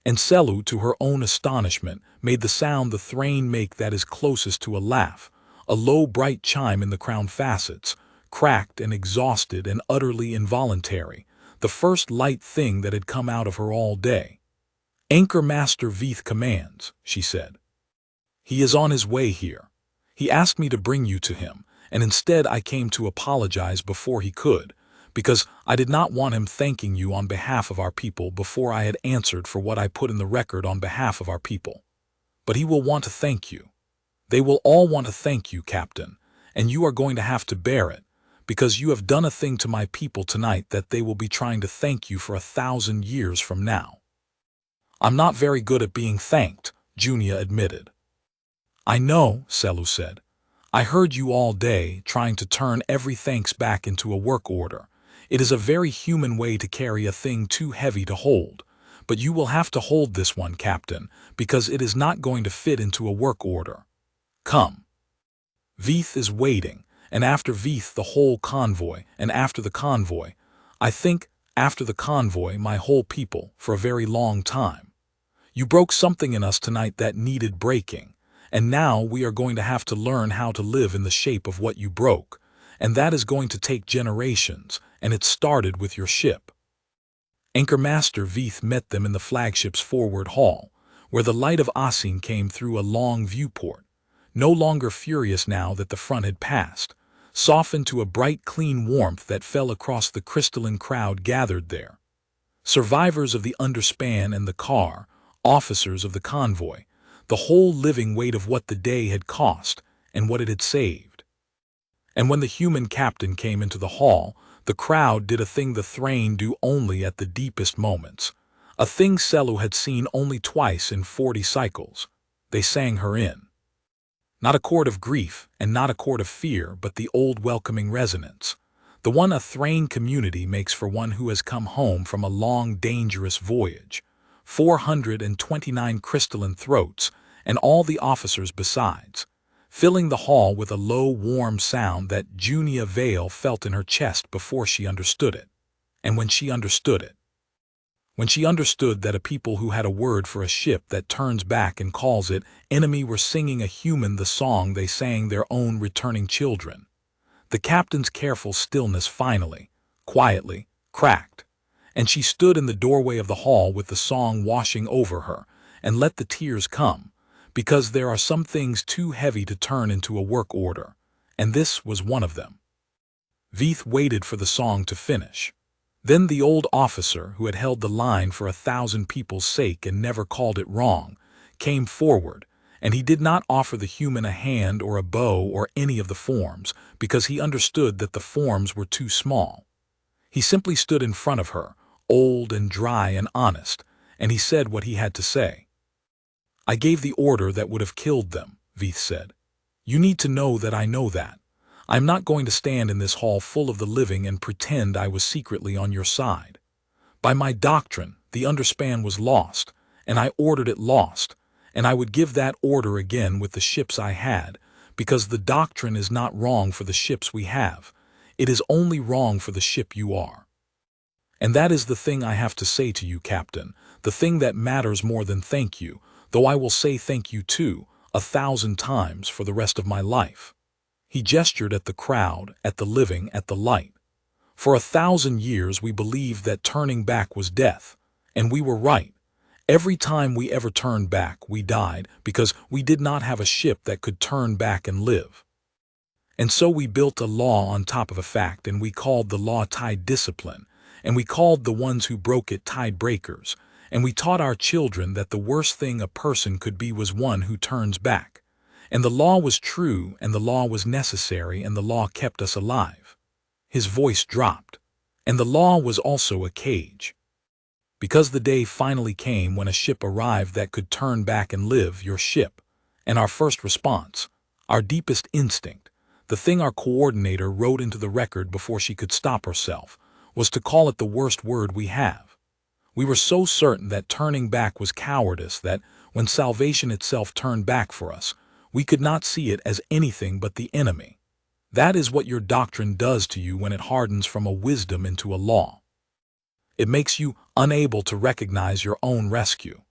And Selu, to her own astonishment, made the sound the Thrain make that is closest to a laugh, a low bright chime in the crown facets, cracked and exhausted and utterly involuntary, the first light thing that had come out of her all day. "Anchor Master Veith commands," she said. "He is on his way here. He asked me to bring you to him, and instead I came to apologize before he could, because I did not want him thanking you on behalf of our people before I had answered for what I put in the record on behalf of our people. But he will want to thank you. They will all want to thank you, Captain, and you are going to have to bear it, because you have done a thing to my people tonight that they will be trying to thank you for 1,000 years from now." "I'm not very good at being thanked," Junia admitted. "I know," Selu said. "I heard you all day trying to turn every thanks back into a work order. It is a very human way to carry a thing too heavy to hold, but you will have to hold this one, Captain, because it is not going to fit into a work order. Come. Veith is waiting, and after Veith the whole convoy, and after the convoy, I think, after the convoy my whole people, for a very long time. You broke something in us tonight that needed breaking, and now we are going to have to learn how to live in the shape of what you broke, and that is going to take generations, and it started with your ship." Anchor Master Veith met them in the flagship's forward hall, where the light of Asin came through a long viewport, no longer furious now that the front had passed, softened to a bright clean warmth that fell across the crystalline crowd gathered there. Survivors of the underspan and the car, officers of the convoy, the whole living weight of what the day had cost and what it had saved. And when the human captain came into the hall, the crowd did a thing the Thrain do only at the deepest moments, a thing Selu had seen only twice in 40 cycles. They sang her in. Not a chord of grief and not a chord of fear, but the old welcoming resonance, the one a Thrain community makes for one who has come home from a long, dangerous voyage, 429 crystalline throats, and all the officers besides, filling the hall with a low, warm sound that Junia Vale felt in her chest before she understood it. And when she understood it, when she understood that a people who had a word for a ship that turns back and calls it enemy were singing a human the song they sang their own returning children, the captain's careful stillness finally, quietly, cracked, and she stood in the doorway of the hall with the song washing over her, and let the tears come, because there are some things too heavy to turn into a work order, and this was one of them. Veith waited for the song to finish. Then the old officer, who had held the line for 1,000 people's sake and never called it wrong, came forward, and he did not offer the human a hand or a bow or any of the forms, because he understood that the forms were too small. He simply stood in front of her, old and dry and honest, and he said what he had to say. "I gave the order that would have killed them," Veith said. "You need to know that I know that. I'm not going to stand in this hall full of the living and pretend I was secretly on your side. By my doctrine, the underspan was lost, and I ordered it lost, and I would give that order again with the ships I had, because the doctrine is not wrong for the ships we have. It is only wrong for the ship you are. And that is the thing I have to say to you, Captain, the thing that matters more than thank you, though I will say thank you too, 1,000 times for the rest of my life." He gestured at the crowd, at the living, at the light. "For 1,000 years we believed that turning back was death, and we were right. Every time we ever turned back, we died, because we did not have a ship that could turn back and live. And so we built a law on top of a fact, and we called the law tide discipline, and we called the ones who broke it tide breakers, and we taught our children that the worst thing a person could be was one who turns back. And the law was true, and the law was necessary, and the law kept us alive." His voice dropped. "And the law was also a cage. Because the day finally came when a ship arrived that could turn back and live, your ship, and our first response, our deepest instinct, the thing our coordinator wrote into the record before she could stop herself, was to call it the worst word we have. We were so certain that turning back was cowardice that, when salvation itself turned back for us, we could not see it as anything but the enemy. That is what your doctrine does to you when it hardens from a wisdom into a law. It makes you unable to recognize your own rescue.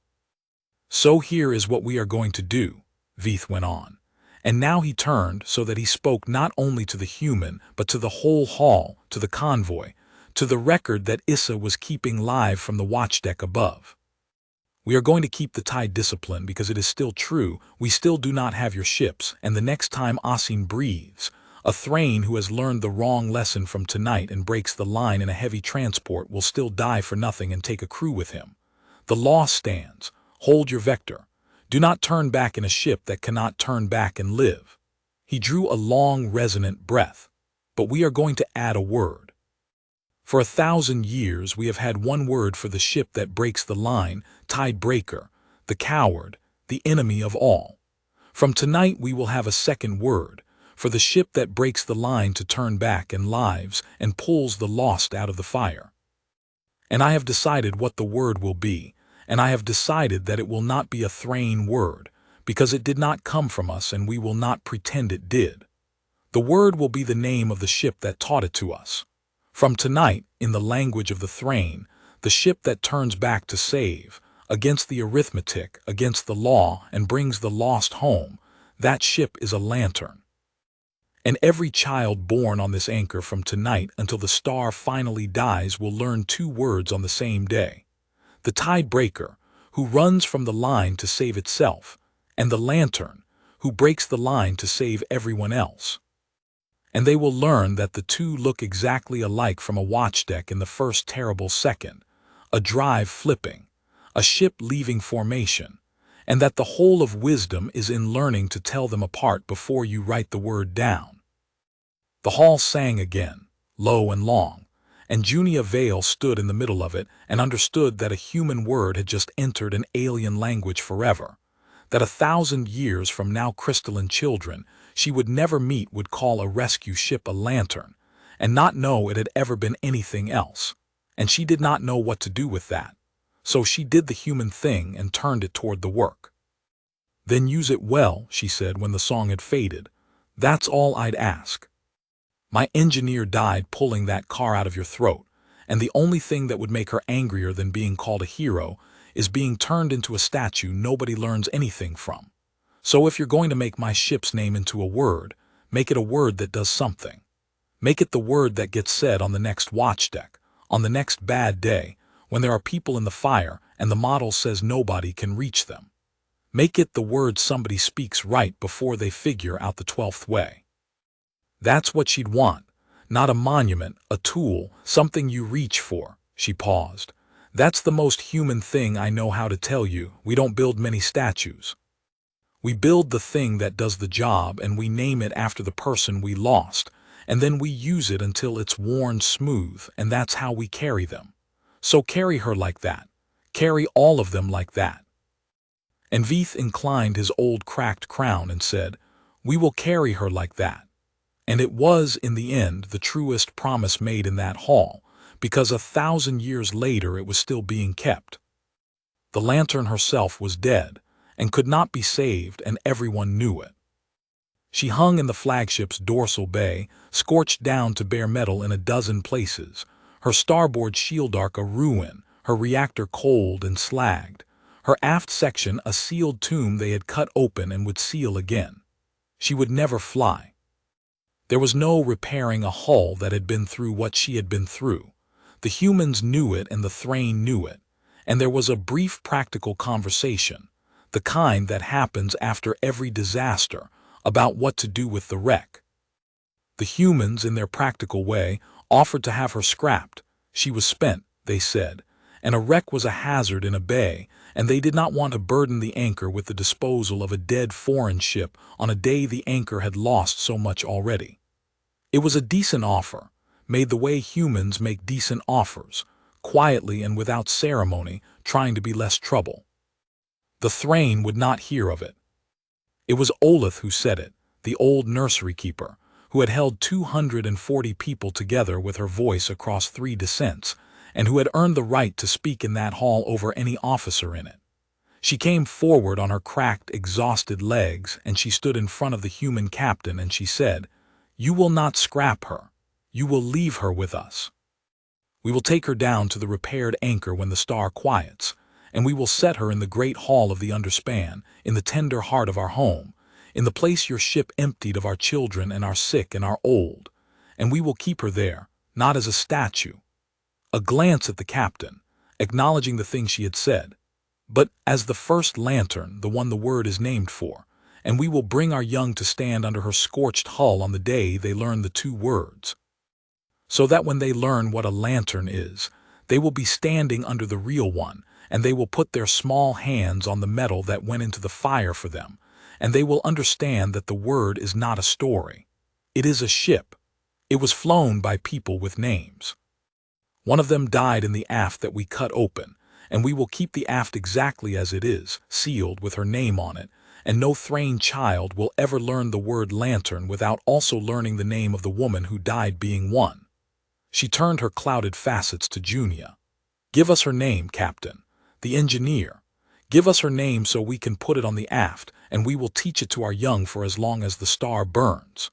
So here is what we are going to do, Veith went on. And now he turned so that he spoke not only to the human, but to the whole hall, to the convoy, to the record that Issa was keeping live from the watchdeck above. We are going to keep the tide discipline because it is still true, we still do not have your ships, and the next time Asim breathes, a Thrain who has learned the wrong lesson from tonight and breaks the line in a heavy transport will still die for nothing and take a crew with him. The law stands. Hold your vector. Do not turn back in a ship that cannot turn back and live. He drew a long, resonant breath. But we are going to add a word. For 1,000 years we have had one word for the ship that breaks the line, tide breaker, the coward, the enemy of all. From tonight we will have a second word, for the ship that breaks the line to turn back and lives and pulls the lost out of the fire. And I have decided what the word will be, and I have decided that it will not be a Thrain word, because it did not come from us and we will not pretend it did. The word will be the name of the ship that taught it to us. From tonight, in the language of the Thrain, the ship that turns back to save, against the arithmetic, against the law, and brings the lost home, that ship is a lantern. And every child born on this anchor from tonight until the star finally dies will learn two words on the same day. The tide breaker, who runs from the line to save itself, and the lantern, who breaks the line to save everyone else. And they will learn that the two look exactly alike from a watchdeck in the first terrible second, a drive flipping, a ship leaving formation, and that the whole of wisdom is in learning to tell them apart before you write the word down. The hall sang again, low and long, and Junia Vale stood in the middle of it and understood that a human word had just entered an alien language forever, that 1,000 years from now crystalline children she would never meet would call a rescue ship a lantern, and not know it had ever been anything else, and she did not know what to do with that, so she did the human thing and turned it toward the work. Then use it well, she said when the song had faded. That's all I'd ask. My engineer died pulling that car out of your throat, and the only thing that would make her angrier than being called a hero is being turned into a statue nobody learns anything from. So if you're going to make my ship's name into a word, make it a word that does something. Make it the word that gets said on the next watchdeck, on the next bad day, when there are people in the fire and the model says nobody can reach them. Make it the word somebody speaks right before they figure out the 12th way. That's what she'd want, not a monument, a tool, something you reach for. She paused. That's the most human thing I know how to tell you. We don't build many statues. We build the thing that does the job and we name it after the person we lost, and then we use it until it's worn smooth, and that's how we carry them. So carry her like that. Carry all of them like that. And Veith inclined his old cracked crown and said, We will carry her like that. And it was, in the end, the truest promise made in that hall, because 1,000 years later it was still being kept. The lantern herself was dead, and could not be saved, and everyone knew it. She hung in the flagship's dorsal bay, scorched down to bare metal in a dozen places, her starboard shield arc a ruin, her reactor cold and slagged, her aft section a sealed tomb they had cut open and would seal again. She would never fly. There was no repairing a hull that had been through what she had been through. The humans knew it and the Thrain knew it, and there was a brief practical conversation, the kind that happens after every disaster, about what to do with the wreck. The humans, in their practical way, offered to have her scrapped. She was spent, they said, and a wreck was a hazard in a bay, and they did not want to burden the anchor with the disposal of a dead foreign ship on a day the anchor had lost so much already. It was a decent offer, made the way humans make decent offers, quietly and without ceremony, trying to be less trouble. The Thrain would not hear of it. It was Olith who said it, the old nursery keeper, who had held 240 people together with her voice across 3 descents, and who had earned the right to speak in that hall over any officer in it. She came forward on her cracked, exhausted legs, and she stood in front of the human captain and she said, You will not scrap her. You will leave her with us. We will take her down to the repaired anchor when the star quiets, and we will set her in the great hall of the underspan, in the tender heart of our home, in the place your ship emptied of our children and our sick and our old, and we will keep her there, not as a statue. A glance at the captain, acknowledging the thing she had said, but as the first lantern, the one the word is named for, and we will bring our young to stand under her scorched hull on the day they learn the two words. So that when they learn what a lantern is, they will be standing under the real one, and they will put their small hands on the metal that went into the fire for them, and they will understand that the word is not a story. It is a ship. It was flown by people with names. One of them died in the aft that we cut open, and we will keep the aft exactly as it is, sealed with her name on it, and no Thrain child will ever learn the word lantern without also learning the name of the woman who died being one. She turned her clouded facets to Junia. Give us her name, Captain. The engineer. Give us her name so we can put it on the aft, and we will teach it to our young for as long as the star burns.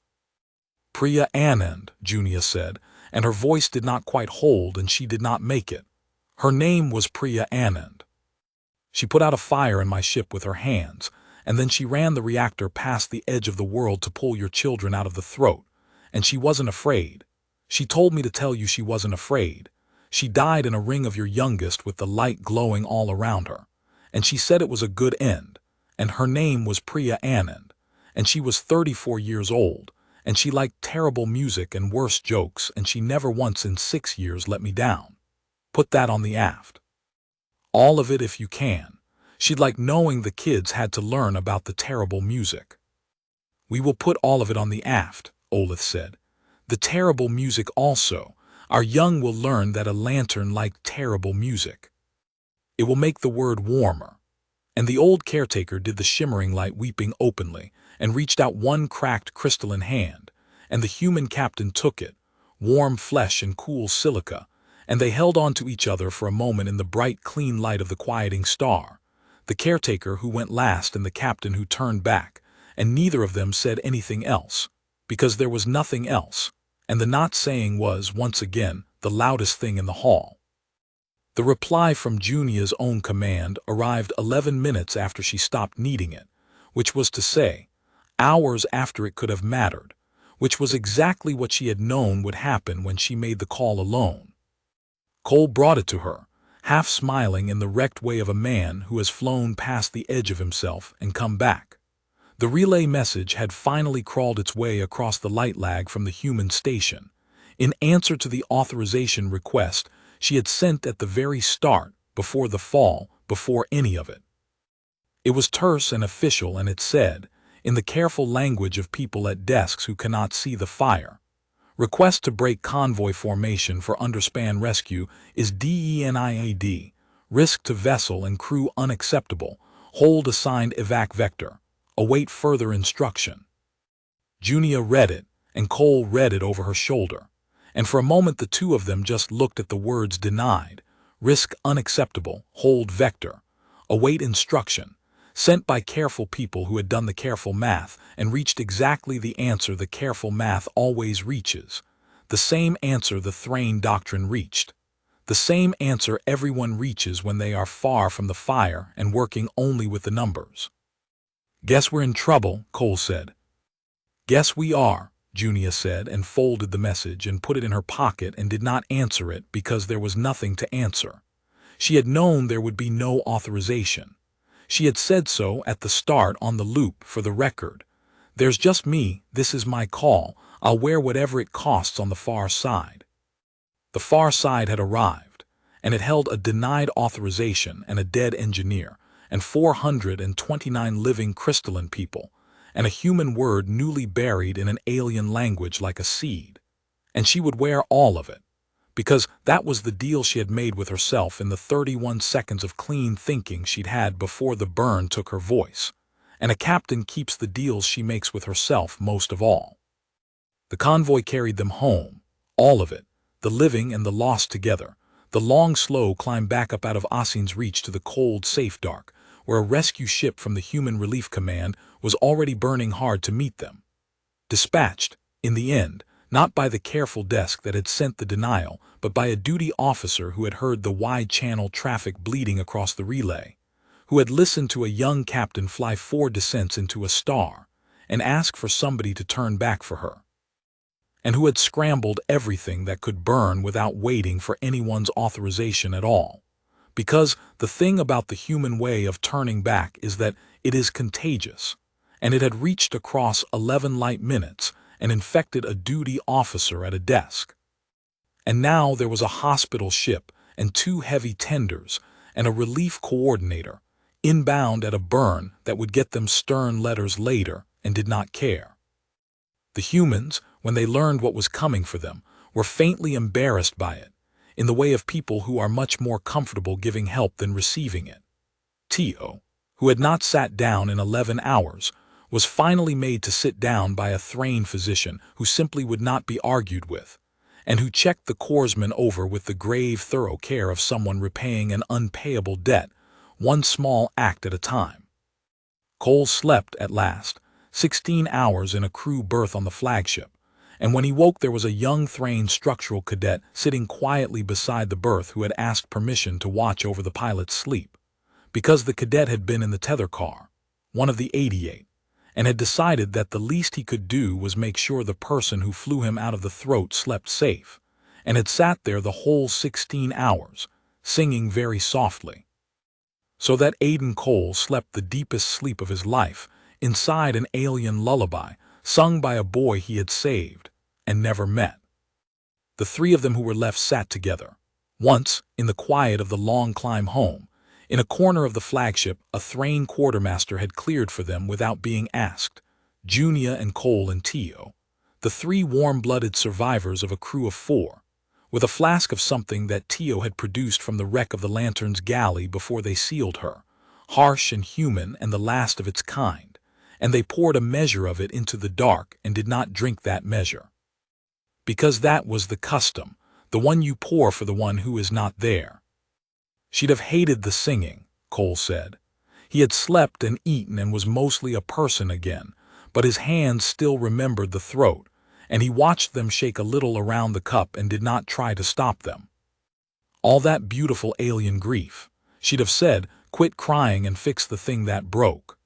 Priya Anand, Junia said, and her voice did not quite hold and she did not make it. Her name was Priya Anand. She put out a fire in my ship with her hands, and then she ran the reactor past the edge of the world to pull your children out of the throat, and she wasn't afraid. She told me to tell you she wasn't afraid. She died in a ring of your youngest with the light glowing all around her, and she said it was a good end, and her name was Priya Anand, and she was 34 years old, and she liked terrible music and worse jokes, and she never once in 6 years let me down. Put that on the aft. All of it if you can. She'd like knowing the kids had to learn about the terrible music. We will put all of it on the aft, Olith said. The terrible music also. Our young will learn that a lantern liked terrible music. It will make the word warmer. And the old caretaker did the shimmering light weeping openly, and reached out one cracked crystalline hand, and the human captain took it, warm flesh and cool silica, and they held on to each other for a moment in the bright clean light of the quieting star, the caretaker who went last and the captain who turned back, and neither of them said anything else, because there was nothing else, and the not saying was, once again, the loudest thing in the hall. The reply from Junia's own command arrived 11 minutes after she stopped needing it, which was to say, hours after it could have mattered, which was exactly what she had known would happen when she made the call alone. Cole brought it to her, half smiling in the wrecked way of a man who has flown past the edge of himself and come back. The relay message had finally crawled its way across the light lag from the human station, in answer to the authorization request she had sent at the very start, before the fall, before any of it. It was terse and official, and it said, in the careful language of people at desks who cannot see the fire, request to break convoy formation for underspan rescue is DENIAD, risk to vessel and crew unacceptable, hold assigned evac vector, await further instruction. Junia read it, and Cole read it over her shoulder, and for a moment the two of them just looked at the words denied, risk unacceptable, hold vector, await instruction, sent by careful people who had done the careful math and reached exactly the answer the careful math always reaches, the same answer the Thrain doctrine reached, the same answer everyone reaches when they are far from the fire and working only with the numbers. Guess we're in trouble, Cole said. Guess we are, Junia said, and folded the message and put it in her pocket and did not answer it because there was nothing to answer. She had known there would be no authorization. She had said so at the start on the loop for the record. There's just me, this is my call, I'll wear whatever it costs on the far side. The far side had arrived, and it held a denied authorization and a dead engineer, and 429 living crystalline people, and a human word newly buried in an alien language like a seed. And she would wear all of it, because that was the deal she had made with herself in the 31 seconds of clean thinking she'd had before the burn took her voice. And a captain keeps the deals she makes with herself most of all. The convoy carried them home, all of it, the living and the lost together. The long slow climb back up out of Asin's reach to the cold, safe dark, where a rescue ship from the Human Relief Command was already burning hard to meet them. Dispatched, In the end, not by the careful desk that had sent the denial, but by a duty officer who had heard the wide-channel traffic bleeding across the relay, who had listened to a young captain fly 4 descents into a star and ask for somebody to turn back for her, and who had scrambled everything that could burn without waiting for anyone's authorization at all. Because the thing about the human way of turning back is that it is contagious, and it had reached across 11 light minutes and infected a duty officer at a desk. And now there was a hospital ship and 2 heavy tenders and a relief coordinator, inbound at a burn that would get them stern letters later, and did not care. The humans, when they learned what was coming for them, were faintly embarrassed by it, in the way of people who are much more comfortable giving help than receiving it. Tio, who had not sat down in 11 hours, was finally made to sit down by a Thrain physician who simply would not be argued with, and who checked the corpsman over with the grave, thorough care of someone repaying an unpayable debt, one small act at a time. Cole slept at last, 16 hours in a crew berth on the flagship, and when he woke there was a young Thrain structural cadet sitting quietly beside the berth who had asked permission to watch over the pilot's sleep, because the cadet had been in the tether car, one of the 88, and had decided that the least he could do was make sure the person who flew him out of the throat slept safe, and had sat there the whole 16 hours, singing very softly. So that Aiden Cole slept the deepest sleep of his life, inside an alien lullaby, sung by a boy he had saved and never met. The 3 of them who were left sat together. Once, in the quiet of the long climb home, in a corner of the flagship, a Thrain quartermaster had cleared for them without being asked, Junia and Cole and Tio, the 3 warm-blooded survivors of a crew of 4, with a flask of something that Tio had produced from the wreck of the Lantern's galley before they sealed her, harsh and human and the last of its kind, and they poured a measure of it into the dark and did not drink that measure. Because that was the custom, the one you pour for the one who is not there. She'd have hated the singing, Cole said. He had slept and eaten and was mostly a person again, but his hands still remembered the throat, and he watched them shake a little around the cup and did not try to stop them. All that beautiful alien grief. She'd have said, quit crying and fix the thing that broke.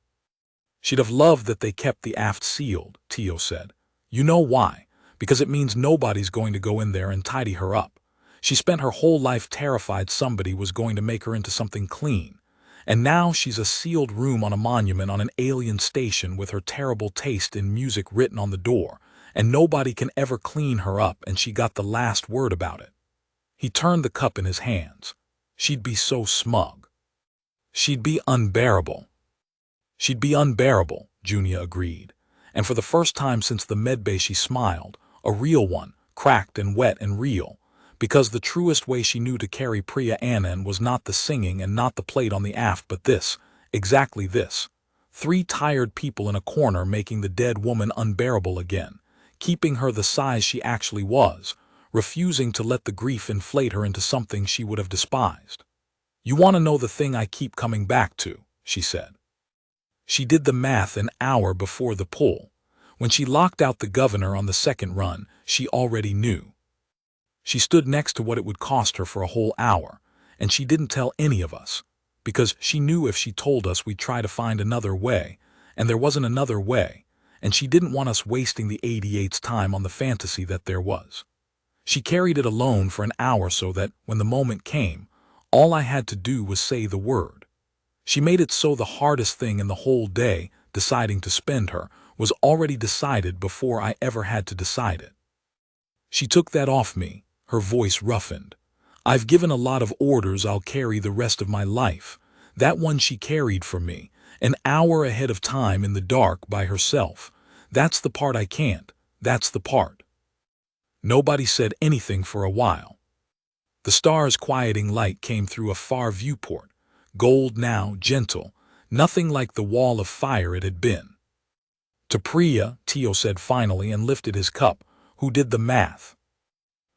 She'd have loved that they kept the aft sealed, Tio said. You know why? Because it means nobody's going to go in there and tidy her up. She spent her whole life terrified somebody was going to make her into something clean, and now she's a sealed room on a monument on an alien station with her terrible taste in music written on the door, and nobody can ever clean her up, and she got the last word about it. He turned the cup in his hands. She'd be so smug. She'd be unbearable. She'd be unbearable, Junia agreed, and for the first time since the medbay she smiled, a real one, cracked and wet and real, because the truest way she knew to carry Priya Anand was not the singing and not the plate on the aft but this, exactly this. 3 tired people in a corner making the dead woman unbearable again, keeping her the size she actually was, refusing to let the grief inflate her into something she would have despised. You want to know the thing I keep coming back to, she said. She did the math an hour before the pull. When she locked out the governor on the 2nd run, she already knew. She stood next to what it would cost her for a whole hour, and she didn't tell any of us, because she knew if she told us we'd try to find another way, and there wasn't another way, and she didn't want us wasting the 88's time on the fantasy that there was. She carried it alone for an hour so that, when the moment came, all I had to do was say the word. She made it so the hardest thing in the whole day, deciding to spend her, was already decided before I ever had to decide it. She took that off me, her voice roughened. I've given a lot of orders I'll carry the rest of my life. That one she carried for me, an hour ahead of time in the dark by herself. That's the part I can't. That's the part. Nobody said anything for a while. The star's quieting light came through a far viewport, gold now, gentle, nothing like the wall of fire it had been. To Priya, Tio said finally and lifted his cup. Who did the math?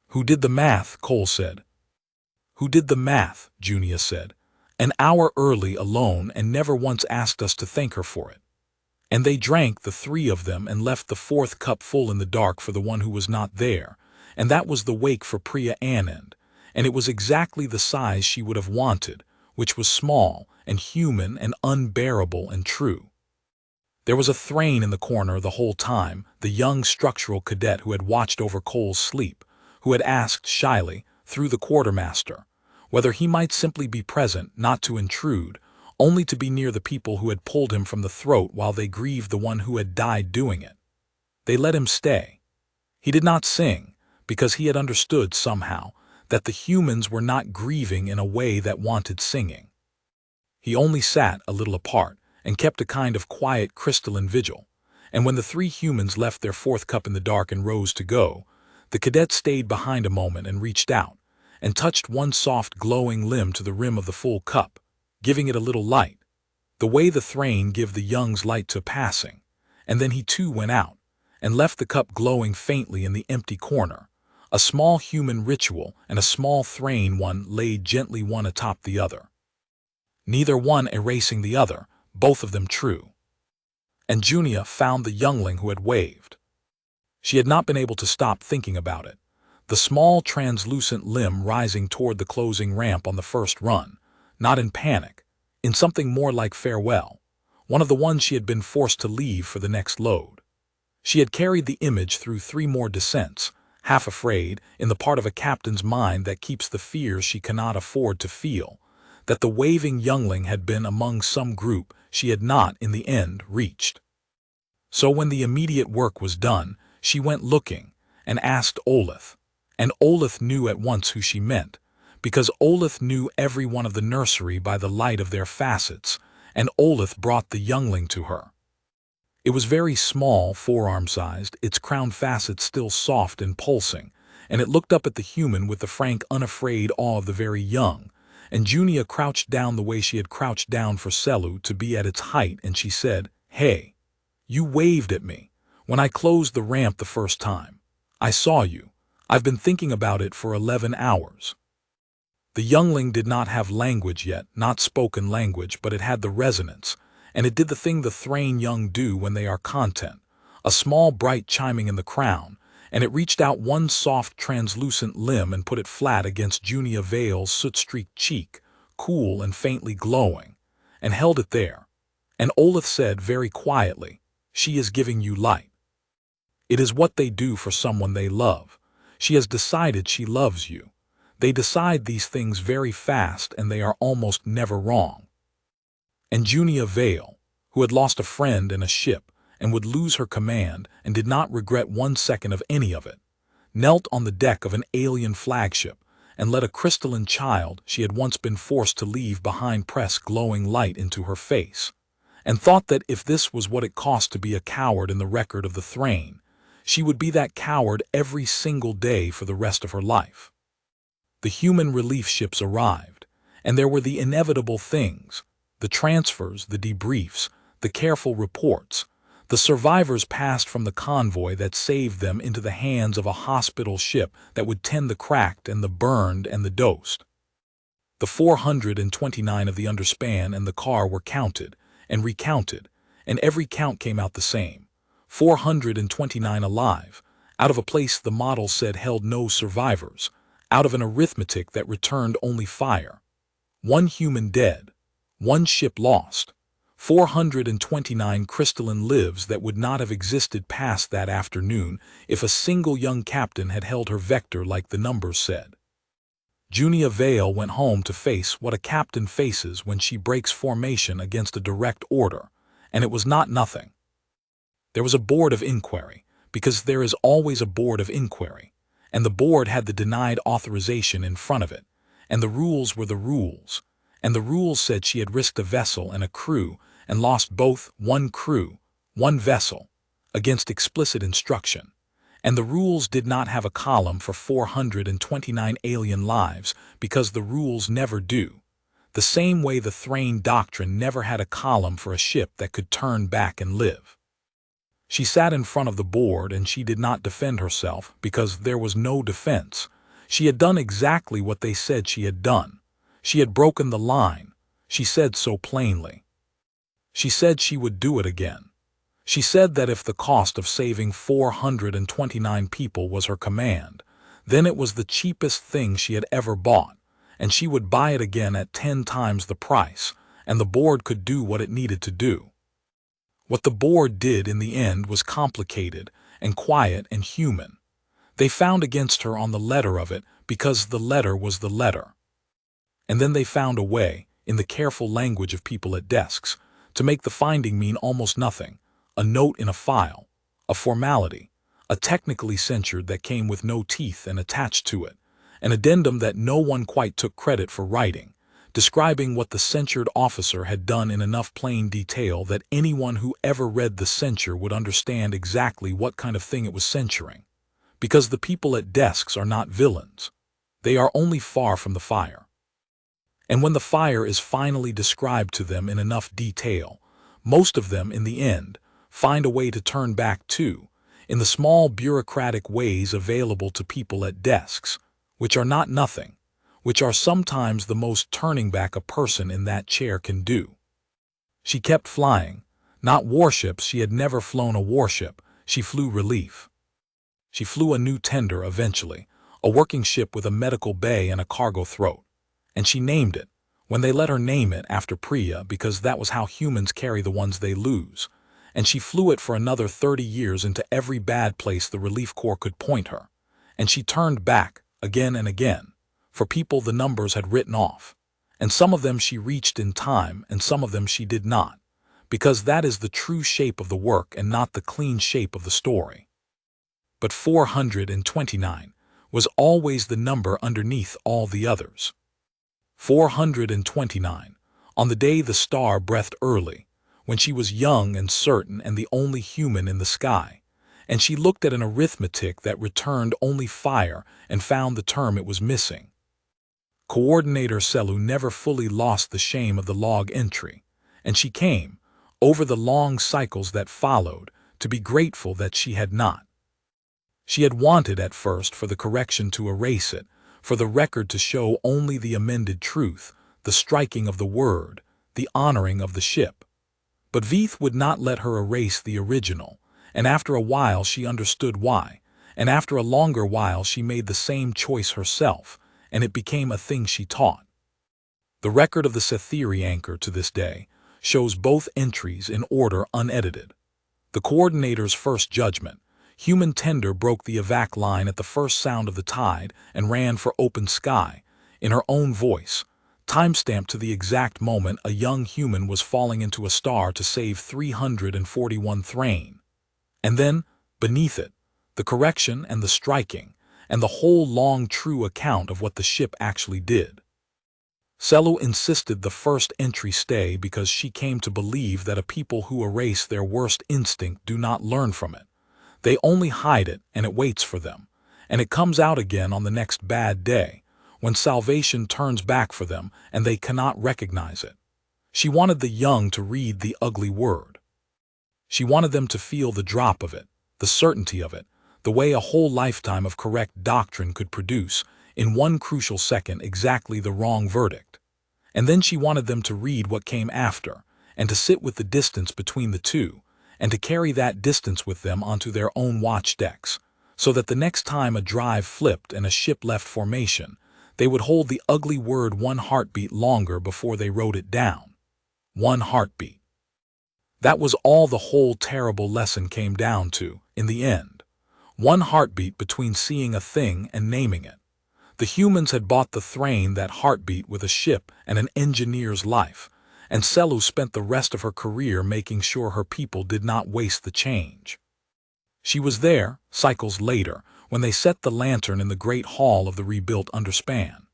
Who did the math? Cole said. Who did the math? Junia said. An hour early alone and never once asked us to thank her for it. And they drank, the three of them, and left the fourth cup full in the dark for the one who was not there, and that was the wake for Priya Anand, and it was exactly the size she would have wanted, which was small and human and unbearable and true. There was a Thrain in the corner the whole time, the young structural cadet who had watched over Cole's sleep, who had asked shyly, through the quartermaster, whether he might simply be present, not to intrude, only to be near the people who had pulled him from the throat while they grieved the one who had died doing it. They let him stay. He did not sing, because he had understood somehow that the humans were not grieving in a way that wanted singing. He only sat a little apart and kept a kind of quiet crystalline vigil, and when the three humans left their fourth cup in the dark and rose to go, the cadet stayed behind a moment and reached out, and touched one soft glowing limb to the rim of the full cup, giving it a little light, the way the Thrain give the young's light to passing, and then he too went out, and left the cup glowing faintly in the empty corner, a small human ritual and a small Thrain one laid gently one atop the other. Neither one erasing the other, both of them true. And Junia found the youngling who had waved. She had not been able to stop thinking about it, the small translucent limb rising toward the closing ramp on the first run, not in panic, in something more like farewell, one of the ones she had been forced to leave for the next load. She had carried the image through 3 more descents, half afraid, in the part of a captain's mind that keeps the fears she cannot afford to feel, that the waving youngling had been among some group she had not, in the end, reached. So when the immediate work was done, she went looking, and asked Olith, and Olith knew at once who she meant, because Olith knew every one of the nursery by the light of their facets, and Olith brought the youngling to her. It was very small, forearm-sized, its crown facets still soft and pulsing, and it looked up at the human with the frank, unafraid awe of the very young, and Junia crouched down the way she had crouched down for Selu to be at its height, and she said, "Hey, you waved at me when I closed the ramp the first time. I saw you. I've been thinking about it for 11 hours. The youngling did not have language yet, not spoken language, but it had the resonance, and it did the thing the Thrain young do when they are content, a small bright chiming in the crown, and it reached out one soft translucent limb and put it flat against Junia Vale's soot-streaked cheek, cool and faintly glowing, and held it there. And Olith said very quietly, "She is giving you light. It is what they do for someone they love. She has decided she loves you. They decide these things very fast, and they are almost never wrong." And Junia Vale, who had lost a friend and a ship, and would lose her command, and did not regret 1 second of any of it, knelt on the deck of an alien flagship, and let a crystalline child she had once been forced to leave behind press glowing light into her face, and thought that if this was what it cost to be a coward in the record of the Thrain, she would be that coward every single day for the rest of her life. The human relief ships arrived, and there were the inevitable things, the transfers, the debriefs, the careful reports. The survivors passed from the convoy that saved them into the hands of a hospital ship that would tend the cracked and the burned and the dosed. The 429 of the underspan and the car were counted and recounted, and every count came out the same. 429 alive, out of a place the model said held no survivors, out of an arithmetic that returned only fire. 1 human dead, 1 ship lost, 429 crystalline lives that would not have existed past that afternoon if a single young captain had held her vector like the numbers said. Junia Vale went home to face what a captain faces when she breaks formation against a direct order, and it was not nothing. There was a board of inquiry, because there is always a board of inquiry, and the board had the denied authorization in front of it, and the rules were the rules, and the rules said she had risked a vessel and a crew and lost both, 1 crew, 1 vessel, against explicit instruction, and the rules did not have a column for 429 alien lives because the rules never do, the same way the Thrain doctrine never had a column for a ship that could turn back and live. She sat in front of the board and she did not defend herself because there was no defense. She had done exactly what they said she had done. She had broken the line. She said so plainly. She said she would do it again. She said that if the cost of saving 429 people was her command, then it was the cheapest thing she had ever bought, and she would buy it again at 10 times the price, and the board could do what it needed to do. What the board did in the end was complicated and quiet and human. They found against her on the letter of it because the letter was the letter. And then they found a way, in the careful language of people at desks, to make the finding mean almost nothing, a note in a file, a formality, a technically censured that came with no teeth and attached to it, an addendum that no one quite took credit for writing, describing what the censured officer had done in enough plain detail that anyone who ever read the censure would understand exactly what kind of thing it was censuring. Because the people at desks are not villains. They are only far from the fire. And when the fire is finally described to them in enough detail, most of them, in the end, find a way to turn back too, in the small bureaucratic ways available to people at desks, which are not nothing, which are sometimes the most turning back a person in that chair can do. She kept flying. Not warships, she had never flown a warship, she flew relief. She flew a new tender eventually, a working ship with a medical bay and a cargo throat. And she named it, when they let her name it after Priya, because that was how humans carry the ones they lose. And she flew it for another 30 years into every bad place the relief corps could point her. And she turned back, again and again, for people the numbers had written off. And some of them she reached in time, and some of them she did not, because that is the true shape of the work and not the clean shape of the story. But 429 was always the number underneath all the others. 429, on the day the star breathed early, when she was young and certain and the only human in the sky, and she looked at an arithmetic that returned only fire and found the term it was missing. Coordinator Selu never fully lost the shame of the log entry, and she came, over the long cycles that followed, to be grateful that she had not. She had wanted at first for the correction to erase it, for the record to show only the amended truth, the striking of the word, the honoring of the ship. But Veith would not let her erase the original, and after a while she understood why, and after a longer while she made the same choice herself, and it became a thing she taught. The record of the Sethiri anchor to this day shows both entries in order unedited. The coordinator's first judgment, human tender broke the evac line at the first sound of the tide and ran for open sky, in her own voice, timestamped to the exact moment a young human was falling into a star to save 341 Thrain. And then, beneath it, the correction and the striking, and the whole long true account of what the ship actually did. Selu insisted the first entry stay because she came to believe that a people who erase their worst instinct do not learn from it. They only hide it, and it waits for them, and it comes out again on the next bad day, when salvation turns back for them and they cannot recognize it. She wanted the young to read the ugly word. She wanted them to feel the drop of it, the certainty of it, the way a whole lifetime of correct doctrine could produce, in one crucial second, exactly the wrong verdict. And then she wanted them to read what came after, and to sit with the distance between the two, and to carry that distance with them onto their own watch decks, so that the next time a drive flipped and a ship left formation, they would hold the ugly word one heartbeat longer before they wrote it down. One heartbeat. That was all the whole terrible lesson came down to, in the end. One heartbeat between seeing a thing and naming it. The humans had bought the Thrain that heartbeat with a ship and an engineer's life, and Selu spent the rest of her career making sure her people did not waste the change. She was there, cycles later, when they set the lantern in the great hall of the rebuilt underspan.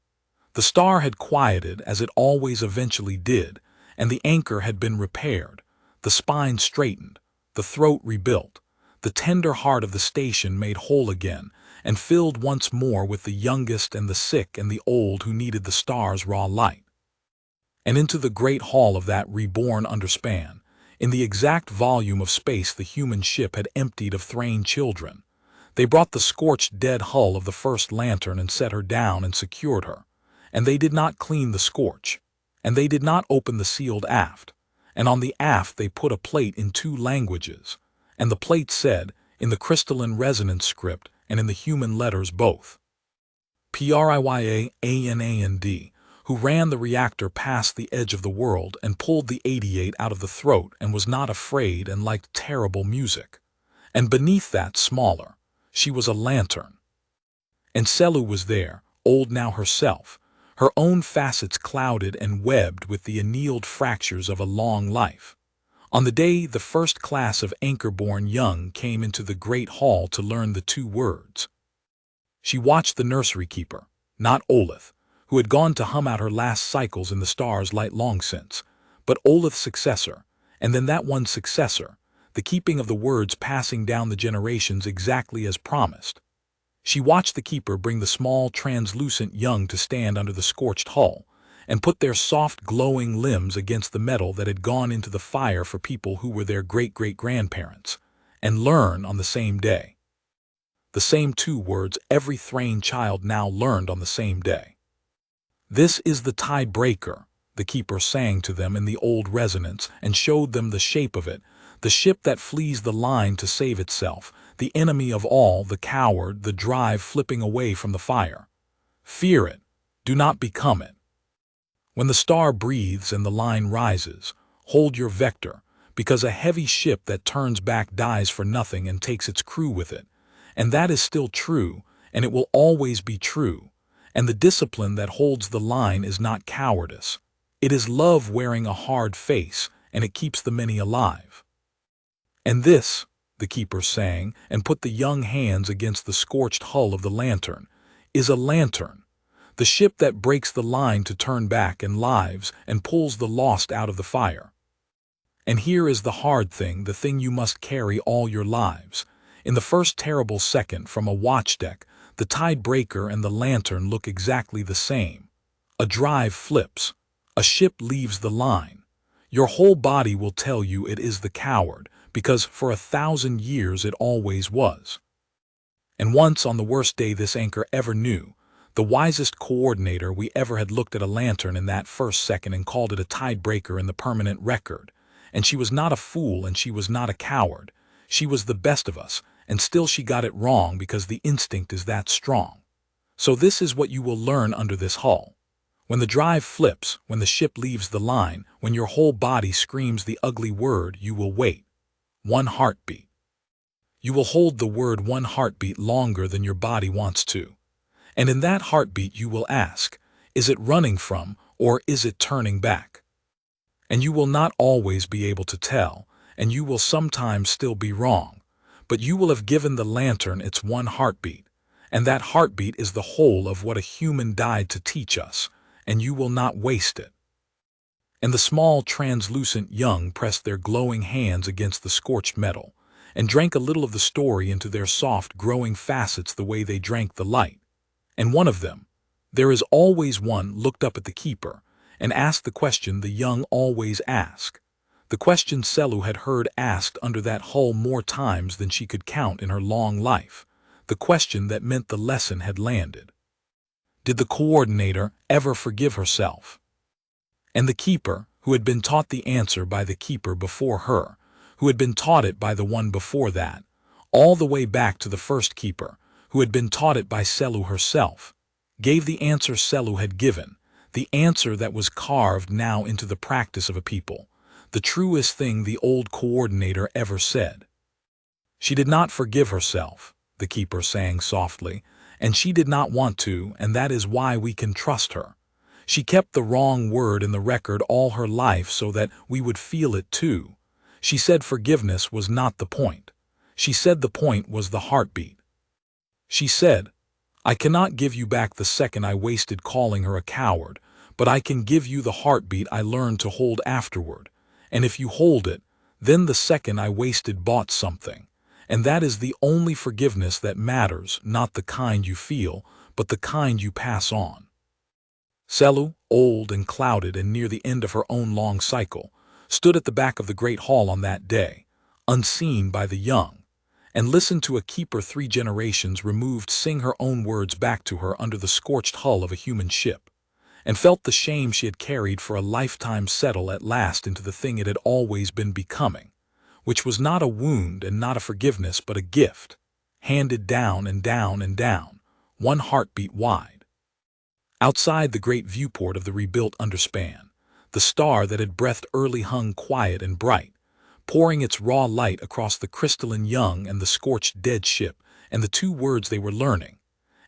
The star had quieted as it always eventually did, and the anchor had been repaired, the spine straightened, the throat rebuilt, the tender heart of the station made whole again, and filled once more with the youngest and the sick and the old who needed the star's raw light. And into the great hall of that reborn underspan, in the exact volume of space the human ship had emptied of Thrain children, they brought the scorched dead hull of the first lantern and set her down and secured her, and they did not clean the scorch, and they did not open the sealed aft, and on the aft they put a plate in 2 languages, and the plate said, in the crystalline resonance script and in the human letters both, PRIYA-ANAND, who ran the reactor past the edge of the world and pulled the 88 out of the throat and was not afraid and liked terrible music. And beneath that, smaller, she was a lantern. And Selu was there, old now herself, her own facets clouded and webbed with the annealed fractures of a long life. On the day the first class of Anchorborn young came into the great hall to learn the 2 words, she watched the nursery keeper, not Olith, who had gone to hum out her last cycles in the stars light long since, but Olith's successor, and then that one's successor, the keeping of the words passing down the generations exactly as promised. She watched the keeper bring the small, translucent young to stand under the scorched hull, and put their soft, glowing limbs against the metal that had gone into the fire for people who were their great-great-grandparents, and learn on the same day. The same 2 words every Thrain child now learned on the same day. This is the tiebreaker, the keeper sang to them in the old resonance and showed them the shape of it, the ship that flees the line to save itself, the enemy of all, the coward, the drive flipping away from the fire. Fear it, do not become it. When the star breathes and the line rises, hold your vector, because a heavy ship that turns back dies for nothing and takes its crew with it. And that is still true, and it will always be true. And the discipline that holds the line is not cowardice. It is love wearing a hard face, and it keeps the many alive. And this, the keeper sang, and put the young hands against the scorched hull of the lantern, is a lantern, the ship that breaks the line to turn back and lives and pulls the lost out of the fire. And here is the hard thing, the thing you must carry all your lives. In the first terrible second from a watchdeck, the tidebreaker and the lantern look exactly the same. A drive flips. A ship leaves the line. Your whole body will tell you it is the coward, because for 1,000 years it always was. And once on the worst day this anchor ever knew, the wisest coordinator we ever had looked at a lantern in that first second and called it a tidebreaker in the permanent record. And she was not a fool and she was not a coward. She was the best of us, and still she got it wrong because the instinct is that strong. So this is what you will learn under this hull. When the drive flips, when the ship leaves the line, when your whole body screams the ugly word, you will wait. 1 heartbeat. You will hold the word 1 heartbeat longer than your body wants to. And in that heartbeat you will ask, is it running from, or is it turning back? And you will not always be able to tell, and you will sometimes still be wrong, but you will have given the lantern its 1 heartbeat, and that heartbeat is the whole of what a human died to teach us, and you will not waste it. And the small, translucent young pressed their glowing hands against the scorched metal, and drank a little of the story into their soft, growing facets the way they drank the light. And one of them, there is always one, looked up at the keeper, and asked the question the young always ask, the question Selu had heard asked under that hull more times than she could count in her long life, the question that meant the lesson had landed. Did the coordinator ever forgive herself? And the keeper, who had been taught the answer by the keeper before her, who had been taught it by the one before that, all the way back to the first keeper, who had been taught it by Selu herself, gave the answer Selu had given, the answer that was carved now into the practice of a people, the truest thing the old coordinator ever said. She did not forgive herself, the keeper sang softly, and she did not want to, and that is why we can trust her. She kept the wrong word in the record all her life so that we would feel it too. She said forgiveness was not the point. She said the point was the heartbeat. She said, I cannot give you back the second I wasted calling her a coward, but I can give you the heartbeat I learned to hold afterward. And if you hold it, then the second I wasted bought something. And that is the only forgiveness that matters, not the kind you feel, but the kind you pass on. Selu, old and clouded and near the end of her own long cycle, stood at the back of the great hall on that day, unseen by the young, and listened to a keeper 3 generations removed sing her own words back to her under the scorched hull of a human ship, and felt the shame she had carried for a lifetime settle at last into the thing it had always been becoming, which was not a wound and not a forgiveness but a gift, handed down and down and down, one heartbeat wide. Outside the great viewport of the rebuilt underspan, the star that had breathed early hung quiet and bright, pouring its raw light across the crystalline young and the scorched dead ship and the two words they were learning.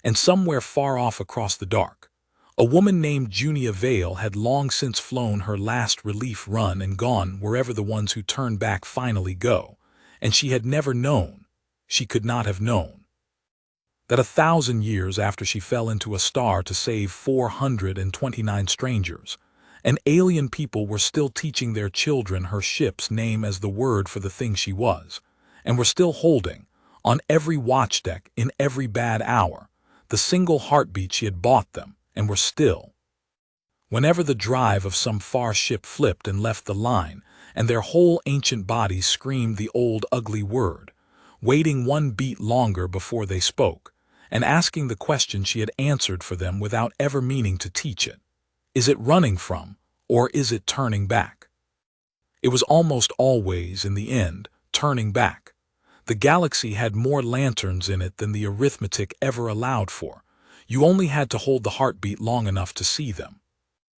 And somewhere far off across the dark, a woman named Junia Vale had long since flown her last relief run and gone wherever the ones who turn back finally go, and she had never known, she could not have known, that 1,000 years after she fell into a star to save 429 strangers, and alien people were still teaching their children her ship's name as the word for the thing she was, and were still holding, on every watchdeck in every bad hour, the single heartbeat she had bought them, and were still. Whenever the drive of some far ship flipped and left the line, and their whole ancient bodies screamed the old ugly word, waiting one beat longer before they spoke, and asking the question she had answered for them without ever meaning to teach it. Is it running from, or is it turning back? It was almost always, in the end, turning back. The galaxy had more lanterns in it than the arithmetic ever allowed for. You only had to hold the heartbeat long enough to see them.